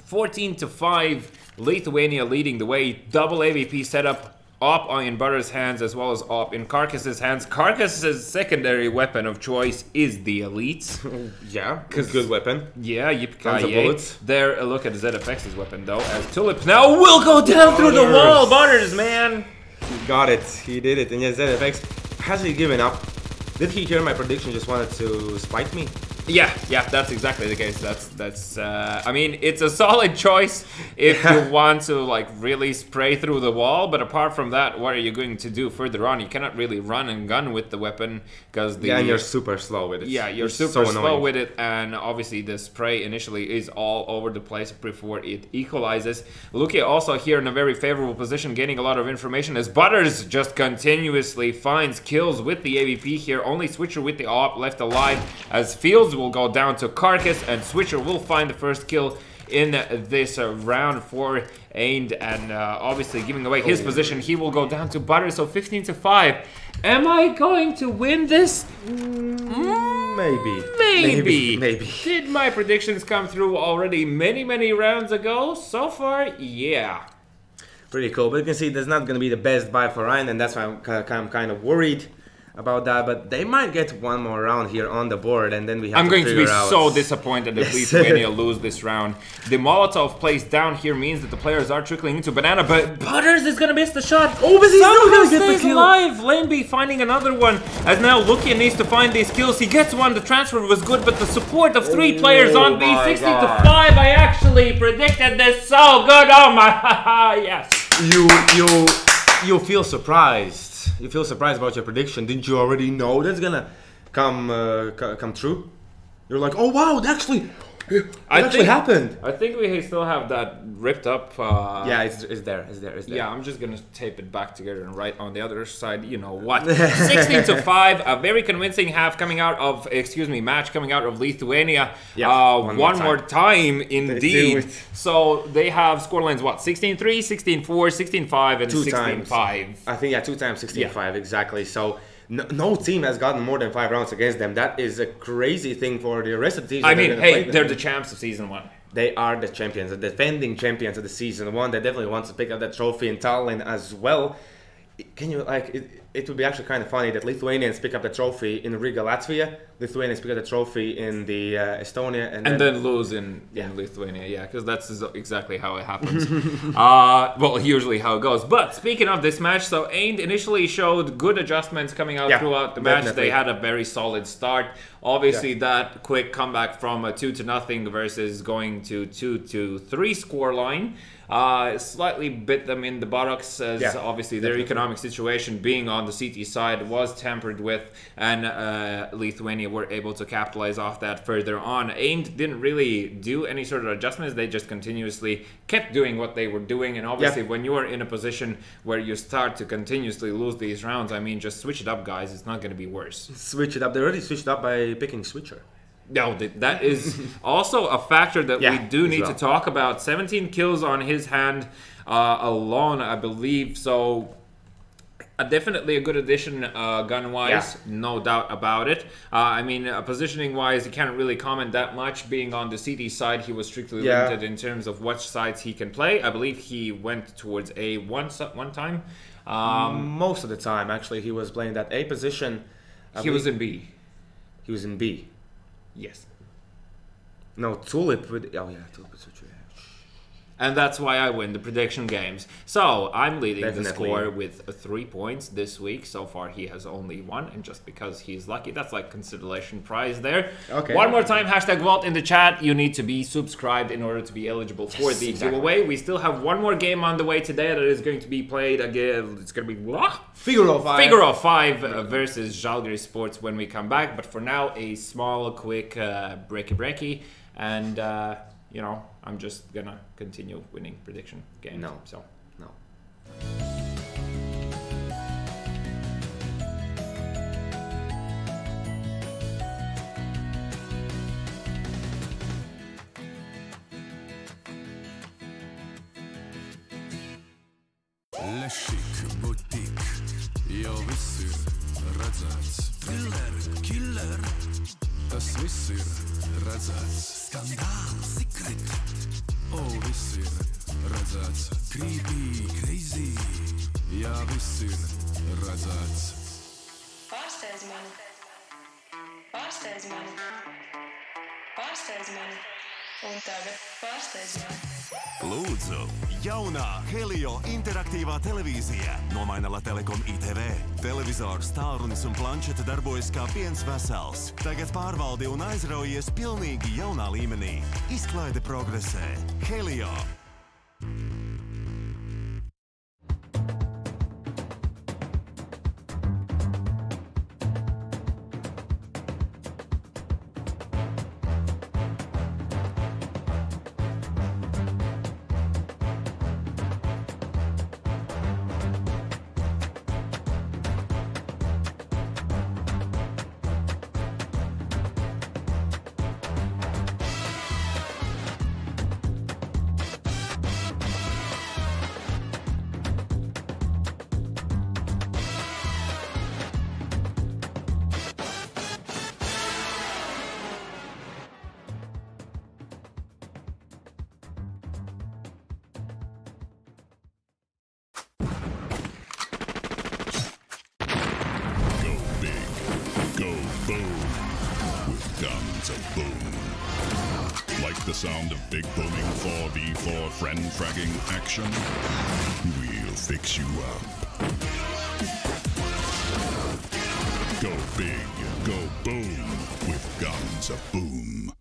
14-5, Lithuania leading the way. Double AVP setup. Op in Butter's hands as well as Op in Carcass's hands. Carcass's secondary weapon of choice is the Elite. Yeah, it's a good weapon. Yeah, Tons of bullets. There, a look at ZFX's weapon though, as Tulip now will go down through the wall. Butters, man. He got it. He did it. And yes, ZFX, has he given up? Did he hear my prediction, just wanted to spike me? Yeah, that's exactly the case. That's I mean, it's a solid choice if you want to like really spray through the wall, but apart from that, what are you going to do further on? You cannot really run and gun with the weapon because the and you're super slow with it. Yeah, you're super slow with it, and obviously the spray initially is all over the place before it equalizes. Luki also here in a very favorable position, gaining a lot of information as Butters just continuously finds kills with the AVP here. Only Switcher with the AWP left alive as Fields will go down to Carcass, and Switcher will find the first kill in this round for AYN, and obviously giving away his position. He will go down to Butter, so 15-5. Am I going to win this? Maybe. Did my predictions come through already many rounds ago? So far, yeah. Pretty cool, but you can see there's not going to be the best buy for AYN, and that's why I'm kind of worried about that, but they might get one more round here on the board, and then we have to figure out. I'm going to be so disappointed if Lithuania lose this round. The Molotov placed down here means that the players are trickling into Banana, but Butters is going to miss the shot. Oh, but he's still going to stays alive. Laneby finding another one. As now Lukian needs to find these kills. He gets one. The transfer was good, but the support of 3 players on B, 16 to 5. I actually predicted this so good. Oh my, yes. You feel surprised. You feel surprised about your prediction. Didn't you already know that's gonna come true? You're like, oh wow, it actually happened. I think we still have that ripped up. Yeah, it's there. Yeah, I'm just gonna tape it back together and write on the other side. You know what? 16 to 5. A very convincing match coming out of Lithuania. Yeah, one more time indeed. So they have scorelines what? 16-3, 16-4, 16-5, and 16-5. I think 2 times 16-5 exactly. So. No team has gotten more than 5 rounds against them. That is a crazy thing for the rest of the season. I mean, hey, they're the champs of Season 1. They are the champions, the defending champions of the Season 1. They definitely want to pick up that trophy in Tallin as well. Can you, it would be actually kind of funny that Lithuanians pick up the trophy in Riga, Latvia. Lithuanians pick up the trophy in the Estonia. And then lose in Lithuania, yeah, because that's exactly how it happens. Well, usually how it goes. But speaking of this match, so AYN initially showed good adjustments coming out throughout the match. They had a very solid start. Obviously, that quick comeback from a 2-0 versus going to 2-3 scoreline. Slightly bit them in the buttocks as obviously their economic situation being on the CT side was tampered with, and Lithuania were able to capitalize off that further on. AYN didn't really do any sort of adjustments. They just continuously kept doing what they were doing, and obviously when you are in a position where you start to continuously lose these rounds, I mean, just switch it up, guys. It's not going to be worse. Switch it up. They already switched up by picking Switcher. No, that is also a factor that we do need to talk about. 17 kills on his hand alone, I believe. So definitely a good addition gun-wise, no doubt about it. I mean, positioning-wise, you can't really comment that much. Being on the CT side, he was strictly limited in terms of which sides he can play. I believe he went towards A one time. Most of the time, actually, he was playing that A position. He was in B. He was in B. Yes. No, Tulip with... Oh, yeah, Tulip with Switcher. And that's why I win the prediction games. So, I'm leading the score with 3 points this week. So far, he has only 1. And just because he's lucky, that's like consolation prize there. Okay. One more time, #Vault in the chat. You need to be subscribed in order to be eligible for the giveaway. We still have one more game on the way today that is going to be played again. It's going to be... Figaro 5. Figaro 5 versus Žalgiris Sports when we come back. But for now, a small, quick breaky. And, you know... I'm just gonna continue winning prediction games. No. Lešik, butik, jau viss ir redzēts. Killer, tas viss ir redzēts. Skandāls, secret. Viss ir redzēts. Creepy, crazy. Jā, viss ir redzēts. Pārsteidz mani. Un tagad pārsteidz mani. Lūdzu, jaunā Helio interaktīvā televīzija nomaina Lattelecom ITV. Televizors, tālrunis un planšete darbojas kā viens vesels. Tagad pārvaldi un aizraujies pilnīgi jaunā līmenī. Izklaide progresē. Helio. Like the sound of big booming 4v4 friend fragging action? We'll fix you up. is a boom.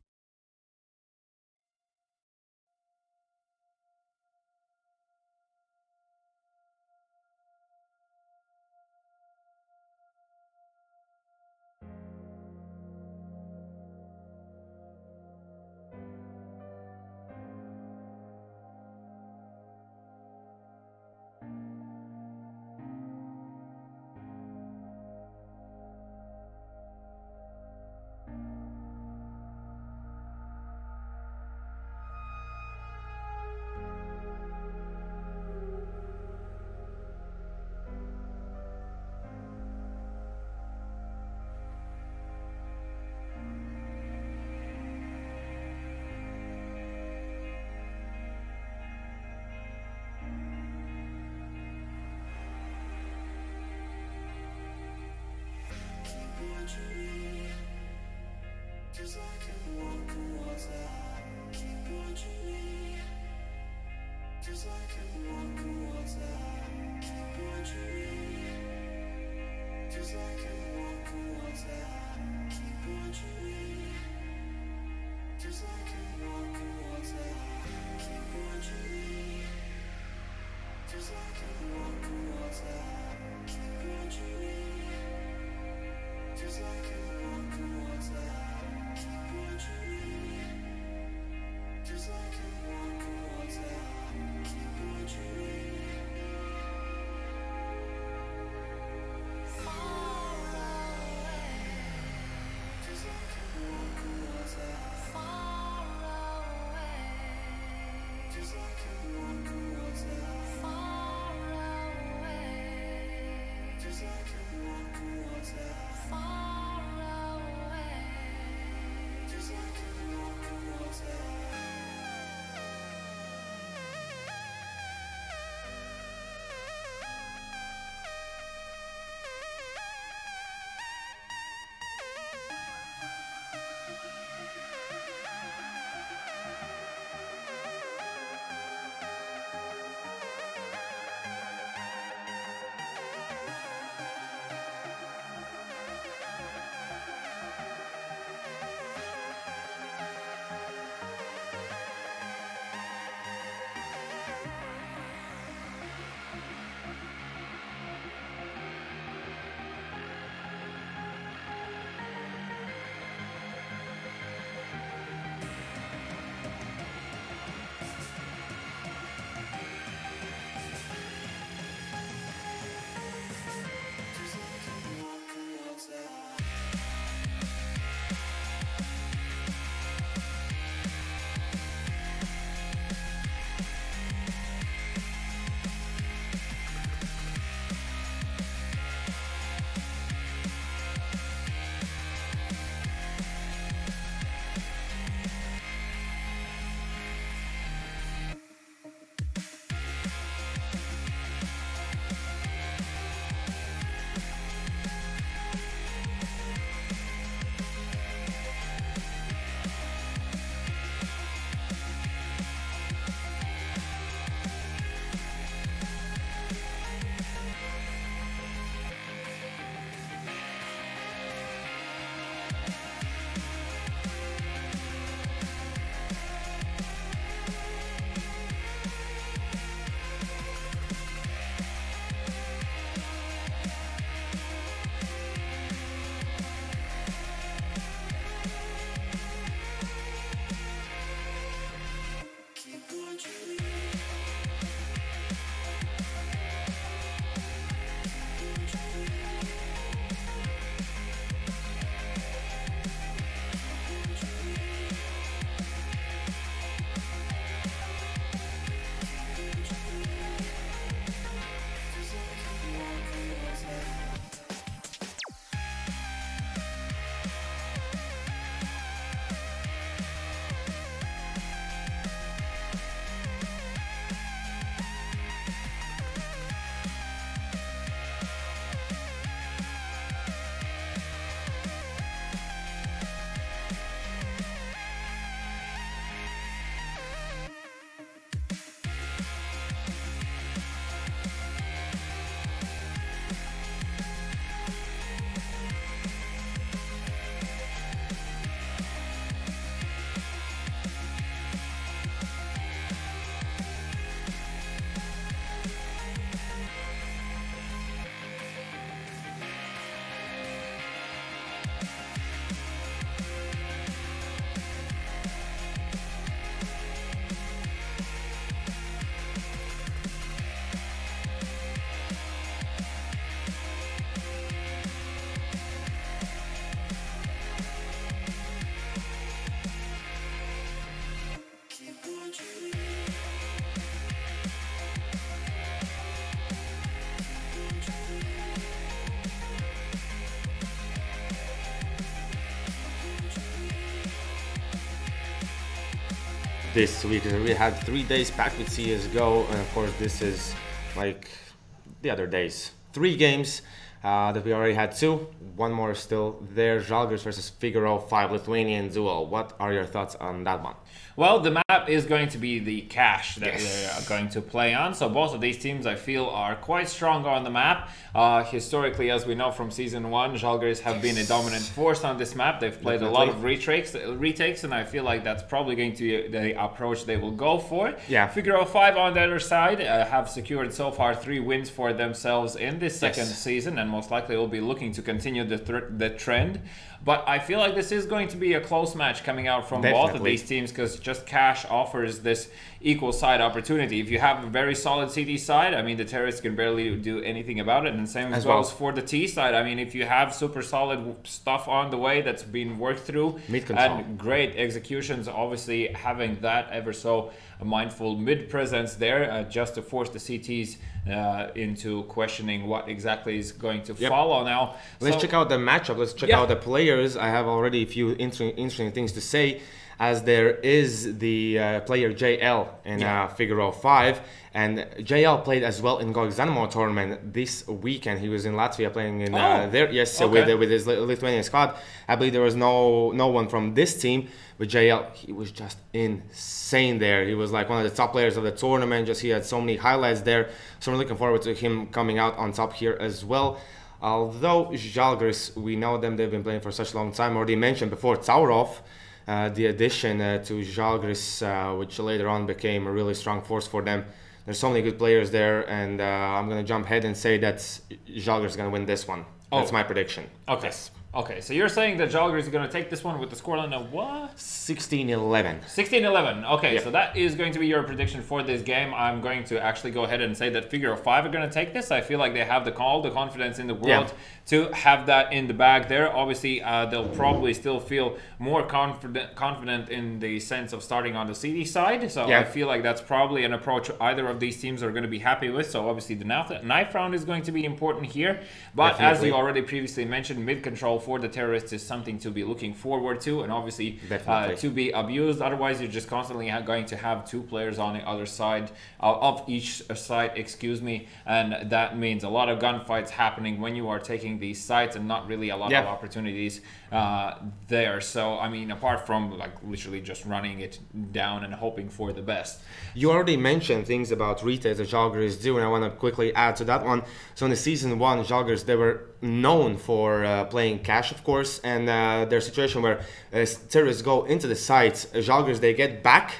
this week. We had 3 days packed with CSGO, and of course this is like the other days. 3 games that we already had 2. 1 more still there. Žalgiris versus Figaro 5 Lithuanian duel. What are your thoughts on that one? Well, the map is going to be the cache that they're going to play on. So both of these teams, I feel, are quite strong on the map. Historically, as we know from Season 1, Žalgiris have been a dominant force on this map. They've played a lot of retakes, and I feel like that's probably going to be the approach they will go for. Yeah. Figaro 5 on the other side have secured so far 3 wins for themselves in this second season, and most likely will be looking to continue the trend. But I feel like this is going to be a close match coming out from both of these teams, because just cash offers this equal side opportunity. If you have a very solid CT side, I mean, the terrorists can barely do anything about it, and same as well as for the T side. I mean, if you have super solid stuff on the way that's been worked through and great executions, obviously having that ever so mindful mid presence there just to force the CTs into questioning what exactly is going to follow now. Let's check out the matchup. Let's check out the players. I have already a few interesting things to say, as there is the player JL in Figaro 5, and JL played as well in GOEXANIMO tournament this weekend. He was in Latvia playing in there, with his Lithuanian squad. I believe there was no one from this team, but JL, he was just insane there. He was like one of the top players of the tournament. Just he had so many highlights there. So we're looking forward to him coming out on top here as well. Although Žalgiris, we know them, they've been playing for such a long time. Already mentioned before, Taurov, the addition to Žalgiris, which later on became a really strong force for them. There's so many good players there, and I'm going to jump ahead and say that Žalgiris is going to win this one. That's my prediction. Okay. Yes. Okay, so you're saying that Žalgiris is going to take this one with the scoreline of what? 16-11. 16-11. Okay, so that is going to be your prediction for this game. I'm going to actually go ahead and say that Figaro 5 are going to take this. I feel like they have the confidence in the world to have that in the bag there. Obviously, they'll probably still feel more confident in the sense of starting on the CD side. So I feel like that's probably an approach either of these teams are going to be happy with. So obviously, the knife round is going to be important here. But as you already previously mentioned, mid control for the terrorists is something to be looking forward to, and obviously to be abused. Otherwise, you're just constantly going to have 2 players on the other side of each side, and that means a lot of gunfights happening when you are taking these sites, and not really a lot of opportunities there. So I mean, apart from like literally just running it down and hoping for the best. You already mentioned things about retails that Žalgiris do, and I want to quickly add to that one. So in the Season 1, Žalgiris, they were known for playing cash, of course, and their situation where terrorists go into the sites, Žalgiris, they get back,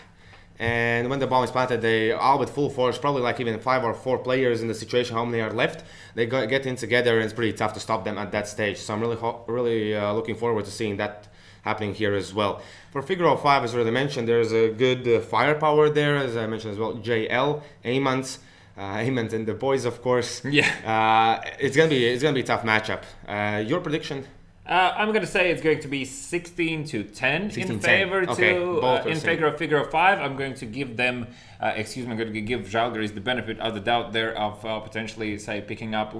and when the bomb is planted, they all with full force, probably like even 5 or 4 players in the situation, how many are left, they get in together, and it's pretty tough to stop them at that stage. So I'm really looking forward to seeing that happening here as well. For Figaro 5, as already mentioned, there's a good firepower there, as I mentioned as well. JL, AYN and the boys, of course. It's gonna be a tough matchup. Your prediction? I'm going to say it's going to be 16-10 in favor to in favor of Figaro 5. I'm going to give them, I'm going to give Žalgiris the benefit of the doubt there of potentially, say, picking up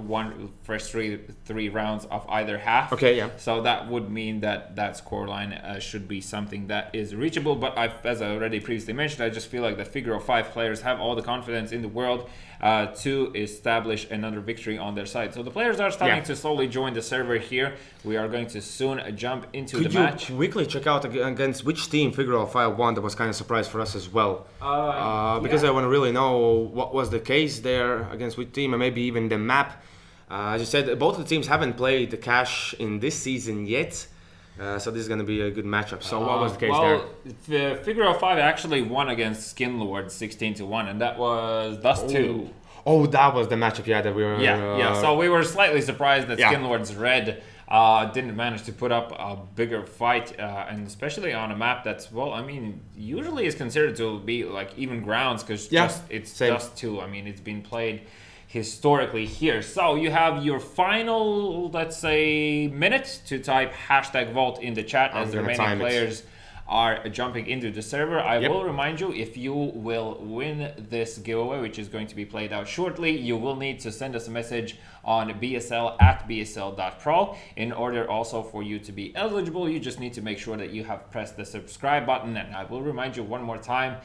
first three rounds of either half. So that would mean that scoreline should be something that is reachable. But as I already previously mentioned, I just feel like the Figaro 5 players have all the confidence in the world to establish another victory on their side. So the players are starting to slowly join the server here. We are going to soon jump into the match. Could you quickly check out against which team Figaro 5 won? That was kind of a surprise for us as well. Because I want to really know what was the case there, against which team, and maybe even the map. As you said, both of the teams haven't played the cash in this season yet. So this is going to be a good matchup. So what was the case there? Figaro 5 actually won against Skinlord 16-1, and that was Dust 2. Oh, that was the matchup, that we were... So we were slightly surprised that Skinlord's Red didn't manage to put up a bigger fight, and especially on a map that's, well, I mean, usually is considered to be like even grounds, because it's Dust 2. I mean, it's been played historically here. So you have your final, let's say, minute to type #Vault in the chat, as the remaining players are jumping into the server. I Yep. will remind you, if you will win this giveaway, which is going to be played out shortly, you will need to send us a message on bsl@bsl.pro. In order also for you to be eligible, you just need to make sure that you have pressed the subscribe button. And I will remind you one more time,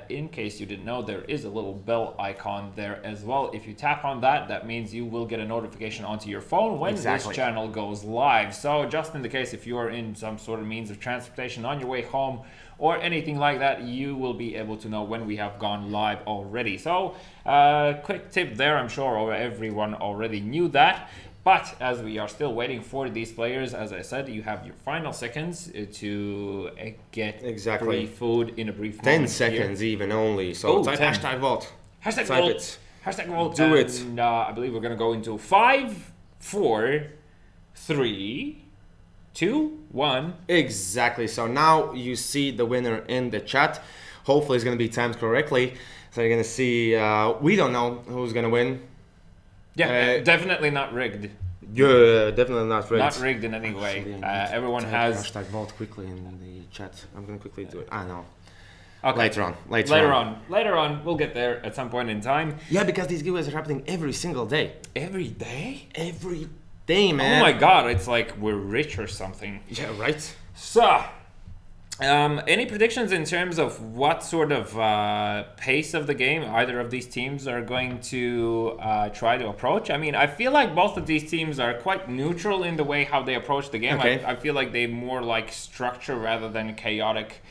in case you didn't know, there is a little bell icon there as well. If you tap on that, that means you will get a notification onto your phone when this channel goes live. So just in the case if you are in some sort of means of transportation on your way home or anything like that, you will be able to know when we have gone live already. So quick tip there, I'm sure everyone already knew that. But as we are still waiting for these players, as I said, you have your final seconds to get free food in a brief 10 moment seconds here. even only. So type 10. hashtag vote. Hashtag Type vote. it. Hashtag vote. Do it. And, I believe we're going to go into 5, 4, 3, 2, 1. Exactly. So now you see the winner in the chat. Hopefully it's going to be timed correctly. So you're going to see, we don't know who's going to win. Yeah, definitely not rigged. Yeah, definitely not rigged. Not rigged in any way. Everyone has... Hashtag vote quickly in the chat. I'm going to quickly do it. I know. Okay. Later on. Later on. We'll get there at some point in time. Yeah, because these giveaways are happening every single day. Every day? Every day, man. Oh my god, it's like we're rich or something. Yeah, right? So, any predictions in terms of what sort of pace of the game either of these teams are going to try to approach? I mean, I feel like both of these teams are quite neutral in the way how they approach the game. Okay. I feel like they more like structure rather than chaotic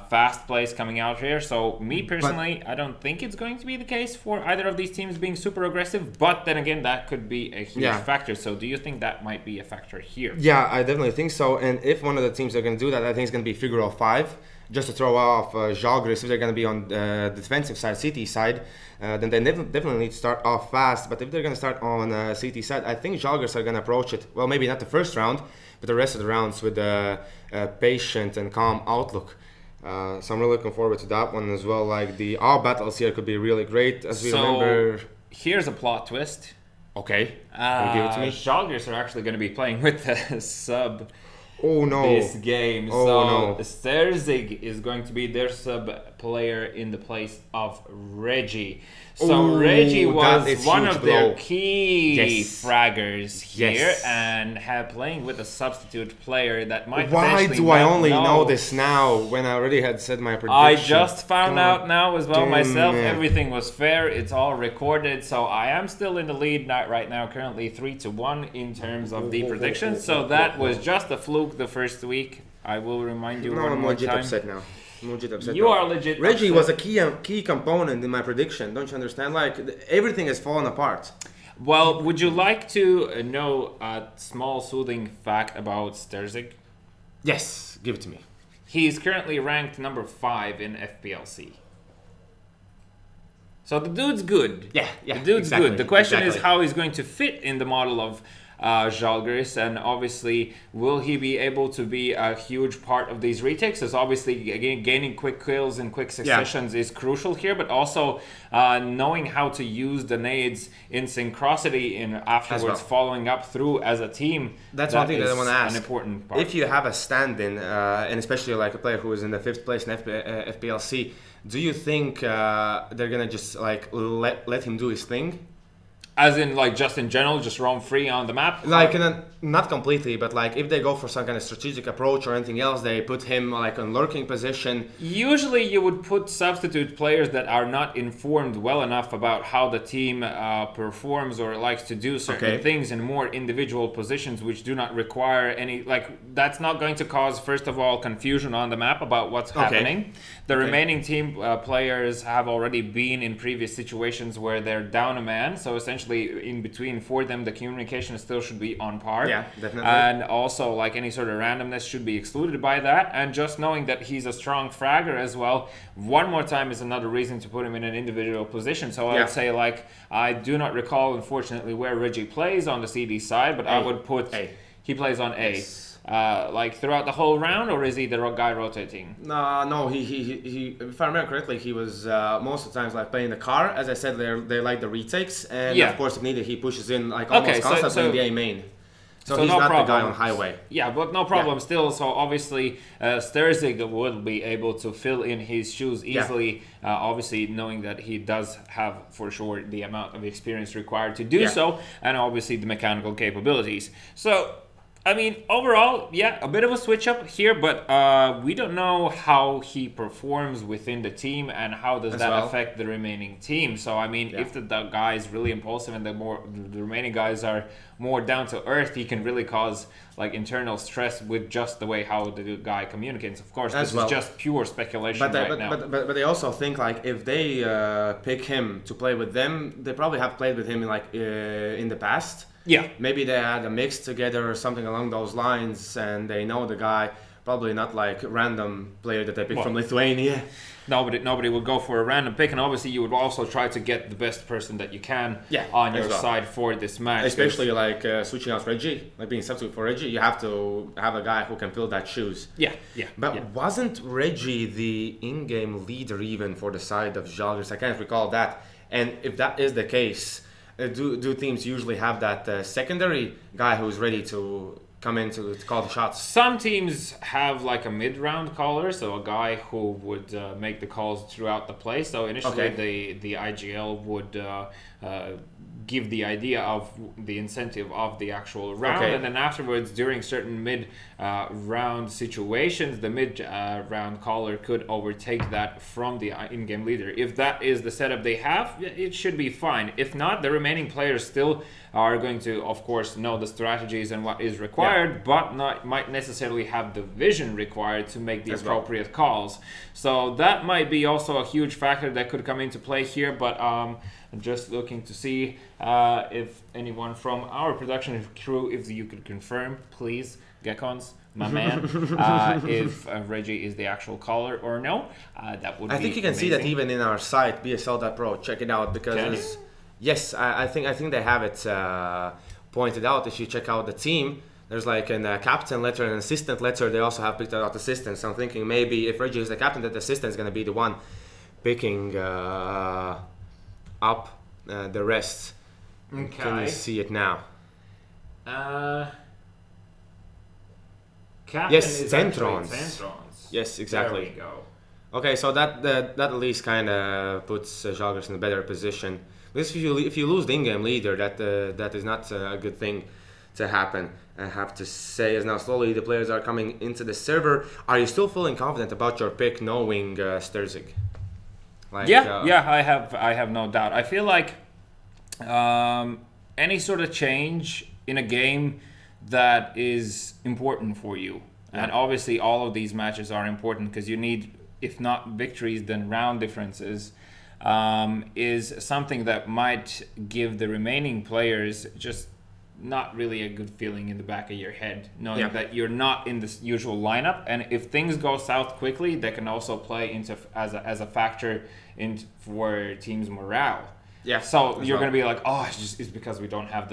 fast plays coming out here. So me personally, I don't think it's going to be the case for either of these teams being super aggressive, but then again, that could be a huge factor. So do you think that might be a factor here? Yeah, I definitely think so. And if one of the teams are going to do that, I think it's going to be figure of 5, just to throw off Žalgiris. If they're going to be on the defensive side, CT side, then they definitely need to start off fast. But if they're going to start on CT side, I think Žalgiris are going to approach it, well, maybe not the first round, but the rest of the rounds with a patient and calm outlook. So I'm really looking forward to that one as well. Like our battles here could be really great, as we remember. Here's a plot twist. Okay, can you give it to me? Žalgiris are actually going to be playing with the sub. Oh no! This game. Oh so no! Sterzig is going to be their sub player in the place of Reggie. So Reggie was one of their key fraggers here, and playing with a substitute player that might. Why do I only know this now when I already had said my prediction? I just found out now as well myself. Everything was fair. It's all recorded. So I am still in the lead right now, currently 3-1 in terms of the predictions. So that was just a fluke the first week. I will remind you one more time. I'm upset now. You are legit. Reggie was a key component in my prediction. Don't you understand? Like everything has fallen apart. Well, would you like to know a small soothing fact about Sterzig? Yes, give it to me. He's currently ranked number 5 in FPLC. So the dude's good. Yeah, the dude's good. The question is how he's going to fit in the model of Žalgiris, and obviously will he be able to be a huge part of these retakes? As obviously again gaining quick kills in quick successions is crucial here, but also knowing how to use the nades in synchronicity and afterwards following up through as a team. That's one thing that I want to ask. An important part. If you have a stand-in, and especially like a player who is in the 5th place in FPLC, do you think they're gonna just like let him do his thing? As in, like, just in general, just roam free on the map? Like, not completely, but like, if they go for some kind of strategic approach or anything else, they put him like on lurking position. Usually you would put substitute players that are not informed well enough about how the team performs or likes to do certain things in more individual positions, which do not require any, like, that's not going to cause, first of all, confusion on the map about what's happening. The remaining team players have already been in previous situations where they're down a man, so essentially in between for them the communication still should be on par. Yeah, definitely. And also like any sort of randomness should be excluded by that, and just knowing that he's a strong fragger as well one more time is another reason to put him in an individual position. So I would say, like, I do not recall unfortunately where Reggie plays on the CD side, but I would put he plays on A. Like throughout the whole round, or is he the guy rotating? No, he if I remember correctly, he was most of the times like playing the car. As I said, they like the retakes, and of course if needed he pushes in like almost constantly in the A main. So he's no not problem. the guy on highway. Yeah, but no problem still. So obviously, Sturzig would be able to fill in his shoes easily. Obviously, knowing that he does have for sure the amount of experience required to do so, and obviously the mechanical capabilities. So, I mean, overall, a bit of a switch up here, but we don't know how he performs within the team and how does that affect the remaining team. So, I mean, if the guy is really impulsive and the remaining guys are more down to earth, he can really cause like internal stress with just the way how the guy communicates. Of course, this is just pure speculation now. But they also think like if they pick him to play with them, they probably have played with him like in the past. Yeah. Maybe they had a mix together or something along those lines, and they know the guy. Probably not like random player that they pick from Lithuania. Nobody would go for a random pick, and obviously you would also try to get the best person that you can on your side for this match. Especially like switching out Reggie, like being substitute for Reggie, you have to have a guy who can fill that shoes. But wasn't Reggie the in-game leader even for the side of Žalgiris? I can't recall that. And if that is the case, do teams usually have that secondary guy who's ready to come in to call the shots? Some teams have like a mid-round caller, so a guy who would make the calls throughout the play. So initially the IGL would give the idea of the incentive of the actual round, and then afterwards during certain mid-round situations, the mid-round caller could overtake that from the in-game leader. If that is the setup they have, it should be fine. If not, the remaining players still are going to, of course, know the strategies and what is required, but might necessarily have the vision required to make the appropriate calls. So that might be also a huge factor that could come into play here, but I'm just looking to see if anyone from our production crew, if you could confirm, please, Gekons, my man, if Reggie is the actual caller or no. That would be I think you can see that even in our site, BSL.pro. Check it out, because yes, I think they have it pointed out. If you check out the team, there's like a captain letter and an assistant letter. They also have picked out assistants. So I'm thinking maybe if Reggie is the captain, that the assistant is going to be the one picking up the rest. Okay. Can you see it now? Captain yes, is Zentrons. Yes, exactly. There we go. Okay, so that at least kind of puts Žalgiris in a better position. Because if you lose the in-game leader, that is not a good thing to happen. I have to say, as now slowly the players are coming into the server. Are you still feeling confident about your pick, knowing Sturzig? Like, I have no doubt. I feel like any sort of change in a game that is important for you, and obviously all of these matches are important because you need, if not victories, then round differences, is something that might give the remaining players just not really a good feeling in the back of your head, knowing that you're not in this usual lineup. And if things go south quickly, that can also play into as a factor for teams' morale. So you're going to be like, oh, it's because we don't have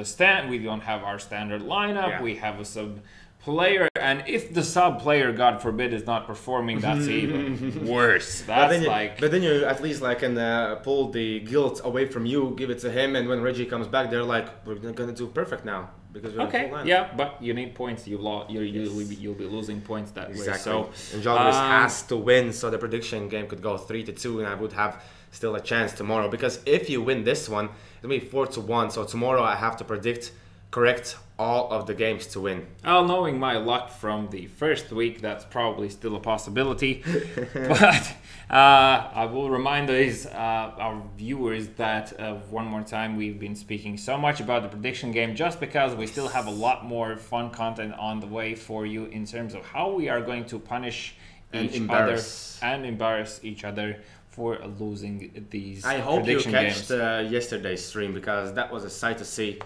we don't have our standard lineup. We have a sub player, and if the sub player, God forbid, is not performing, that's even worse. But then you at least like can pull the guilt away from you, give it to him, and when Reggie comes back, they're like, we're gonna do perfect now because we're in full line. But you need points. You'll be losing points that way. So and Žalgiris has to win, so the prediction game could go 3-2, and I would have still a chance tomorrow, because if you win this one, it'll be 4-1. So tomorrow I have to predict correct all of the games to win. Well, knowing my luck from the first week, that's probably still a possibility. But I will remind our viewers that one more time, we've been speaking so much about the prediction game just because we still have a lot more fun content on the way for you in terms of how we are going to punish each other and embarrass each other for losing these prediction games. I hope you catched yesterday's stream, because that was a sight to see.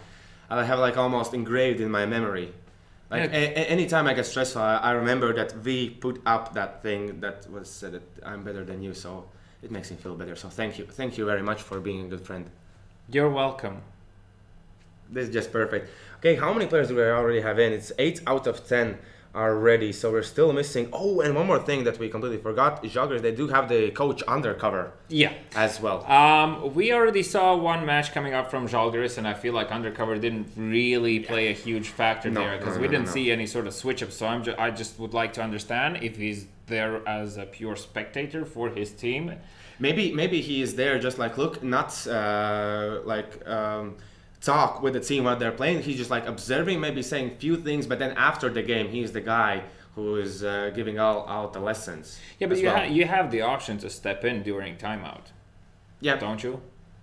I have like almost engraved in my memory. Like anytime I get stressed, I remember that V put up that thing that was said that I'm better than you, so it makes me feel better. So thank you very much for being a good friend. You're welcome. This is just perfect. Okay, how many players do we already have in? It's 8 out of 10 are ready. So we're still missing. Oh, and one more thing that we completely forgot. Joggers, they do have the coach Undercover. Yeah. As well. We already saw one match coming up from Žalgiris, and I feel like Undercover didn't really play a huge factor there because we didn't see any sort of switch up. So I just would like to understand if he's there as a pure spectator for his team. Maybe he is there just like look, not talk with the team while they're playing. He's just like observing, maybe saying few things, but then after the game, he's the guy who is giving out the lessons. Yeah, but you have the option to step in during timeout. Yeah, don't you?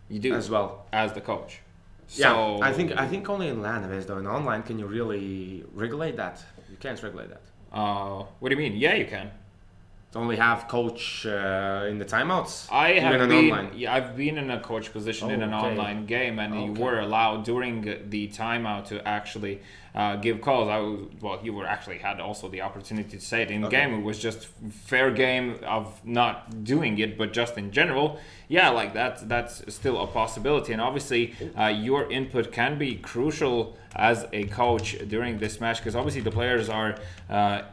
You do as well as the coach. So yeah, I think only in LAN though. In online, can you really regulate that? You can't regulate that. What do you mean? Yeah, you can. Only have coach in the timeouts. I've been in a coach position in an online game, and you were allowed during the timeout to actually give calls. You were actually had also the opportunity to say it in game. It was just fair game of not doing it, but just in general, yeah, like that's still a possibility. And obviously, your input can be crucial as a coach during this match, because obviously the players are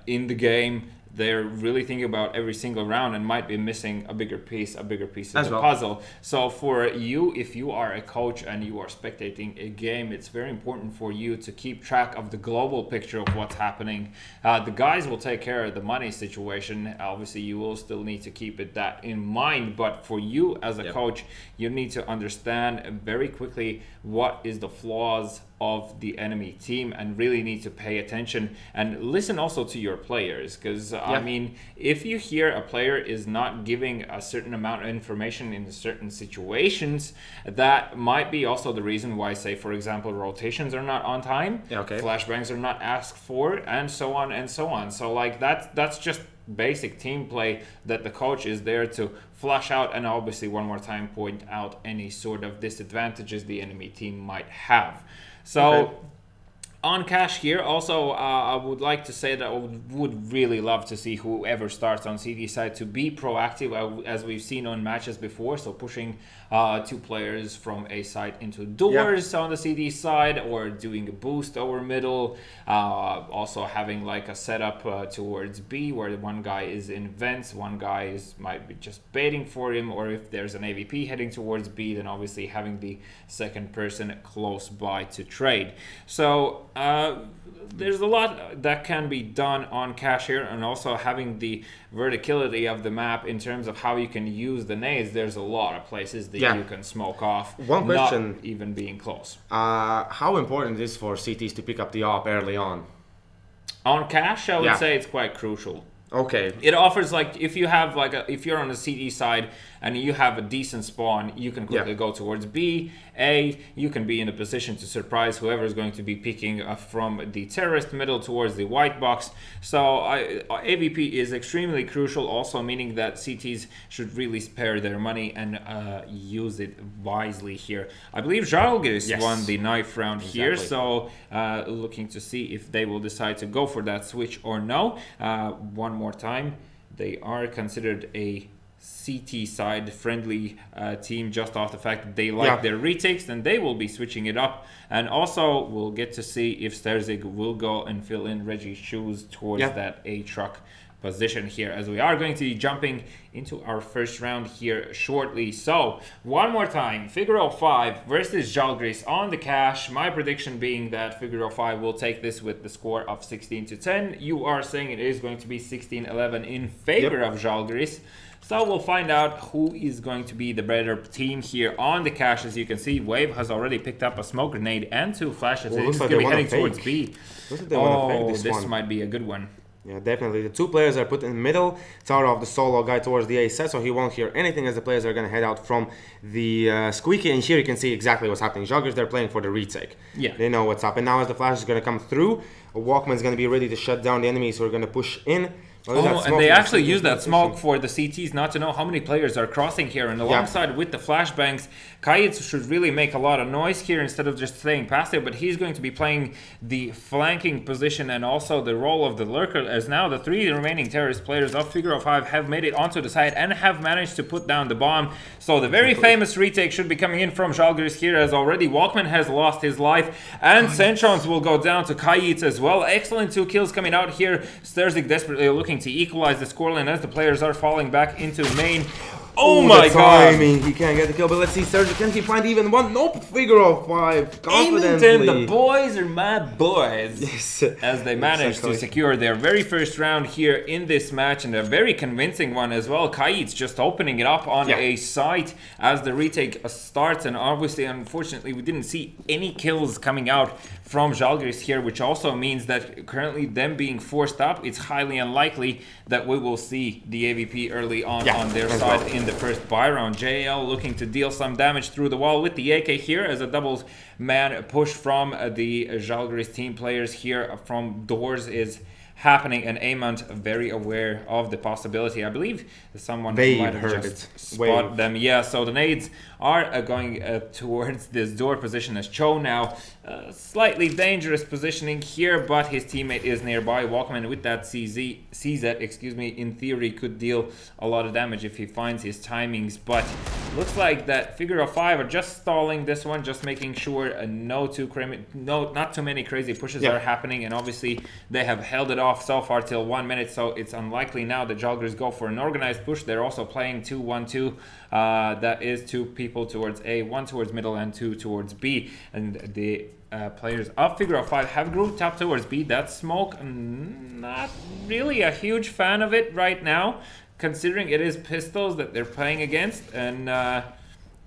in the game. They're really thinking about every single round and might be missing a bigger piece of the puzzle. So for you, if you are a coach and you are spectating a game, it's very important for you to keep track of the global picture of what's happening. The guys will take care of the money situation. Obviously, you will still need to keep that in mind. But for you as a coach, you need to understand very quickly what is the flaws of the enemy team and really need to pay attention and listen also to your players, because I mean, if you hear a player is not giving a certain amount of information in certain situations, that might be also the reason why, say for example, rotations are not on time, flashbangs are not asked for, and so on and so on. So like that's just basic team play that the coach is there to flush out, and obviously one more time point out any sort of disadvantages the enemy team might have. So on cash here, also I would like to say that I would really love to see whoever starts on CD side to be proactive, as we've seen on matches before. So pushing two players from A side into doors on the CD side, or doing a boost over middle. Also having like a setup towards B, where one guy is in vents, one guy might be just baiting for him, or if there's an AVP heading towards B, then obviously having the second person close by to trade. So there's a lot that can be done on cash here, and also having the verticality of the map in terms of how you can use the nades. There's a lot of places that you can smoke off. One question, not even being close. How important is for CTs to pick up the op early on? On cash, I would say it's quite crucial. Okay. It offers, like, if you have if you're on the CD side and you have a decent spawn, you can quickly go towards B. A, you can be in a position to surprise whoever is going to be picking from the terrorist middle towards the white box. So AVP is extremely crucial, also meaning that CTs should really spare their money and use it wisely here. I believe Žalgiris won the knife round here, so looking to see if they will decide to go for that switch or no. One more time, they are considered a CT side friendly team just off the fact that they like their retakes, and they will be switching it up. And also we'll get to see if Sterzig will go and fill in Reggie's shoes towards that A truck position here, as we are going to be jumping into our first round here shortly. So one more time, Figure 05 versus Žalgiris on the cash. My prediction being that Figure 05 will take this with the score of 16-10. You are saying it is going to be 16-11 in favor of Žalgiris. So we'll find out who is going to be the better team here on the cash. As you can see, Wave has already picked up a smoke grenade and 2 flashes. It's going to be heading towards B. This might be a good one. Yeah, definitely. The two players are put in the middle. Tara of the solo guy towards the A set, so he won't hear anything as the players are going to head out from the squeaky. And here you can see exactly what's happening. Žalgiris, they're playing for the retake. Yeah. They know what's up. And now as the flash is going to come through, Walkman's going to be ready to shut down the enemies who are going to push in. Oh, and they actually use that smoke for the CTs not to know how many players are crossing here. And alongside with the flashbangs, Kayitz should really make a lot of noise here instead of just staying passive. But he's going to be playing the flanking position and also the role of the lurker, as now the 3 remaining terrorist players of Figure 5 have made it onto the side and have managed to put down the bomb. So the very famous retake should be coming in from Žalgiris here, as already Walkman has lost his life. And Centrons will go down to Kayitz as well. Excellent 2 kills coming out here. Sterzik desperately looking to equalize the scoreline as the players are falling back into main. Oh my god! He can't get the kill, but let's see, Sterzik, can he find even one? Nope, Figure 5, confidently. Aimington, the boys are my boys. Yes. As they managed to secure their very first round here in this match, and a very convincing one as well. Kayit's just opening it up on a site as the retake starts, and obviously, unfortunately, we didn't see any kills coming out from Žalgiris here, which also means that currently them being forced up, it's highly unlikely that we will see the AVP early on their side in the first buy round. JL looking to deal some damage through the wall with the AK here as a double man push from the Žalgiris team players here from doors is happening, and Amont very aware of the possibility. I believe someone might have just spotted them. Yeah, so the nades are going towards this door position as Cho now. Slightly dangerous positioning here, but his teammate is nearby. Walkman with that CZ, excuse me, in theory could deal a lot of damage if he finds his timings, but looks like that Figure 5 are just stalling this one, just making sure not too many crazy pushes are happening, and obviously they have held it off so far till 1 minute, so it's unlikely now that Žalgiris go for an organized push. They're also playing 2-1-2. That is 2 people towards A, 1 towards middle, and 2 towards B. And the players of Figure 5 have grouped up towards B. That smoke, not really a huge fan of it right now, considering it is pistols that they're playing against. And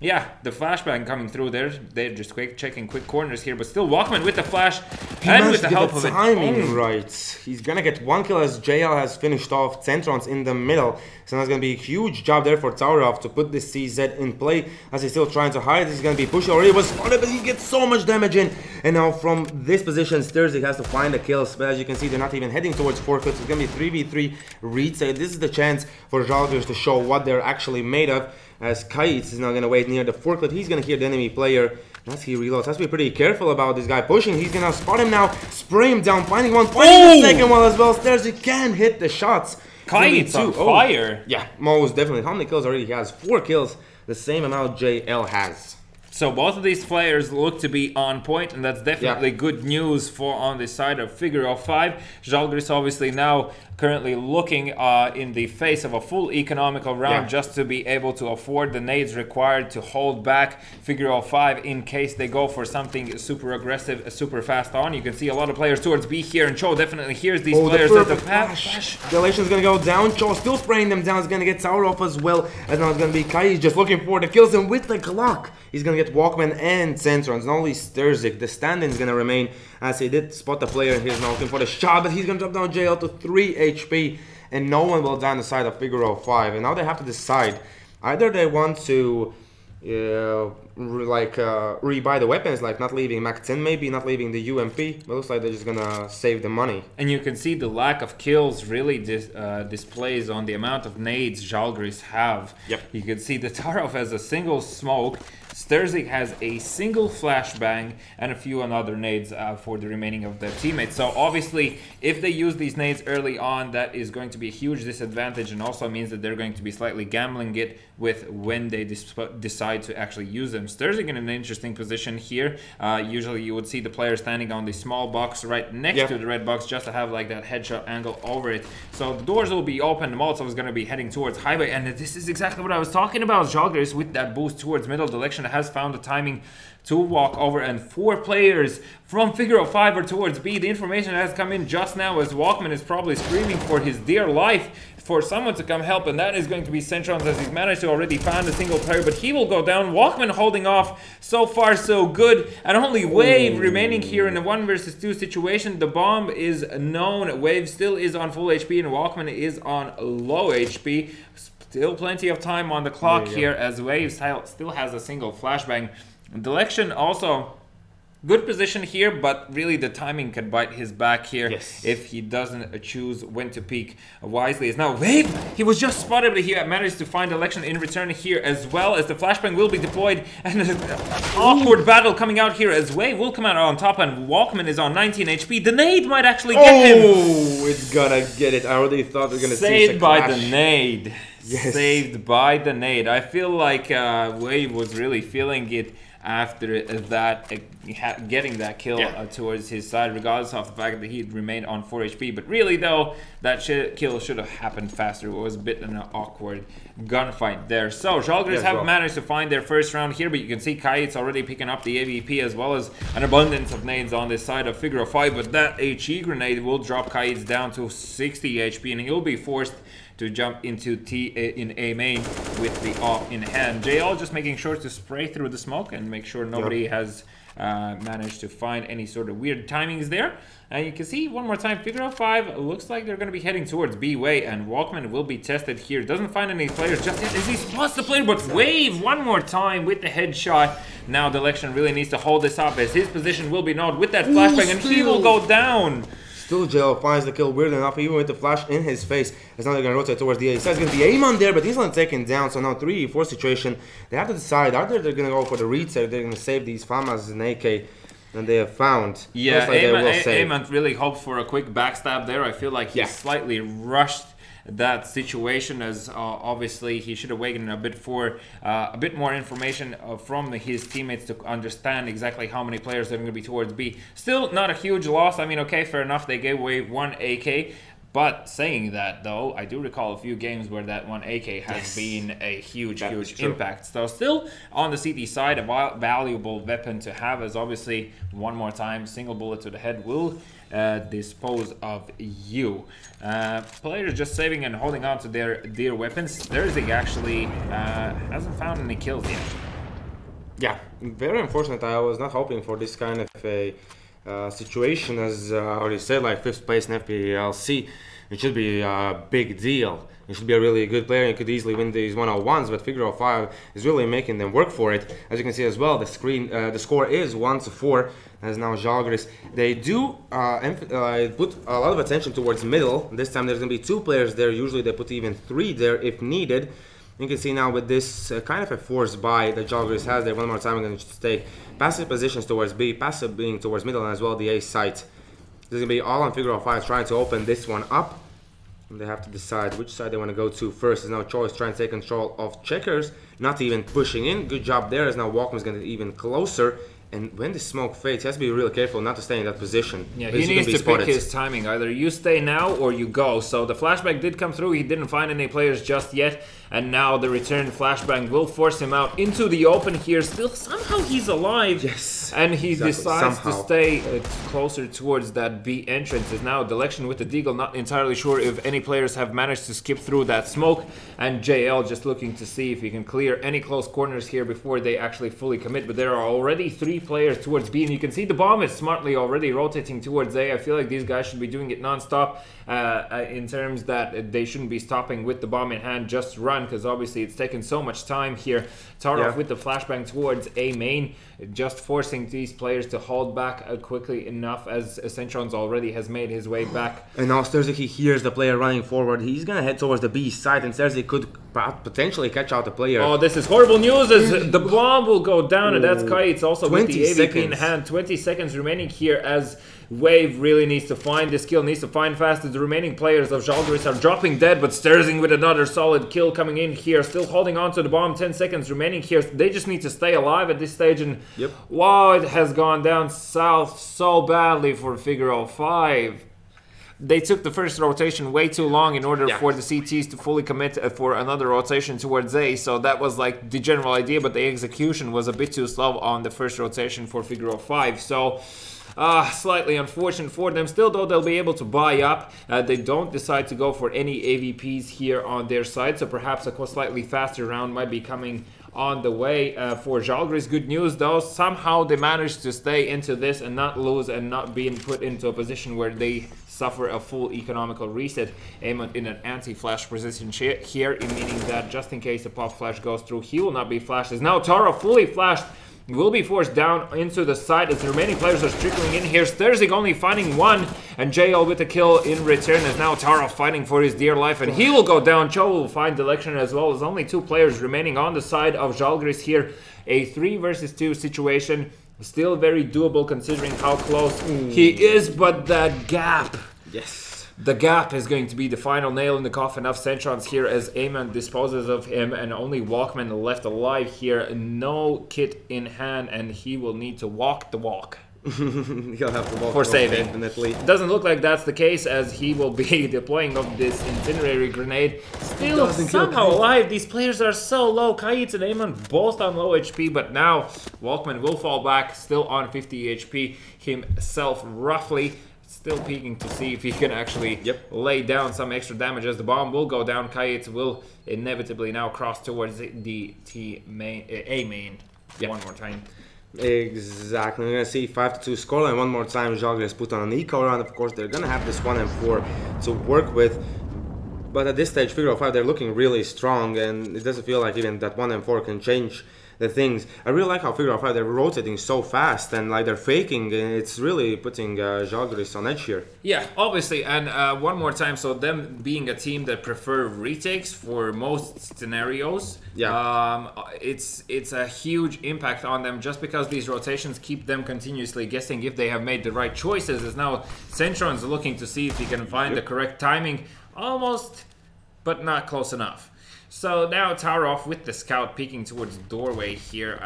yeah, the flashbang coming through there. They're just checking quick corners here, but still Walkman with the flash and with the help of it. Timing right. He's gonna get 1 kill as JL has finished off Centrons in the middle. So that's gonna be a huge job there for Taurov to put this CZ in play as he's still trying to hide. He's gonna be pushed already. Was spotted, but he gets so much damage in. And now from this position, Sterzik has to find the kills. But as you can see, they're not even heading towards 4 kills. It's gonna be 3v3 retake. This is the chance for Žalgiris to show what they're actually made of. As Kayitz is now going to wait near the forklift. He's going to hear the enemy player. As he reloads, has to be pretty careful about this guy pushing. He's going to spot him now, spray him down, finding one, finding the second one as well. Sterzik can hit the shots. Kayitz on fire. Yeah, most definitely. How many kills already he has? 4 kills, the same amount JL has. So both of these players look to be on point, and that's definitely good news for on the side of Figure 5. Žalgiris obviously now currently looking in the face of a full economical round just to be able to afford the nades required to hold back Figure 5 in case they go for something super aggressive, super fast on. You can see a lot of players towards B here, and Cho definitely hears these players at the flash. Galation's gonna go down. Cho still spraying them down. He's gonna get Taurov as well, as now it's gonna be Kai just looking for the kills, and with the Glock he's gonna get Walkman and Centrons. Not only Sterzik, the stand-in's gonna remain, as he did spot the player. He's now looking for the shot, but he's gonna drop down JL to 3 HP, and no one will die on the side of Figure 5. And now they have to decide, either they want to rebuy the weapons, like not leaving Mac 10, maybe not leaving the UMP, but it looks like they're just gonna save the money. And you can see the lack of kills really displays on the amount of nades Žalgiris have. You can see the Taurov has a single smoke, Sterzik has a single flashbang, and a few other nades for the remaining of their teammates. So obviously, if they use these nades early on, that is going to be a huge disadvantage, and also means that they're going to be slightly gambling it with when they decide to actually use them. Sterzik in an interesting position here. Usually you would see the player standing on the small box right next to the red box just to have like that headshot angle over it. So the doors will be open. Molotov is going to be heading towards highway, and this is exactly what I was talking about. Žalgiris with that boost towards middle direction has found the timing to walk over, and 4 players from Figure 5 are towards B. The information has come in just now as Walkman is probably screaming for his dear life for someone to come help, and that is going to be Centrons, as he's managed to already find a single player, but he will go down. Walkman holding off. So far so good, and only Wave remaining here in a 1 versus 2 situation. The bomb is known. Wave still is on full HP and Walkman is on low HP. Still plenty of time on the clock here as Wave still has a single flashbang. Delection also Good position here, but really the timing can bite his back here if he doesn't choose when to peek wisely. As now Wave, he was just spotted, but he managed to find Election in return here, as well as the flashbang will be deployed, and an awkward battle coming out here as Wave will come out on top, and Walkman is on 19 HP. The nade might actually get him. Oh, it's gonna get it. I already thought we were gonna see Saved by the nade. Yes. Saved by the nade. I feel like Wave was really feeling it after that, getting that kill towards his side, regardless of the fact that he remained on 4 HP. But really, though, that kill should have happened faster. It was a bit of an awkward gunfight there. So, Žalgiris have managed to find their first round here, but you can see Kait's already picking up the AVP, as well as an abundance of nades on this side of Figure 5. But that HE grenade will drop Kait's down to 60 HP, and he'll be forced to jump into in A main with the AWP in hand. JL just making sure to spray through the smoke and make sure nobody has managed to find any sort of weird timings there. And you can see one more time, Figure 5 looks like they're going to be heading towards B way, and Walkman will be tested here. Doesn't find any players just yet as he spots the player, but Wave one more time with the headshot. Now the Election really needs to hold this up, as his position will be known with that flashbang, and he will go down. Still, JL finds the kill weird enough, even with the flash in his face. As now they're going to rotate towards the A side. It's going to be AYN there, but he's not taken down. So now 3v4 situation. They have to decide either they're going to go for the reset, they're going to save these FAMAs and AK, and they have found. Yeah, like AYN really hoped for a quick backstab there. I feel like he slightly rushed that situation, as obviously he should have waited a bit more information from his teammates to understand exactly how many players are going to be towards B. Still not a huge loss. I mean, okay, fair enough, they gave away 1 AK, but saying that, though, I do recall a few games where that 1 AK has been a huge impact. So still on the CT side, a valuable weapon to have, as obviously one more time single bullet to the head will dispose of you. Players just saving and holding on to their dear weapons. Thursday actually hasn't found any kills yet. Yeah, very unfortunate. I was not hoping for this kind of a situation, as I already said, like 5th place in FPLC. It should be a big deal. You should be a really good player. You could easily win these 1-on-1s, but Figure 5 is really making them work for it. As you can see as well, the score is 1-4. As now Žalgiris, they do put a lot of attention towards middle. This time there's going to be 2 players there. Usually they put even 3 there if needed. You can see now with this kind of a forced buy that Žalgiris has there. One more time, I'm going to take passive positions towards B, passive being towards middle, and as well the A site. This is going to be all on Figure 5 trying to open this one up. And they have to decide which side they want to go to first. Is now Choice trying to take control of checkers, not even pushing in. Good job there, as now Walkman's going to get even closer. And when the smoke fades, he has to be really careful not to stay in that position. Yeah, he needs to pick his timing. Either you stay now or you go. So the flashbang did come through. He didn't find any players just yet. And now the return flashbang will force him out into the open here. Still, somehow he's alive. Yes. And he decides to stay closer towards that B entrance. Is now Delection with the Deagle. Not entirely sure if any players have managed to skip through that smoke. And JL just looking to see if he can clear any close corners here before they actually fully commit. But there are already 3 players towards B, and you can see the bomb is smartly already rotating towards A. I feel like these guys should be doing it non-stop in terms that they shouldn't be stopping with the bomb in hand, just run, because obviously it's taken so much time here. Tarov with the flashbang towards A main, just forcing these players to hold back quickly enough, as Centrons already has made his way back. And now Sterzy, he hears the player running forward. He's going to head towards the B side, and Sterzy could potentially catch out the player. Oh, this is horrible news, as the bomb will go down, and that's Kai. It's also with the AVP in hand. 20 seconds remaining here, as Wave really needs to find this kill, needs to find fast. The remaining players of Žalgiris are dropping dead, but Sterzing with another solid kill coming in here, still holding on to the bomb. 10 seconds remaining here. They just need to stay alive at this stage, and wow, it has gone down south so badly for Figure 5. They took the first rotation way too long in order for the CTs to fully commit for another rotation towards A, so that was like the general idea, but the execution was a bit too slow on the first rotation for Figure 5, so slightly unfortunate for them. Still, though, they'll be able to buy up. They don't decide to go for any AVPs here on their side, so perhaps a slightly faster round might be coming on the way for Žalgiris. Good news, though, somehow they managed to stay into this and not lose and not being put into a position where they suffer a full economical reset. AYN in an anti-flash position here, meaning that just in case the pop flash goes through, he will not be flashed. As now Taro fully flashed will be forced down into the side as the remaining players are trickling in here. Sturzig only finding one, and JL with a kill in return as now Taro fighting for his dear life, and he will go down. Cho will find Delection as well as only 2 players remaining on the side of Žalgiris here. A 3 versus 2 situation, still very doable considering how close he is, but that gap. Yes. The gap is going to be the final nail in the coffin of Centrons here as AYN disposes of him, and only Walkman left alive here. No kit in hand, and he will need to walk the walk. He'll have to walk for saving. Definitely. Doesn't look like that's the case as he will be deploying of this incendiary grenade. Still somehow alive. These players are so low. Kayitz and AYN both on low HP, but now Walkman will fall back, still on 50 HP himself roughly. Still peeking to see if he can actually lay down some extra damage as the bomb will go down. Kayitz will inevitably now cross towards the A main one more time. Exactly. We're going to see 5-2 scoreline one more time. Žalgiris put on an eco round. Of course, they're going to have this 1 and 4 to work with. But at this stage, figure 5, they're looking really strong, and it doesn't feel like even that 1 and 4 can change the things. I really like how figure 5 they're rotating so fast and like they're faking. It's really putting Žalgiris on edge here. Yeah, obviously, and one more time. So them being a team that prefer retakes for most scenarios, it's a huge impact on them just because these rotations keep them continuously guessing if they have made the right choices. As now Centron's looking to see if he can find the correct timing, almost, but not close enough. So now Tarov with the scout peeking towards doorway here.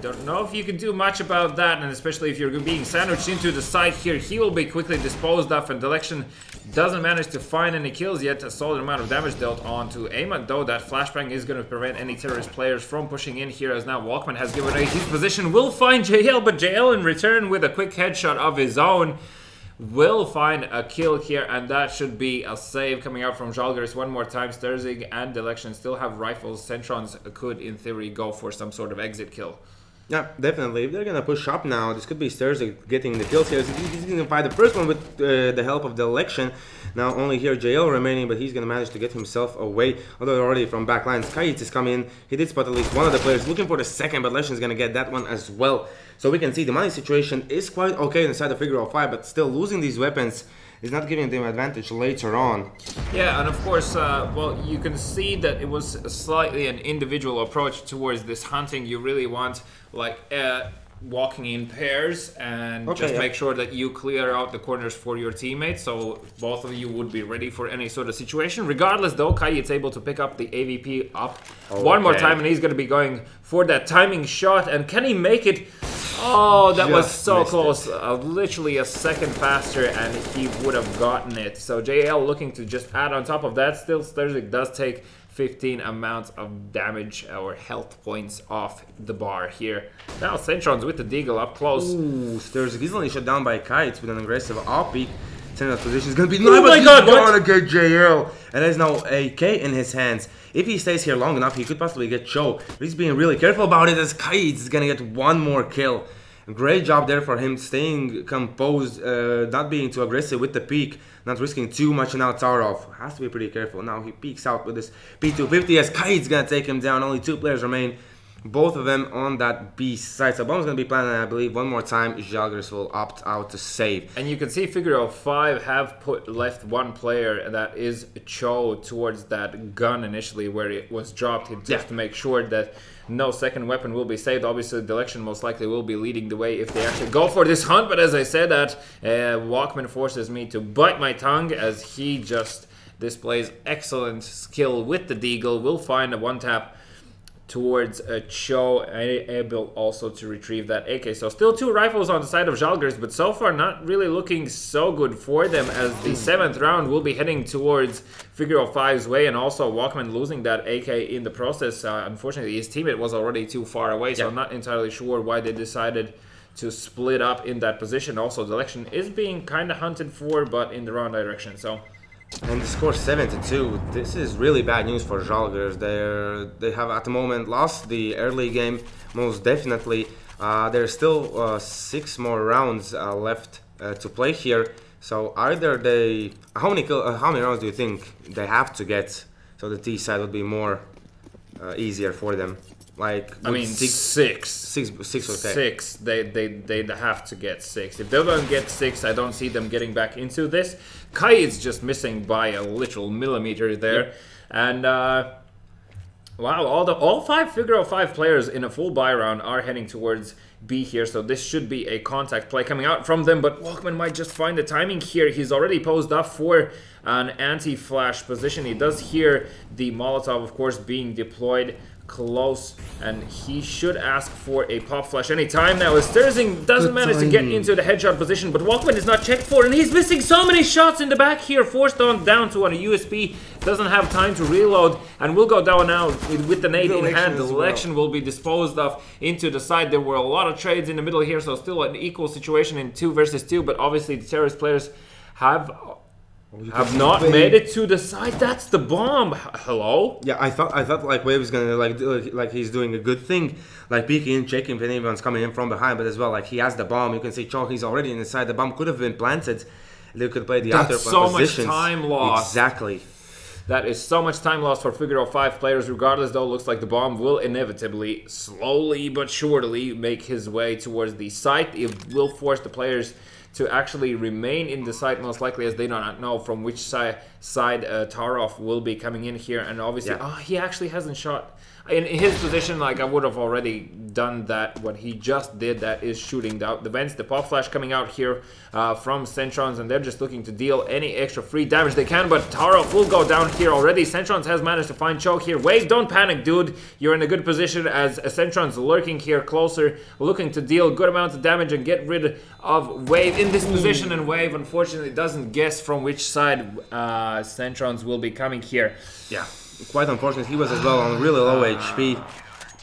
Don't know if you can do much about that, and especially if you're being sandwiched into the side here, he will be quickly disposed of, and Delection doesn't manage to find any kills yet. A solid amount of damage dealt onto AYN, though that flashbang is going to prevent any terrorist players from pushing in here, as now Walkman has given away his position. Will find JL, but JL in return with a quick headshot of his own will find a kill here, and that should be a save coming out from Žalgiris one more time. Sturzig and Delection still have rifles. Centrons could, in theory, go for some sort of exit kill. Yeah, definitely. If they're going to push up now, this could be Sturzig getting the kills here. He's going to find the first one with the help of Delection. Now only here JL remaining, but he's going to manage to get himself away. Although already from back lines, Kayitz is coming in. He did spot at least one of the players. Looking for the second, but Delection is going to get that one as well. So we can see the money situation is quite okay inside the figure of 5, but still losing these weapons is not giving them advantage later on. Yeah, and of course, well, you can see that it was slightly an individual approach towards this hunting. You really want, like, walking in pairs and make sure that you clear out the corners for your teammates, so both of you would be ready for any sort of situation. Regardless, though, Kayit's able to pick up the AVP up one more time, and he's going to be going for that timing shot. And can he make it? Oh, that was so close. Literally a second faster, and he would have gotten it. So JL looking to just add on top of that. Still, Sturzig does take 15 amounts of damage or health points off the bar here. Now Centrons with the Deagle up close. Ooh, Sturzig easily shut down by Kayitz with an aggressive off-peak. Centrons position is going to be... Oh my god, what? Gonna get JL. And there's no AK in his hands. If he stays here long enough, he could possibly get Cho. But he's being really careful about it as Kayitz is going to get one more kill. Great job there for him, staying composed, not being too aggressive with the peek, not risking too much. Now Tarov has to be pretty careful. Now he peeks out with this P250 as Kayit's gonna take him down. Only 2 players remain, both of them on that B side. So Bomb's gonna be planning, I believe, one more time. Žalgiris will opt out to save. And you can see figure of 5 have left one player, and that is Cho, towards that gun initially where it was dropped, just to make sure that no second weapon will be saved. Obviously, Delection most likely will be leading the way if they actually go for this hunt. But as I said, that Walkman forces me to bite my tongue as he just displays excellent skill with the Deagle. Will find a one-tap towards Cho, able also to retrieve that AK. So still 2 rifles on the side of Žalgiris, but so far not really looking so good for them, as the 7th round will be heading towards figure of 5's way, and also Walkman losing that AK in the process. Unfortunately, his teammate was already too far away, so I'm not entirely sure why they decided to split up in that position. Also, Delection is being kind of hunted for, but in the wrong direction. So. And the score 7-2. This is really bad news for Žalgiris. They have at the moment lost the early game, most definitely. There's still 6 more rounds left to play here. So either they, how many rounds do you think they have to get so the T side would be more easier for them? Like, I mean, six. Okay. Six. They'd have to get 6. If they don't get 6, I don't see them getting back into this. Kai is just missing by a literal millimeter there. Yep. And wow, all 5 figure of 5 players in a full buy round are heading towards B here, so this should be a contact play coming out from them, but Walkman might just find the timing here. He's already posed up for an anti-flash position. He does hear the Molotov, of course, being deployed close, and he should ask for a pop flash anytime now, as Sterzing doesn't manage to get into the headshot position, but Walkman is not checked for, and he's missing so many shots in the back here, forced on down to on a USP, doesn't have time to reload, and will go down now with the nade in hand. The election will be disposed of into the side. There were a lot of trades in the middle here, so still an equal situation in 2 versus 2, but obviously the terrorist players have not made it to the side. That's the bomb. Hello? Yeah, I thought like Wave was gonna like he's doing a good thing, like peeking in, checking if anyone's coming in from behind, but as well like he has the bomb. You can see Cho, he's already inside. The bomb could have been planted. They could play the other so positions. Much time lost. Exactly. That is so much time lost for figure of 5 players. Regardless, though, looks like the bomb will inevitably, slowly but surely, make his way towards the site. It will force the players to actually remain in the site, most likely, as they do not know from which side Tarov will be coming in here. And obviously, he actually hasn't shot. In his position, like, I would have already done that. What he just did, that is shooting out the vents. The pop flash coming out here from Centrons, and they're just looking to deal any extra free damage they can. But Tarov will go down here already. Centrons has managed to find Choke here. Wave, don't panic, dude. You're in a good position, as Centrons lurking here closer, looking to deal good amounts of damage and get rid of Wave in this position. And Wave, unfortunately, doesn't guess from which side Centrons will be coming here. Yeah. Quite unfortunate. He was as well on really low HP.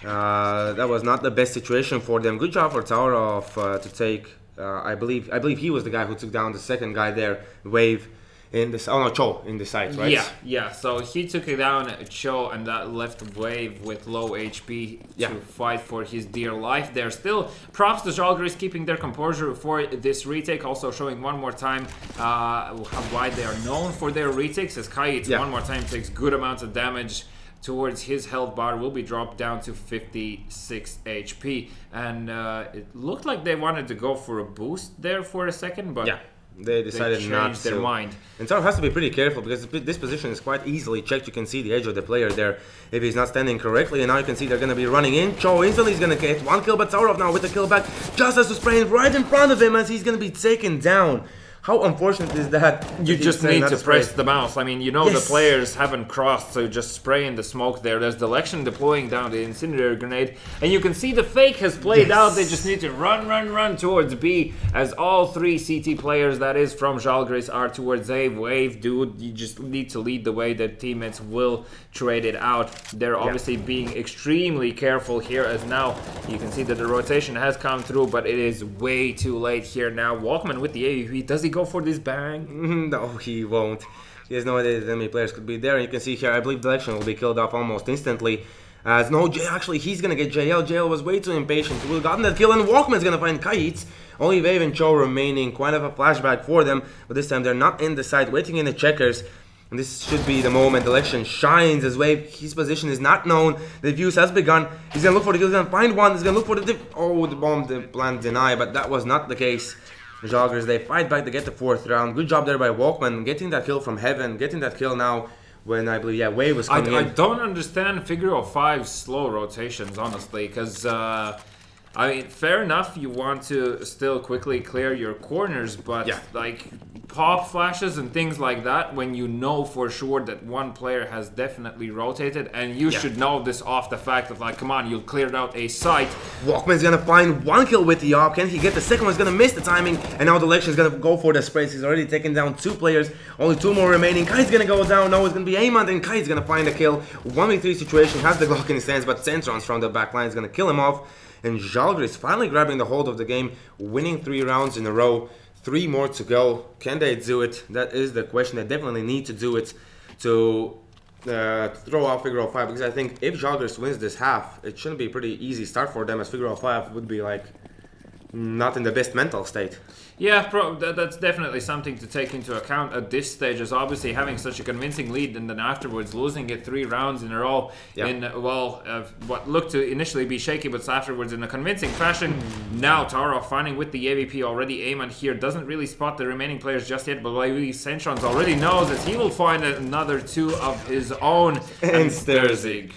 That was not the best situation for them. Good job for Taurov to take. I believe he was the guy who took down the second guy there, Wave, in this. Oh no, Cho in the site, right? Yeah. So he took it down, Cho, and that left Wave with low HP to fight for his dear life. There still props to Žalgiris keeping their composure for this retake. Also showing one more time why they are known for their retakes, as Kayit one more time takes good amounts of damage towards his health bar, will be dropped down to 56 HP. And it looked like they wanted to go for a boost there for a second, but they decided not to. Their mind. And Taurov has to be pretty careful, because this position is quite easily checked. You can see the edge of the player there if he's not standing correctly, and now you can see they're going to be running in. Cho instantly is going to get 1 kill, but Taurov now with the kill back just has to spray right in front of him as he's going to be taken down. How unfortunate is that? You just need to press the mouse. I mean, you know the players haven't crossed, so just spray in the smoke there. There's the election deploying down the incendiary grenade, and you can see the fake has played out. They just need to run towards B, as all 3 CT players, that is from Žalgiris, are towards A. Wave, dude, you just need to lead the way. That teammates will trade it out. They're obviously being extremely careful here, as now you can see that the rotation has come through, but it is way too late here now. Walkman with the AVP, does he go for this bang? No, he won't. He has no idea that many players could be there. And you can see here, I believe the election will be killed off almost instantly. As no, actually, he's gonna get JL. JL was way too impatient. He would have gotten that kill, and Walkman's gonna find Kayit. Only Wave and Cho remaining. Quite of a flashback for them, but this time they're not in the site, waiting in the checkers. And this should be the moment. Election shines as Wave. His position is not known. The fuse has begun. He's gonna look for the kill. He's gonna find one. He's gonna look for the the bomb, the plan deny, but that was not the case. Žalgiris, they fight back to get the 4th round. Good job there by Walkman, getting that kill from heaven, getting that kill now when I believe, Wave was coming in. I don't understand figure of 5's slow rotations, honestly, because, I mean, fair enough, you want to still quickly clear your corners, but, like, pop flashes and things like that, when you know for sure that one player has definitely rotated, and you should know this off the fact of, like, come on, you cleared out a site. Walkman's gonna find 1 kill with the AWP. Can he get the second one? He's gonna miss the timing, and now the election's gonna go for the sprays. He's already taken down 2 players, only 2 more remaining. Kai's gonna go down. No, it's gonna be Amand, and Kai's gonna find a kill. 1v3 situation, has the Glock in his hands, but Centrons from the back line is gonna kill him off. And Žalgiris finally grabbing the hold of the game, winning 3 rounds in a row. 3 more to go. Can they do it? That is the question. They definitely need to do it to throw out figure of 5, because I think if Žalgiris wins this half, it shouldn't be a pretty easy start for them, as figure of 5 would be like not in the best mental state. Yeah, that's definitely something to take into account at this stage, as obviously having such a convincing lead and then afterwards losing it 3 rounds in a row in, what looked to initially be shaky, but afterwards in a convincing fashion. Now Taro finding with the AVP already. AYN here doesn't really spot the remaining players just yet, but Sentrons already knows that he will find another 2 of his own. And Sterzig.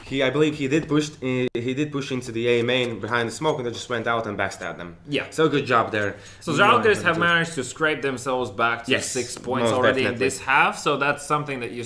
I believe he did push into the A main behind the smoke, and they just went out and backstabbed them. Yeah. So good job there. So Žalgiris have managed to scrape themselves back to 6 points already in this half. So that's something that you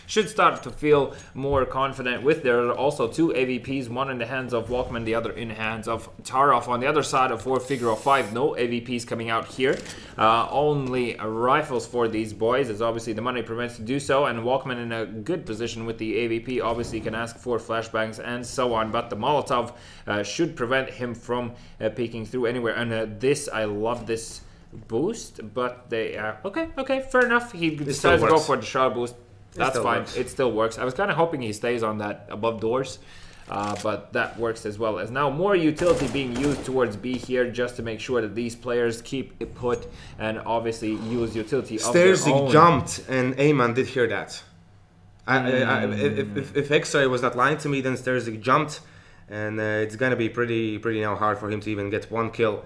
should start to feel more confident with. There are also 2 AVPs, one in the hands of Walkman, the other in the hands of Tarov. On the other side of Figure of 5, no AVPs coming out here. Only rifles for these boys, as obviously the money prevents to do so. And Walkman in a good position with the AVP. Obviously can ask for flashbangs and so on, but the Molotov should prevent him from peeking through anywhere. And I love this boost, but they okay, fair enough. He decides to go for the shot boost. That's fine. It still works. I was kind of hoping he stays on that above doors, but that works as well. As now more utility being used towards B here, just to make sure that these players keep it put and obviously use utility of their own. Sterzig jumped, and AYN did hear that. If X-Ray was not lying to me, then Sterzig jumped, and it's gonna be pretty now hard for him to even get 1 kill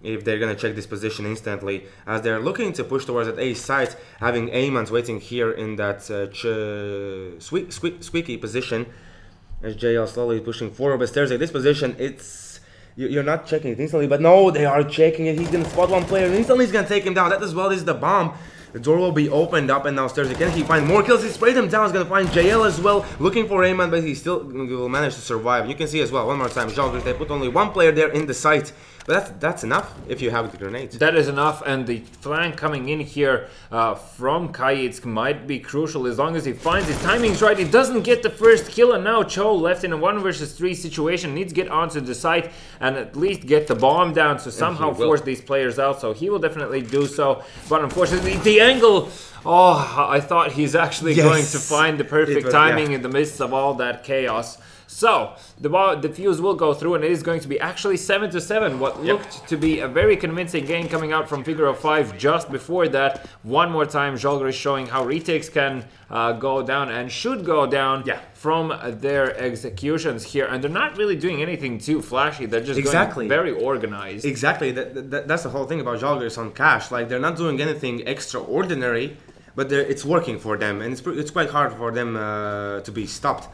if they're gonna check this position instantly, as they're looking to push towards that A site, having AYN's waiting here in that squeaky position, as JL slowly pushing forward. But Sterzig, this position, you're not checking it instantly, but no, they are checking it. He's gonna spot 1 player, and instantly he's gonna take him down. That as well is the bomb. The door will be opened up, and now Sterzig, can he find more kills? He sprayed him down. He's going to find JL as well, looking for AYN, but he still will manage to survive. You can see as well, one more time, Žalgiris, they put only 1 player there in the site. But that's enough if you have the grenades. That is enough, and the flank coming in here from Kayitsk might be crucial as long as he finds his timings right. He doesn't get the first kill, and now Cho left in a 1 versus 3 situation. Needs to get onto the site and at least get the bomb down to somehow force these players out. So he will definitely do so. But unfortunately, the angle... Oh, I thought he's actually going to find the perfect timing in the midst of all that chaos. So, the fuse will go through, and it is going to be actually 7-7. What looked to be a very convincing game coming out from Figure of 5 just before that. One more time, Žalgiris showing how retakes can go down and should go down from their executions here. And they're not really doing anything too flashy. They're just going very organized. Exactly. That's the whole thing about Žalgiris on cash. Like, they're not doing anything extraordinary, but it's working for them. And it's quite hard for them to be stopped.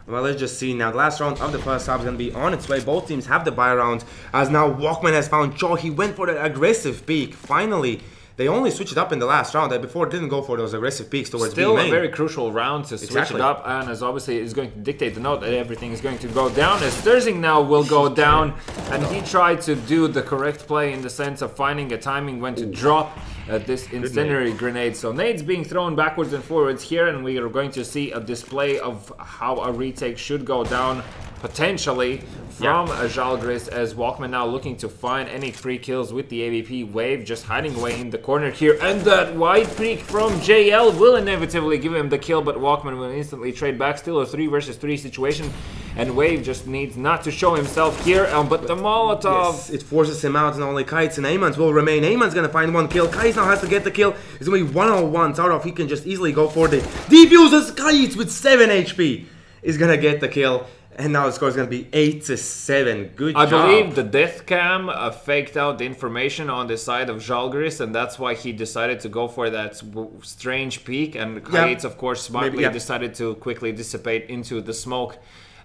Well, let's just see now. The last round of the first half is going to be on its way. Both teams have the buy round, as now Walkman has found Cho. He went for the aggressive peek. Finally, they only switched it up in the last round. They before didn't go for those aggressive peeks towards B main. Still a very crucial round to switch it up, and as obviously is going to dictate the note that everything is going to go down. As Sterzig now will go down, and he tried to do the correct play in the sense of finding a timing when to drop this incendiary grenade. So nades being thrown backwards and forwards here, and we are going to see a display of how a retake should go down potentially from Žalgiris, as Walkman now looking to find any free kills with the AVP. Wave just hiding away in the corner here, and that wide peek from JL will inevitably give him the kill, but Walkman will instantly trade back. Still a 3 versus 3 situation, and Wave just needs not to show himself here, but the Molotov... it forces him out, and only Kayitsk and AYN will remain. AYN's gonna find 1 kill. Kayitsk now has to get the kill. It's gonna be 1-on-1. Tarov, he can just easily go for the defuses. Kayitsk with 7 HP is gonna get the kill. And now the score is going to be 8-7. Good job. I believe the death cam faked out the information on the side of Žalgiris, and that's why he decided to go for that strange peek. And Kayitsk, of course, smartly decided to quickly dissipate into the smoke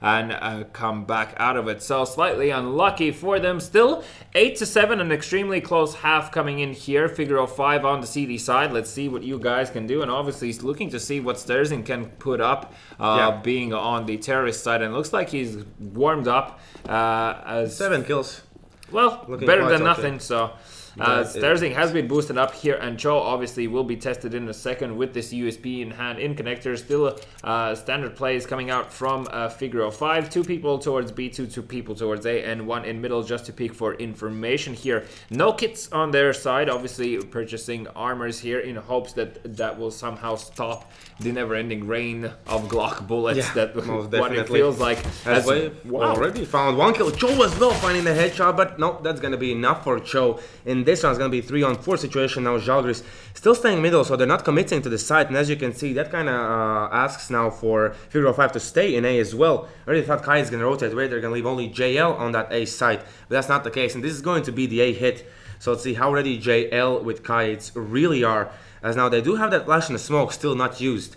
and come back out of it. So slightly unlucky for them. Still 8-7, an extremely close half coming in here. Figure of 5 on the CD side. Let's see what you guys can do. And obviously he's looking to see what Sterzig can put up being on the terrorist side. And it looks like he's warmed up as 7 kills. Well, better than nothing. So Sterzing has been boosted up here, and Cho obviously will be tested in a second with this USB in hand in connector. Still standard plays coming out from Figure 05. 2 people towards B2, 2 people towards A, and 1 in middle just to peek for information here. No kits on their side, obviously purchasing armors here in hopes that that will somehow stop the never-ending rain of Glock bullets that what it feels like. As already found 1 kill. Cho as well finding the headshot, but no, that's going to be enough for Cho. In this one, it's going to be 3-on-4 situation. Now Žalgiris still staying middle, so they're not committing to the site. And as you can see, that kind of asks now for Figure 05 to stay in A as well. I already thought Kai is going to rotate away. They're going to leave only JL on that A site, but that's not the case. And this is going to be the A hit. So let's see how ready JL with Kites really are. As now they do have that flash in the smoke still not used.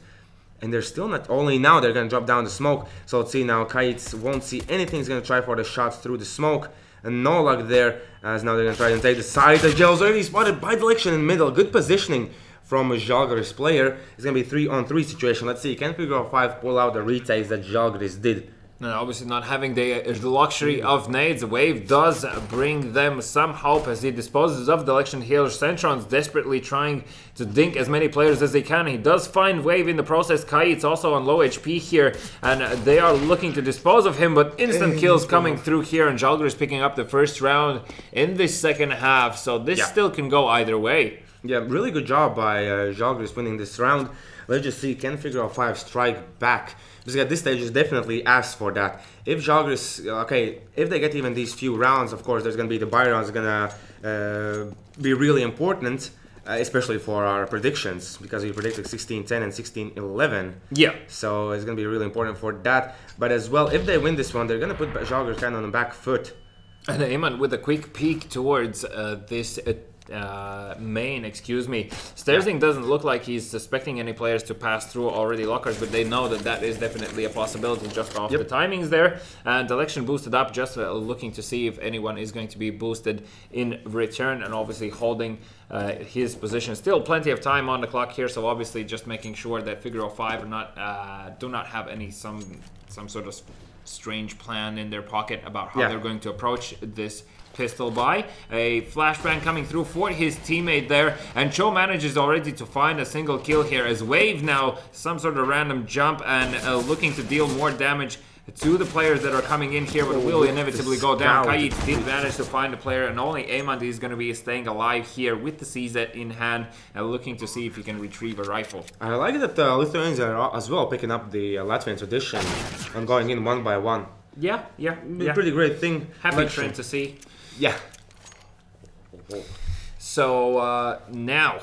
And they're still not, only now they're going to drop down the smoke. So let's see now, Kites won't see anything. He's going to try for the shots through the smoke. And no luck there, as now they're going to try and take the side. The Jel's already spotted by Direction in middle. Good positioning from a Žalgiris player. It's going to be 3-on-3 situation. Let's see, can Figure 05 pull out the retakes that Žalgiris did? And obviously not having the luxury of nades, Wave does bring them some hope as he disposes of the election here. Centron's desperately trying to dink as many players as they can. He does find Wave in the process. Kait's also on low HP here, and they are looking to dispose of him, but instant kills coming through here, and Žalgiris picking up the first round in the second half, so this still can go either way. Yeah, really good job by Žalgiris winning this round. Let's just see, can Figure 05 strike back? Because at this stage, it's definitely asked for that. If Žalgiris, okay, if they get even these few rounds, of course, there's going to be the buy rounds going to be really important, especially for our predictions, because we predicted 16-10 and 16-11. Yeah. So it's going to be really important for that. But as well, if they win this one, they're going to put Žalgiris kind of on the back foot. And Ayman with a quick peek towards this main, excuse me. Sterzing doesn't look like he's suspecting any players to pass through already lockers, but they know that that is definitely a possibility just off the timings there. And election boosted up, just looking to see if anyone is going to be boosted in return, and obviously holding his position. Still plenty of time on the clock here, so obviously just making sure that Figure 05 are not do not have any some sort of strange plan in their pocket about how they're going to approach this pistol buy. A flashbang coming through for his teammate there, and Cho manages already to find a single kill here as Wave now some sort of random jump and looking to deal more damage to the players that are coming in here, but will inevitably go down. Kait did manage to find a player, and only Ayman is going to be staying alive here with the CZ in hand, looking to see if he can retrieve a rifle. I like that Lithuanians are as well picking up the Latvian tradition and going in one by one. Yeah. Pretty great thing. Happy trend to see. Yeah. So now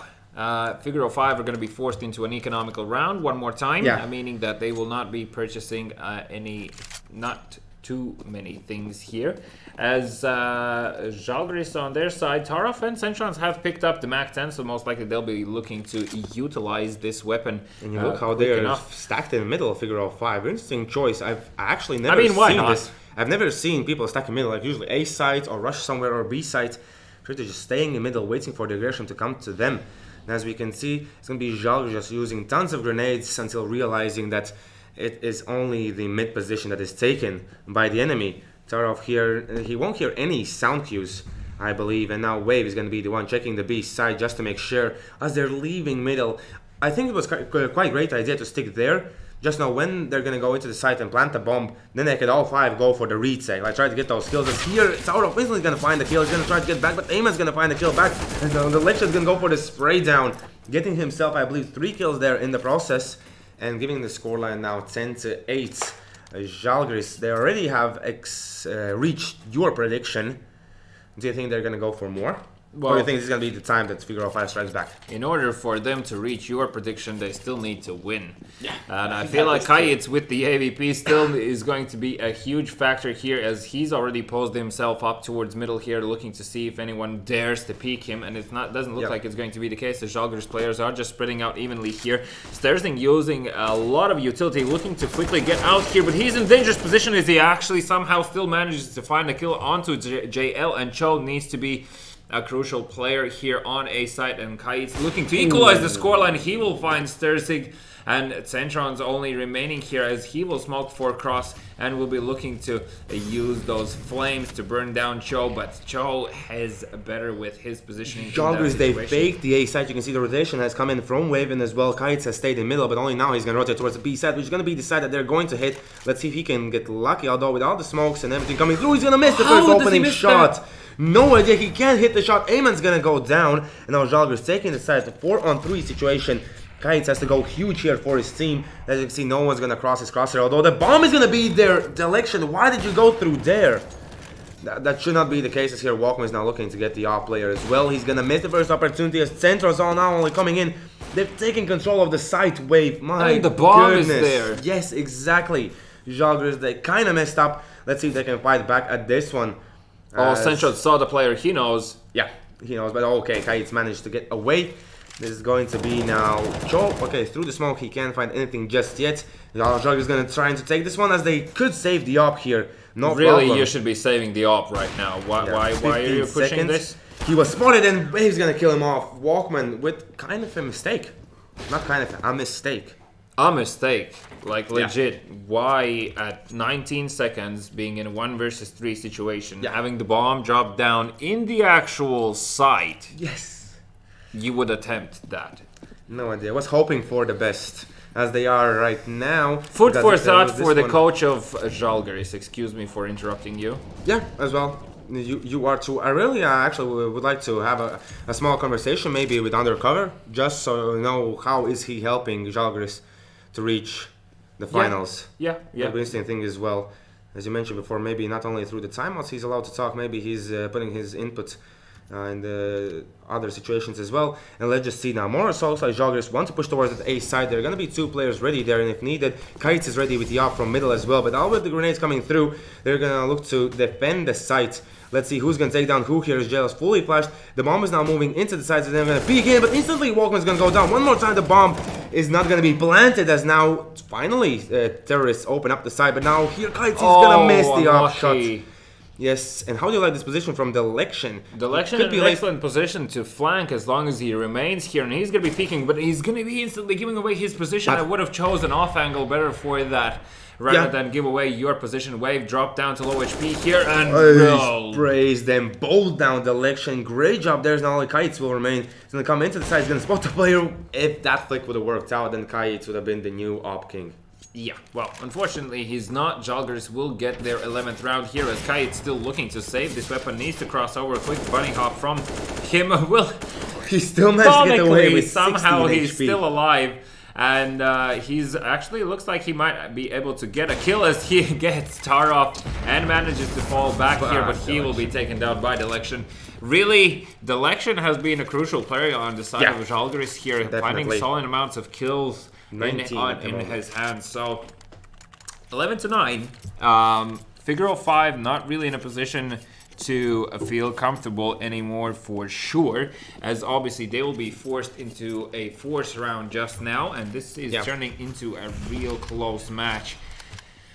Figure 05 are going to be forced into an economical round one more time, meaning that they will not be purchasing not too many things here. As Žalgiris on their side, Taraf and Centrons have picked up the MAC-10, so most likely they'll be looking to utilize this weapon. And you look how they're stacked in the middle of Figure 05. Interesting choice. I've actually never seen this. I've never seen people stack in the middle, like usually A sites or rush somewhere or B sites. They're just staying in the middle, waiting for the aggression to come to them. And as we can see, it's going to be Žalgiris just using tons of grenades until realizing that it is only the mid position that is taken by the enemy. Tarov here, he won't hear any sound cues, I believe, and now Wave is going to be the one checking the B side just to make sure as they're leaving middle. I think it was quite a great idea to stick there. Just know when they're going to go into the site and plant a bomb, then they could all 5 go for the retake. Like, try to get those kills. And here, Tarov instantly going to find the kill. He's going to try to get back, but Ayman's going to find the kill back. And the Lecture's going to go for the spray down, getting himself, I believe, 3 kills there in the process, and giving the scoreline now 10-8. Žalgiris, they already have reached your prediction. Do you think they're going to go for more? Well, or do you think this is going to be the time that Figure 05 strikes back? In order for them to reach your prediction, they still need to win. Yeah. And I feel like Kayitz with the AVP still is going to be a huge factor here, as he's already posed himself up towards middle here, looking to see if anyone dares to peek him. And it doesn't look like it's going to be the case. The Žalgiris players are just spreading out evenly here. Sterzing using a lot of utility, looking to quickly get out here, but he's in dangerous position as he actually somehow still manages to find a kill onto JL, and Cho needs to be a crucial player here on A side, and Kait's looking to equalize the scoreline. He will find Stursig, and Centron's only remaining here as he will smoke for cross and will be looking to use those flames to burn down Cho, but Cho is better with his positioning. Joggers, they faked the A side. You can see the rotation has come in from Waven as well. Kites has stayed in middle, but only now he's going to rotate towards the B side, which is going to be the side that they're going to hit. Let's see if he can get lucky, although with all the smokes and everything coming through, he's going to miss the first opening shot. No idea, he can't hit the shot. AYN's going to go down, and now Joggers taking the side, the 4-on-3 situation. Kites has to go huge here for his team. As you can see, no one's going to cross his crosshair, although the bomb is going to be their direction. Why did you go through there? That should not be the case, as here Walkman is now looking to get the off player as well. He's going to miss the first opportunity as Centro's all now only coming in. They've taken control of the side wave. My the bomb goodness. is there. Yes, exactly. Joggers, they kind of messed up. Let's see if they can fight back at this one. Oh, Centro saw the player, he knows. Yeah, he knows, but okay, Kites managed to get away. This is going to be now Cho. Okay, through the smoke, he can't find anything just yet. Joggers is going to try to take this one, as they could save the op here. No really, problem. you should be saving the op right now. Why are you pushing this? He was spotted and Wave's going to kill him off. Walkman with kind of a mistake. Not kind of, a mistake. A mistake. Like, legit. Why at 19 seconds, being in a 1 versus 3 situation, having the bomb drop down in the actual site? Yes. You would attempt that. No idea. I was hoping for the best, as they are right now. Food for thought for the coach of Žalgiris. Excuse me for interrupting you. Yeah, as well. You are too. I really actually would like to have a small conversation, maybe with Undercover, just so you know how is he helping Žalgiris to reach the finals. Yeah. That'd be an interesting thing as well. As you mentioned before, maybe not only through the timeouts he's allowed to talk, maybe he's putting his input in the other situations as well. And let's just see now. More assaults like Joggers want to push towards the A side. There are going to be 2 players ready there, and if needed, Kites is ready with the op from middle as well. But all with the grenades coming through, they're going to look to defend the site. Let's see who's going to take down who here. As Jail is fully flashed. The bomb is now moving into the sides, and they're going to peek in, but instantly Walkman's going to go down. One more time, the bomb is not going to be planted, as now finally terrorists open up the side. But now here Kites is going to miss the op shot. Yes, and how do you like this position from Delection? Delection in an excellent position to flank as long as he remains here, and he's going to be peeking, but he's going to be instantly giving away his position. I would have chosen off angle better for that, rather than give away your position. Wave drop down to low HP here, and roll. Sprays them both down. Delection, great job. There's now only Kites will remain. He's going to come into the side, he's going to spot the player. If that flick would have worked out, then Kites would have been the new op king. Yeah, well, unfortunately, he's not. Žalgiris will get their 11th round here, as Kait's still looking to save. This weapon needs to cross over. A quick bunny hop from him. Will he still managed to get away with somehow he's HP. still alive, and he's actually looks like he might be able to get a kill as he gets Tar off and manages to fall back here, but he will be taken down by Delection. Really, Delection has been a crucial player on the side of Žalgiris here, finding solid amounts of kills in his hands. So 11-9. Figaro 5 not really in a position to feel comfortable anymore for sure, as obviously they will be forced into a fourth round just now, and this is turning into a real close match.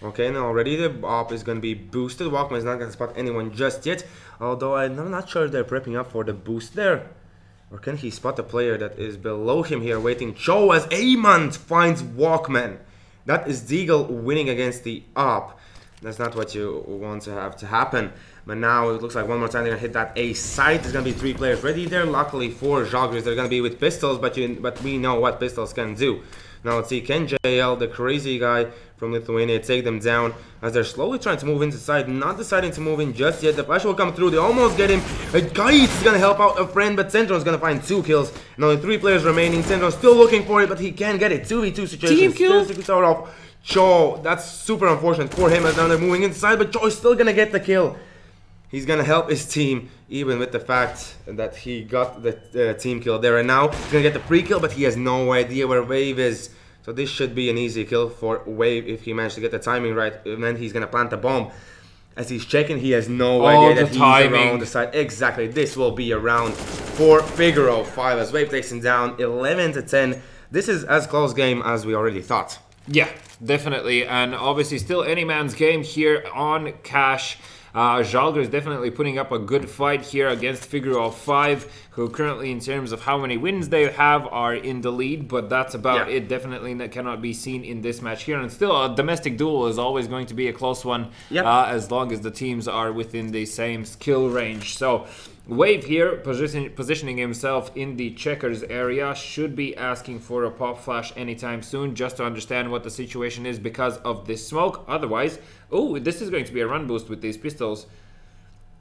Okay, now already the op is going to be boosted. Walkman is not going to spot anyone just yet, although I'm not sure they're prepping up for the boost there. Or can he spot the player that is below him here waiting? Cho as AYN finds Walkman. That is Deagle winning against the op. That's not what you want to have to happen. But now it looks like one more time they're going to hit that A site. There's going to be 3 players ready there. Luckily for Žalgiris, they're going to be with pistols, but we know what pistols can do. Now let's see, can JL, the crazy guy from Lithuania, take them down as they're slowly trying to move into the side, not deciding to move in just yet. The flash will come through, they almost get him. Kites is going to help out a friend, but Centron's going to find 2 kills. And only 3 players remaining. Centron's still looking for it, but he can't get it. 2v2 situation. Team kill? Still start off Cho. That's super unfortunate for him as now they're moving inside, but Cho is still going to get the kill. He's going to help his team, even with the fact that he got the team kill there. And now he's going to get the free kill, but he has no idea where Wave is. So this should be an easy kill for Wave if he managed to get the timing right. And then he's going to plant the bomb. As he's checking, he has no idea that he's around the side. Exactly, this will be a round for Figaro 5 as Wave takes him down 11-10. This is as close game as we already thought. Yeah, definitely. And obviously still any man's game here on Cash. Žalgiris is definitely putting up a good fight here against Figure of 5, who currently, in terms of how many wins they have, are in the lead, but that's about it. Definitely cannot be seen in this match here. And still, a domestic duel is always going to be a close one, as long as the teams are within the same skill range. So Wave here, positioning himself in the checkers area, should be asking for a pop flash anytime soon, just to understand what the situation is because of this smoke. Otherwise, oh, this is going to be a run boost with these pistols.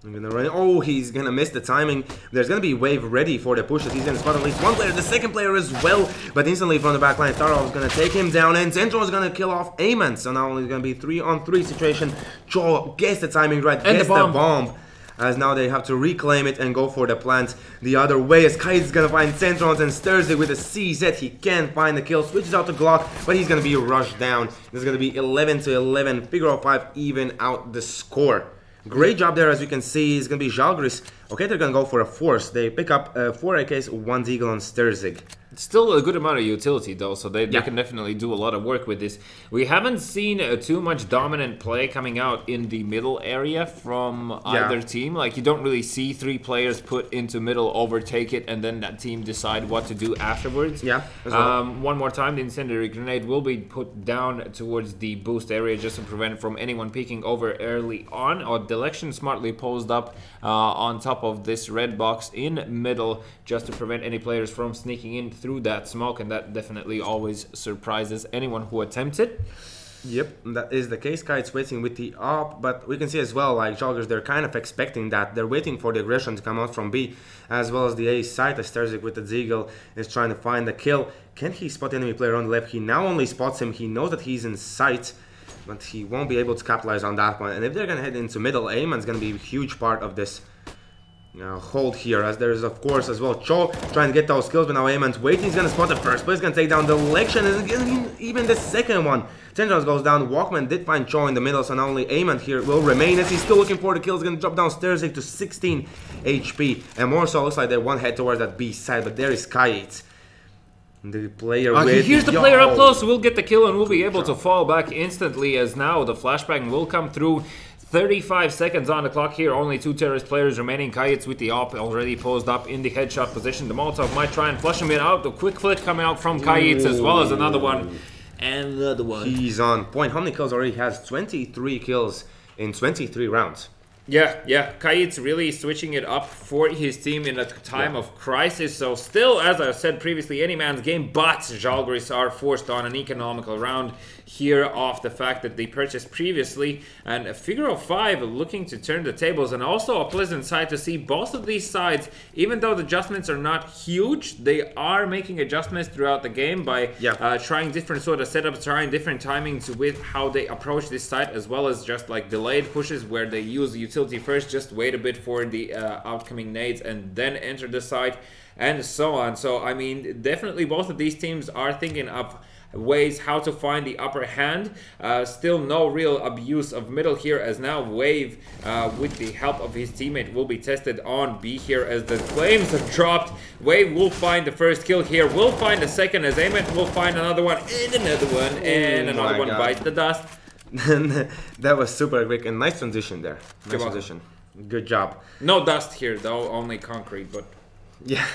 I'm gonna run. Oh, he's gonna miss the timing. There's gonna be Wave ready for the pushes. He's gonna spot at least one player, the second player as well. But instantly from the back line, Suurhall is gonna take him down, and Central is gonna kill off AYN. So now it's gonna be 3-on-3 situation. Joe gets the timing right, and gets the bomb. As now they have to reclaim it and go for the plant the other way. As Kite is gonna find Centrons and stirs it with a CZ. He can't find the kill, switches out to Glock, but he's gonna be rushed down. There's gonna be 11-11. Figure of 5 even out the score. Great job there, as you can see. It's gonna be Žalgiris. Okay, they're gonna go for a force. They pick up 4 AKs, 1 Deagle on Stirzig. Still a good amount of utility though, so they can definitely do a lot of work with this. We haven't seen too much dominant play coming out in the middle area from either team. Like, you don't really see 3 players put into middle, overtake it, and then that team decide what to do afterwards. One more time, the incendiary grenade will be put down towards the boost area just to prevent from anyone peeking over early on. Or Delection smartly posed up on top of this red box in middle just to prevent any players from sneaking in through that smoke, and that definitely always surprises anyone who attempts it. Yep, that is the case. Kite's waiting with the op, but we can see as well, like, Žalgiris, they're kind of expecting that. They're waiting for the aggression to come out from B, as well as the A side. As Stirzig with the Deagle is trying to find the kill. Can he spot the enemy player on the left? He now only spots him. He knows that he's in sight, but he won't be able to capitalize on that one. And if they're going to head into middle, AYN's going to be a huge part of this hold here, as there's of course as well Cho trying to get those kills, but now AYN's waiting. He's gonna spot the first, but he's gonna take down the Delection, and even the second one. Tendrils goes down. Walkman did find Cho in the middle, so now only AYN here will remain, as he's still looking for the kills. Gonna drop down Stirzig to 16 HP, and more so looks like they one head towards that B side, but there is Kite. The player here's the player up close, will get the kill and will be able to fall back instantly, as now the flashbang will come through. 35 seconds on the clock here, only 2 terrorist players remaining. Kayets with the op already posed up in the headshot position. The Molotov might try and flush him out. The quick flick coming out from Kayets, as well as another one. And another one. He's on point. How many kills already? Has 23 kills in 23 rounds. Yeah, Kayets really switching it up for his team in a time of crisis. So still, as I said previously, any man's game, but Žalgiris are forced on an economical round here off the fact that they purchased previously. And Figure of 5 looking to turn the tables, and also a pleasant sight to see both of these sides, even though the adjustments are not huge, they are making adjustments throughout the game by trying different sort of setups, trying different timings with how they approach this site, as well as just like delayed pushes where they use utility first, just wait a bit for the outcoming nades and then enter the site, and so on. So I mean, definitely both of these teams are thinking of ways how to find the upper hand. Still no real abuse of middle here, as now Wave with the help of his teammate will be tested on B here, as the flames have dropped. Wave will find the first kill here, will find the second, as AYN will find another one, and another one, and another one bites the dust. That was super quick and nice transition there. Nice transition. Good job. No dust here though, only concrete, but yeah,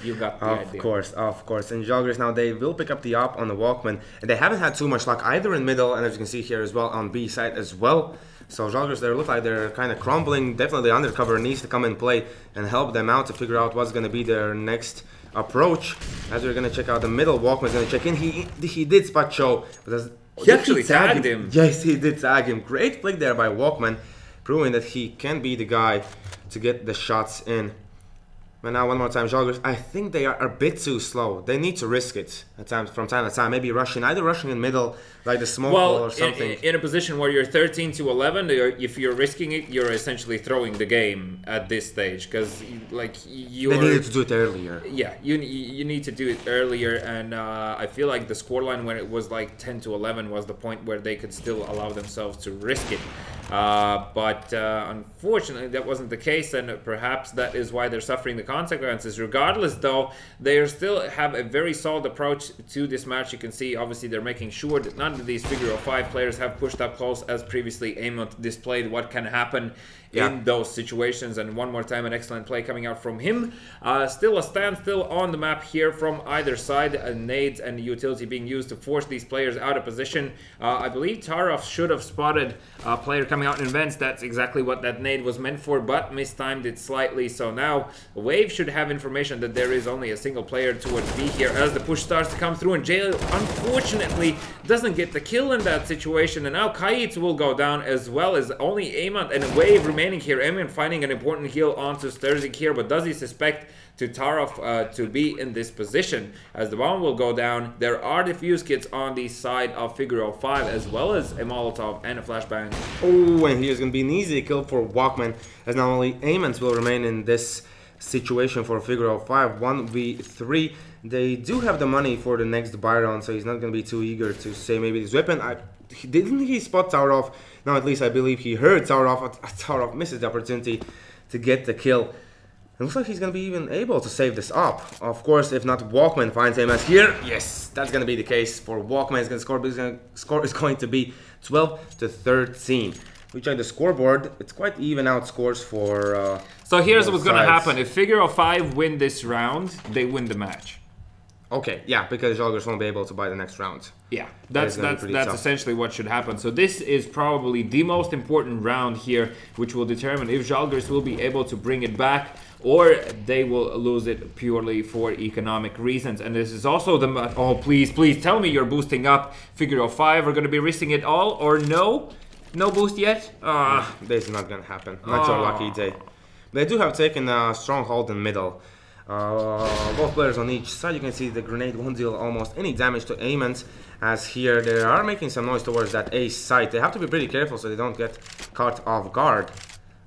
you got the idea. Of course. And Žalgiris now, they will pick up the op on the Walkman, and they haven't had too much luck either in middle, and as you can see here as well on B side as well. So Žalgiris, they look like they're kind of crumbling. Definitely undercover needs to come and play and help them out to figure out what's going to be their next approach. As we're going to check out the middle, Walkman's going to check in. He did spot Cho, but he actually tagged him. Yes, he did tag him. Great flick there by Walkman, proving that he can be the guy to get the shots in. But now one more time, Žalgiris, I think they are a bit too slow. They need to risk it at times, from time to time. Maybe either rushing in middle, like the smoke wall or something. In a position where you're 13-11, if you're risking it, you're essentially throwing the game at this stage, because like you. They needed to do it earlier. Yeah, you need to do it earlier, and I feel like the scoreline when it was like 10-11 was the point where they could still allow themselves to risk it. But unfortunately that wasn't the case, and perhaps that is why they're suffering the consequences. Regardless though, they still have a very solid approach to this match. You can see obviously they're making sure that none of these figure of 5 players have pushed up close, as previously Amont displayed what can happen in those situations. And one more time, an excellent play coming out from him. Still a standstill on the map here from either side. Nades and utility being used to force these players out of position. I believe Tarov should have spotted a player coming out in vents. That's exactly what that nade was meant for, but mistimed it slightly. So now Wave should have information that there is only a single player towards B here as the push starts to come through, and Jail unfortunately doesn't get the kill in that situation. And now Kaitz will go down, as well as only Amont and Wave remaining here. Amont finding an important heal onto Sturzik here, but does he suspect to Tarov to be in this position? As the bomb will go down, there are defuse kits on the side of Figure 05, as well as a Molotov and a flashbang. Oh, and here's going to be an easy kill for Walkman, as not only Amont will remain in this situation for Figure 05, 1v3. They do have the money for the next buy round, so he's not going to be too eager to say maybe this weapon. Didn't he spot Tarov? No, at least I believe he heard Tarov. Tarov misses the opportunity to get the kill. It looks like he's going to be even able to save this up. Of course, if not, Walkman finds him as here. Yes, that's going to be the case for Walkman. He's going to score, but his score is going to be 12-13. We check the scoreboard. It's quite even out scores for so here's what's going to happen. If Figure 05 win this round, they win the match. Okay, yeah, because Žalgiris won't be able to buy the next round. Yeah, that's essentially what should happen. So this is probably the most important round here, which will determine if Žalgiris will be able to bring it back, or they will lose it purely for economic reasons. And this is also the... Oh, please tell me you're boosting up. Figure 05 are going to be risking it all, or no? No boost yet? This is not going to happen. Not your lucky day. They do have taken a stronghold in middle. Both players on each side. You can see the grenade won't deal almost any damage to Amont, as here they are making some noise towards that A site. They have to be pretty careful so they don't get caught off guard,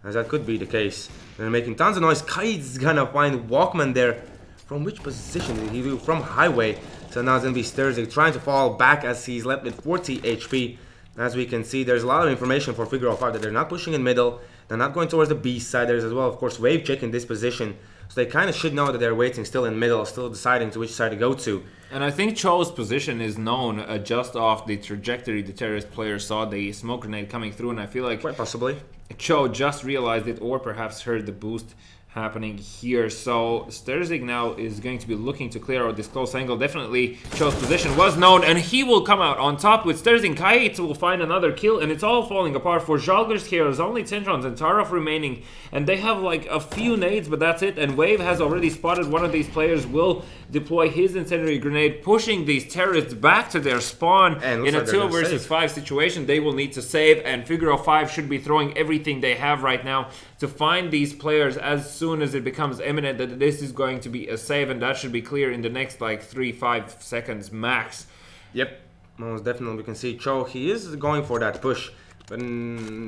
as that could be the case. They're making tons of noise. Kaid's gonna find Walkman there. From which position did he do? From highway. So now it's gonna be Sturzik trying to fall back as he's left with 40 HP. As we can see, there's a lot of information for Figure 05 that they're not pushing in middle. They're not going towards the B side. There's as well, of course, Wave checking this position. So they kind of should know that they're waiting still in middle, still deciding to which side to go to. And I think Cho's position is known just off the trajectory the terrorist player saw the smoke grenade coming through, and I feel like quite possibly Cho just realized it, or perhaps heard the boost happening here. So Sturzik now is going to be looking to clear out this close angle. Definitely Cho's position was known, and he will come out on top with Sturzik. Kait will find another kill, and it's all falling apart for Žalgiris here. There's only Tentrons and Tarov remaining, and they have like a few nades, but that's it. And Wave has already spotted one of these players will deploy his incendiary grenade, pushing these terrorists back to their spawn. And in a 2 versus 5 situation, they will need to save, and Figure 05 should be throwing everything they have right now to find these players as soon as it becomes imminent that this is going to be a save, and that should be clear in the next like 3-5 seconds max. Yep, most definitely. We can see Cho, he is going for that push, but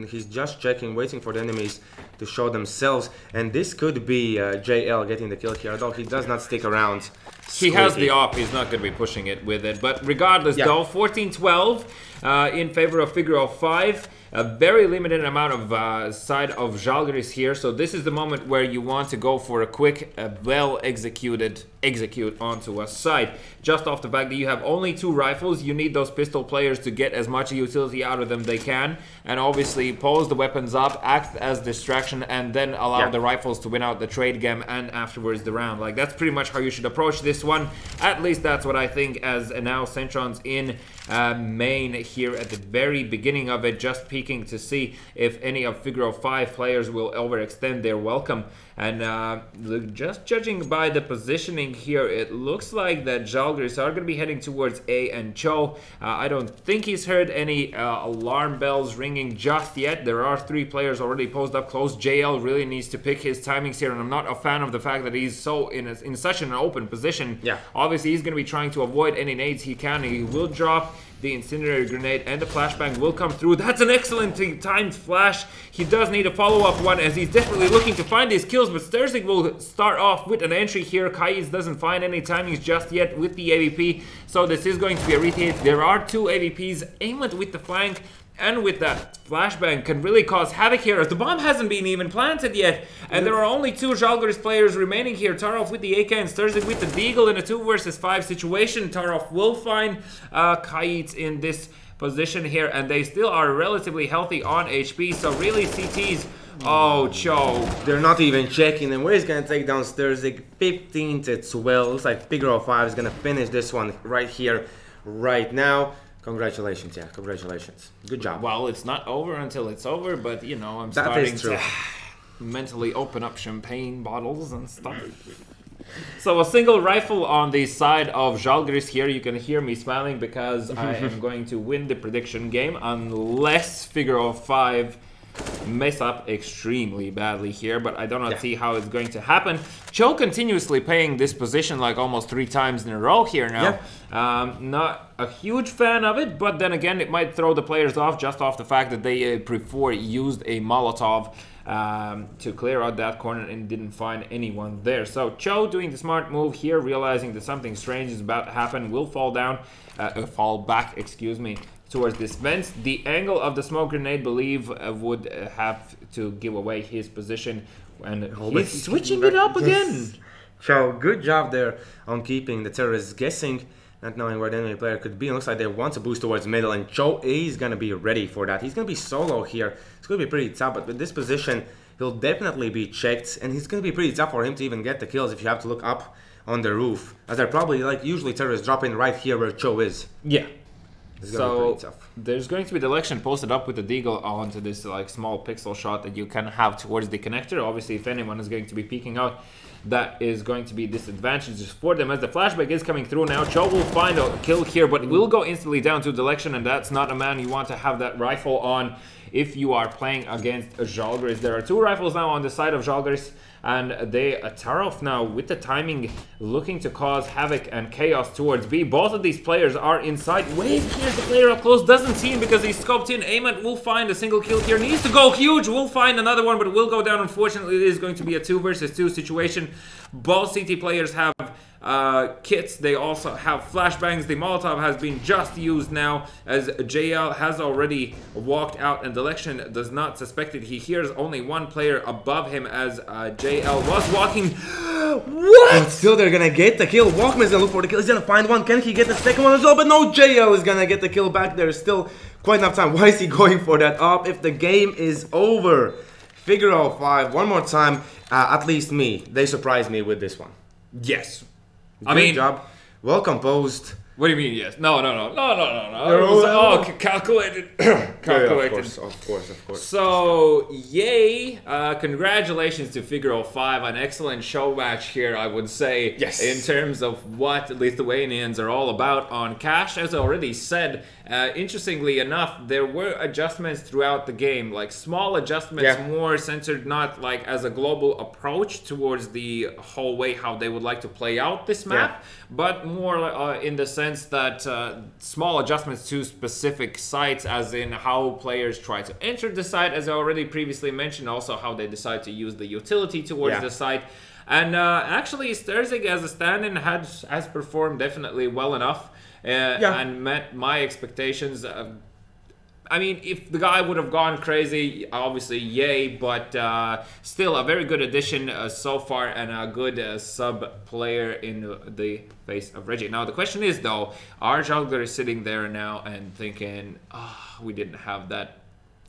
he's just checking, waiting for the enemies to show themselves, and this could be JL getting the kill here, although he does not stick around. He has the op, he's not going to be pushing it with it, but regardless though, 14-12 in favor of Figure 05. A very limited amount of side of Žalgiris here, so this is the moment where you want to go for a quick, well-executed execute onto a side. Just off the back that you have only 2 rifles, you need those pistol players to get as much utility out of them they can, and obviously pose the weapons up, act as distraction, and then allow the rifles to win out the trade game and afterwards the round. Like, that's pretty much how you should approach this one. At least that's what I think, as now Centron's in main here at the very beginning of it, just peeking to see if any of Figure 05 players will overextend their welcome. And just judging by the positioning here, it looks like that Žalgiris are going to be heading towards A and Cho. I don't think he's heard any alarm bells ringing just yet. There are 3 players already posed up close. JL really needs to pick his timings here, and I'm not a fan of the fact that he's so in such an open position. Yeah. Obviously, he's going to be trying to avoid any nades he can. He will drop the incendiary grenade, and the flashbang will come through. That's an excellent timed flash. He does need a follow-up one, as he's desperately looking to find these kills, but Sturzik will start off with an entry here. Kais doesn't find any timings just yet with the AVP, so this is going to be a retake. There are 2 AVPs. Amont with the flank and with that flashbang can really cause havoc here as the bomb hasn't been even planted yet, and there are only 2 Žalgiris players remaining here. Tarov with the AK and Sturzig with the Deagle in a 2 versus 5 situation. Tarov will find Kayitz in this position here, and they still are relatively healthy on HP, so really CTs. Oh, Cho. They're not even checking, and where he's gonna take down Sturzig 15 to 12. Looks like Figaro5 is gonna finish this one right here, right now. Congratulations, yeah, congratulations. Good job. Well, it's not over until it's over, but you know, I'm starting to mentally open up champagne bottles and stuff. So a single rifle on the side of Žalgiris here. You can hear me smiling because I am going to win the prediction game unless Figaro5 mess up extremely badly here, but I don't see how it's going to happen. Cho continuously playing this position like almost 3 times in a row here now. Not a huge fan of it, but then again it might throw the players off just off the fact that they before used a Molotov to clear out that corner and didn't find anyone there. So Cho doing the smart move here, realizing that something strange is about to happen, will fall back, excuse me, towards this vent. The angle of the smoke grenade, believe, would have to give away his position, and he's switching it up again. So good job there on keeping the terrorists guessing, not knowing where the enemy player could be. It looks like they want to boost towards middle, and Cho is gonna be ready for that. He's gonna be solo here. It's gonna be pretty tough, but with this position, he'll definitely be checked, and it's gonna be pretty tough for him to even get the kills if you have to look up on the roof, as they're probably like usually terrorists drop in right here where Cho is. Yeah. So there's going to be the election posted up with the Deagle onto this like small pixel shot that you can have towards the connector. Obviously, if anyone is going to be peeking out, that is going to be disadvantageous for them as the flashback is coming through now. Cho will find a kill here, but will go instantly down to the election, and that's not a man you want to have that rifle on if you are playing against Žalgiris. There are 2 rifles now on the side of Žalgiris, and they Tarov now with the timing looking to cause havoc and chaos towards B. Both of these players are inside. Wait, here's the player up close, doesn't see him because he's scoped in. Ayman will find a single kill here, needs to go huge, will find another one, but will go down. Unfortunately, it is going to be a 2 versus 2 situation. Both CT players have kits, they also have flashbangs. The Molotov has been just used now as JL has already walked out, and the election does not suspect it. He hears only 1 player above him as JL was walking. What? But still they're gonna get the kill. Walkman's gonna look for the kill. He's gonna find one. Can he get the second one as well? But no, JL is gonna get the kill back. There's still quite enough time. Why is he going for that up if the game is over? Figaro5 one more time. At least me. They surprised me with this one. Yes. Good job. Well composed. What do you mean, yes? No. It was calculated. Calculated. Yeah, of course. So, yay. Congratulations to Figaro5. An excellent show match here, I would say. Yes. In terms of what Lithuanians are all about on Cash. As I already said, interestingly enough, there were adjustments throughout the game. Like, small adjustments, more centered not like as a global approach towards the whole way how they would like to play out this map, but more in the sense that small adjustments to specific sites, as in how players try to enter the site, as I already previously mentioned, also how they decide to use the utility towards the site. And actually, Sturzig as a stand-in has performed definitely well enough and met my expectations. I mean, if the guy would have gone crazy, obviously, yay, but still a very good addition so far, and a good sub-player in the face of Reggie. Now, the question is, though, are Žalgiris sitting there now and thinking, we didn't have that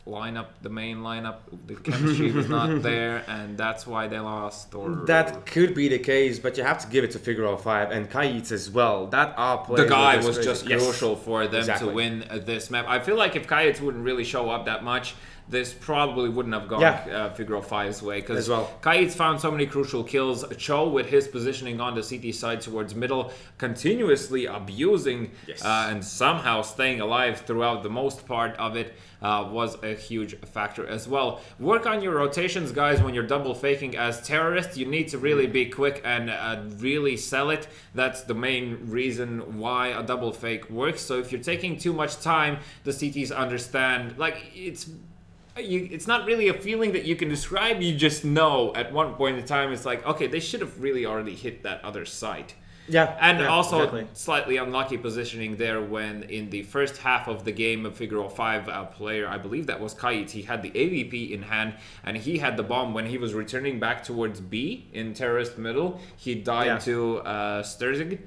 lineup, the main lineup, the chemistry was not there, and that's why they lost? Or that could be the case, but you have to give it to Figaro5 and Kayitz as well. That play, the guy was just crucial for them to win this map. I feel like if Kayitz wouldn't really show up that much, this probably wouldn't have gone Figaro5's way, because Kayitz found so many crucial kills. Cho, with his positioning on the CT side towards middle, continuously abusing and somehow staying alive throughout the most part of it, was a huge factor as well. Work on your rotations, guys. When you're double faking as terrorists, you need to really be quick and really sell it. That's the main reason why a double fake works. So if you're taking too much time, the CTs understand, like, it's not really a feeling that you can describe. You just know at one point in time, it's like, okay, they should have really already hit that other site. Yeah, And yeah, also exactly. slightly unlucky positioning there when in the first half of the game of Figure 05 player, I believe that was Kait, he had the AVP in hand and he had the bomb when he was returning back towards B in terrorist middle. He died to Sturzig.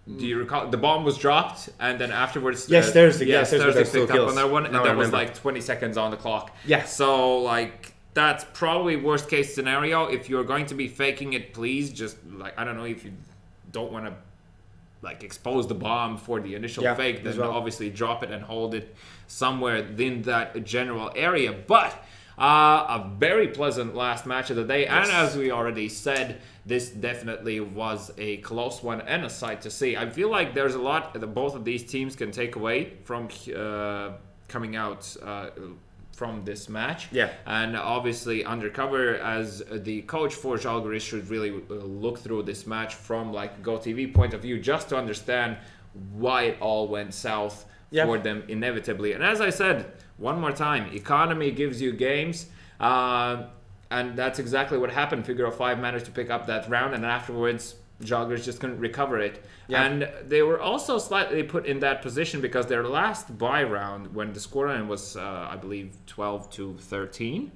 Do you recall? The bomb was dropped and then afterwards... Yes, Sturzig. Yeah, Sturzig picked up on that one and Now I there was remember. like 20 seconds on the clock. Yeah. So like... That's probably worst case scenario. If you're going to be faking it, please just like, I don't know, if you don't want to like expose the bomb for the initial fake, then obviously drop it and hold it somewhere in that general area. But a very pleasant last match of the day. And as we already said, this definitely was a close one and a sight to see. I feel like there's a lot that both of these teams can take away from coming out from this match. Yeah. And obviously Undercover as the coach for Žalgiris should really look through this match from like GoTV point of view just to understand why it all went south for them inevitably. And as I said, one more time, economy gives you games. And that's exactly what happened. Figure 05 managed to pick up that round and afterwards Žalgiris just couldn't recover it. Yeah. And they were also slightly put in that position because their last bye round, when the scoreline was, I believe, 12-13,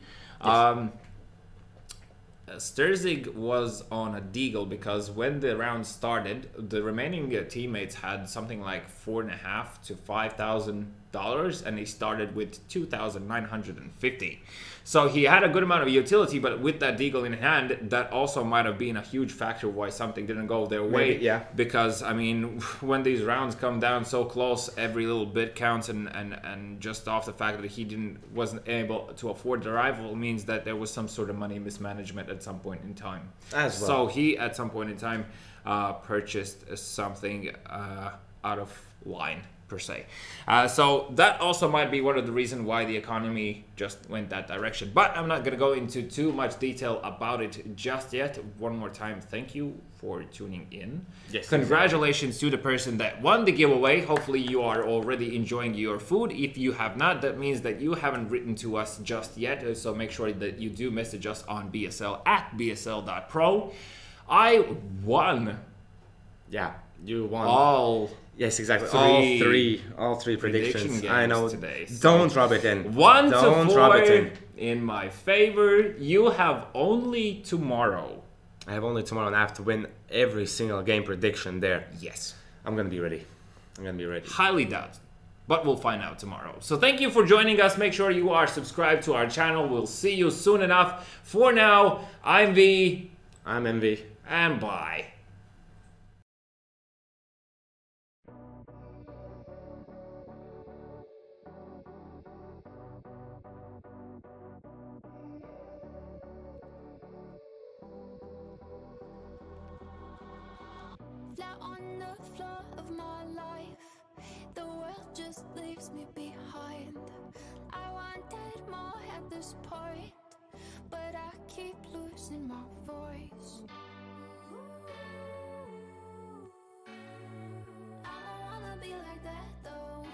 Sturzig was on a deagle because when the round started, the remaining teammates had something like $4,500 to $5,000, and he started with 2,950. So he had a good amount of utility, but with that deagle in hand, that also might have been a huge factor why something didn't go their way. Maybe, yeah. Because I mean, when these rounds come down so close, every little bit counts, and just off the fact that he wasn't able to afford the rival means that there was some sort of money mismanagement at some point in time. As well. So he, at some point in time, purchased something out of line, per se. So that also might be one of the reasons why the economy just went that direction. But I'm not going to go into too much detail about it just yet. One more time, thank you for tuning in. Yes. Congratulations to the person that won the giveaway. Hopefully you are already enjoying your food. If you have not, that means that you haven't written to us just yet. So make sure that you do message us on BSL at bsl.pro. I won. Yeah, you won. All... Yes, exactly. Three all three predictions. games I know. today, so Don't rub it in. 1-4 in my favor. You have only tomorrow. I have only tomorrow, and I have to win every single game prediction there. Yes. I'm gonna be ready. Highly doubt, but we'll find out tomorrow. So thank you for joining us. Make sure you are subscribed to our channel. We'll see you soon enough. For now, I'm V. I'm MV. And bye. Flat on the floor of my life, the world just leaves me behind. I wanted more at this point, but I keep losing my voice. I don't wanna be like that though.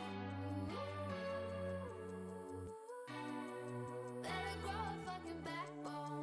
Better grow a fucking backbone.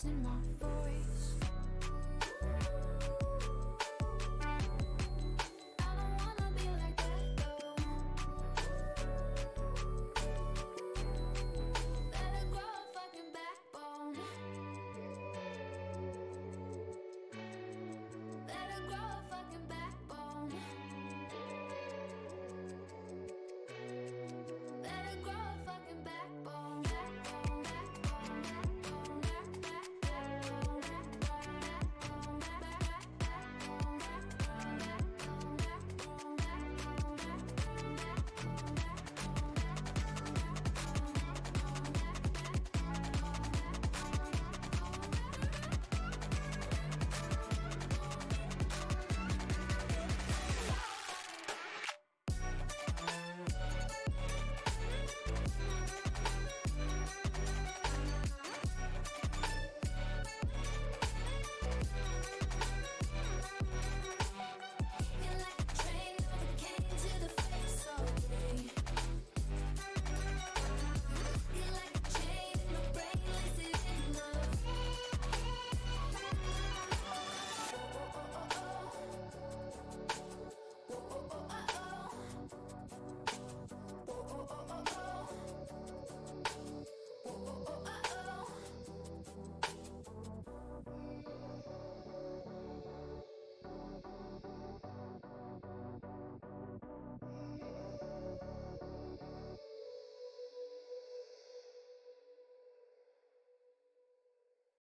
In my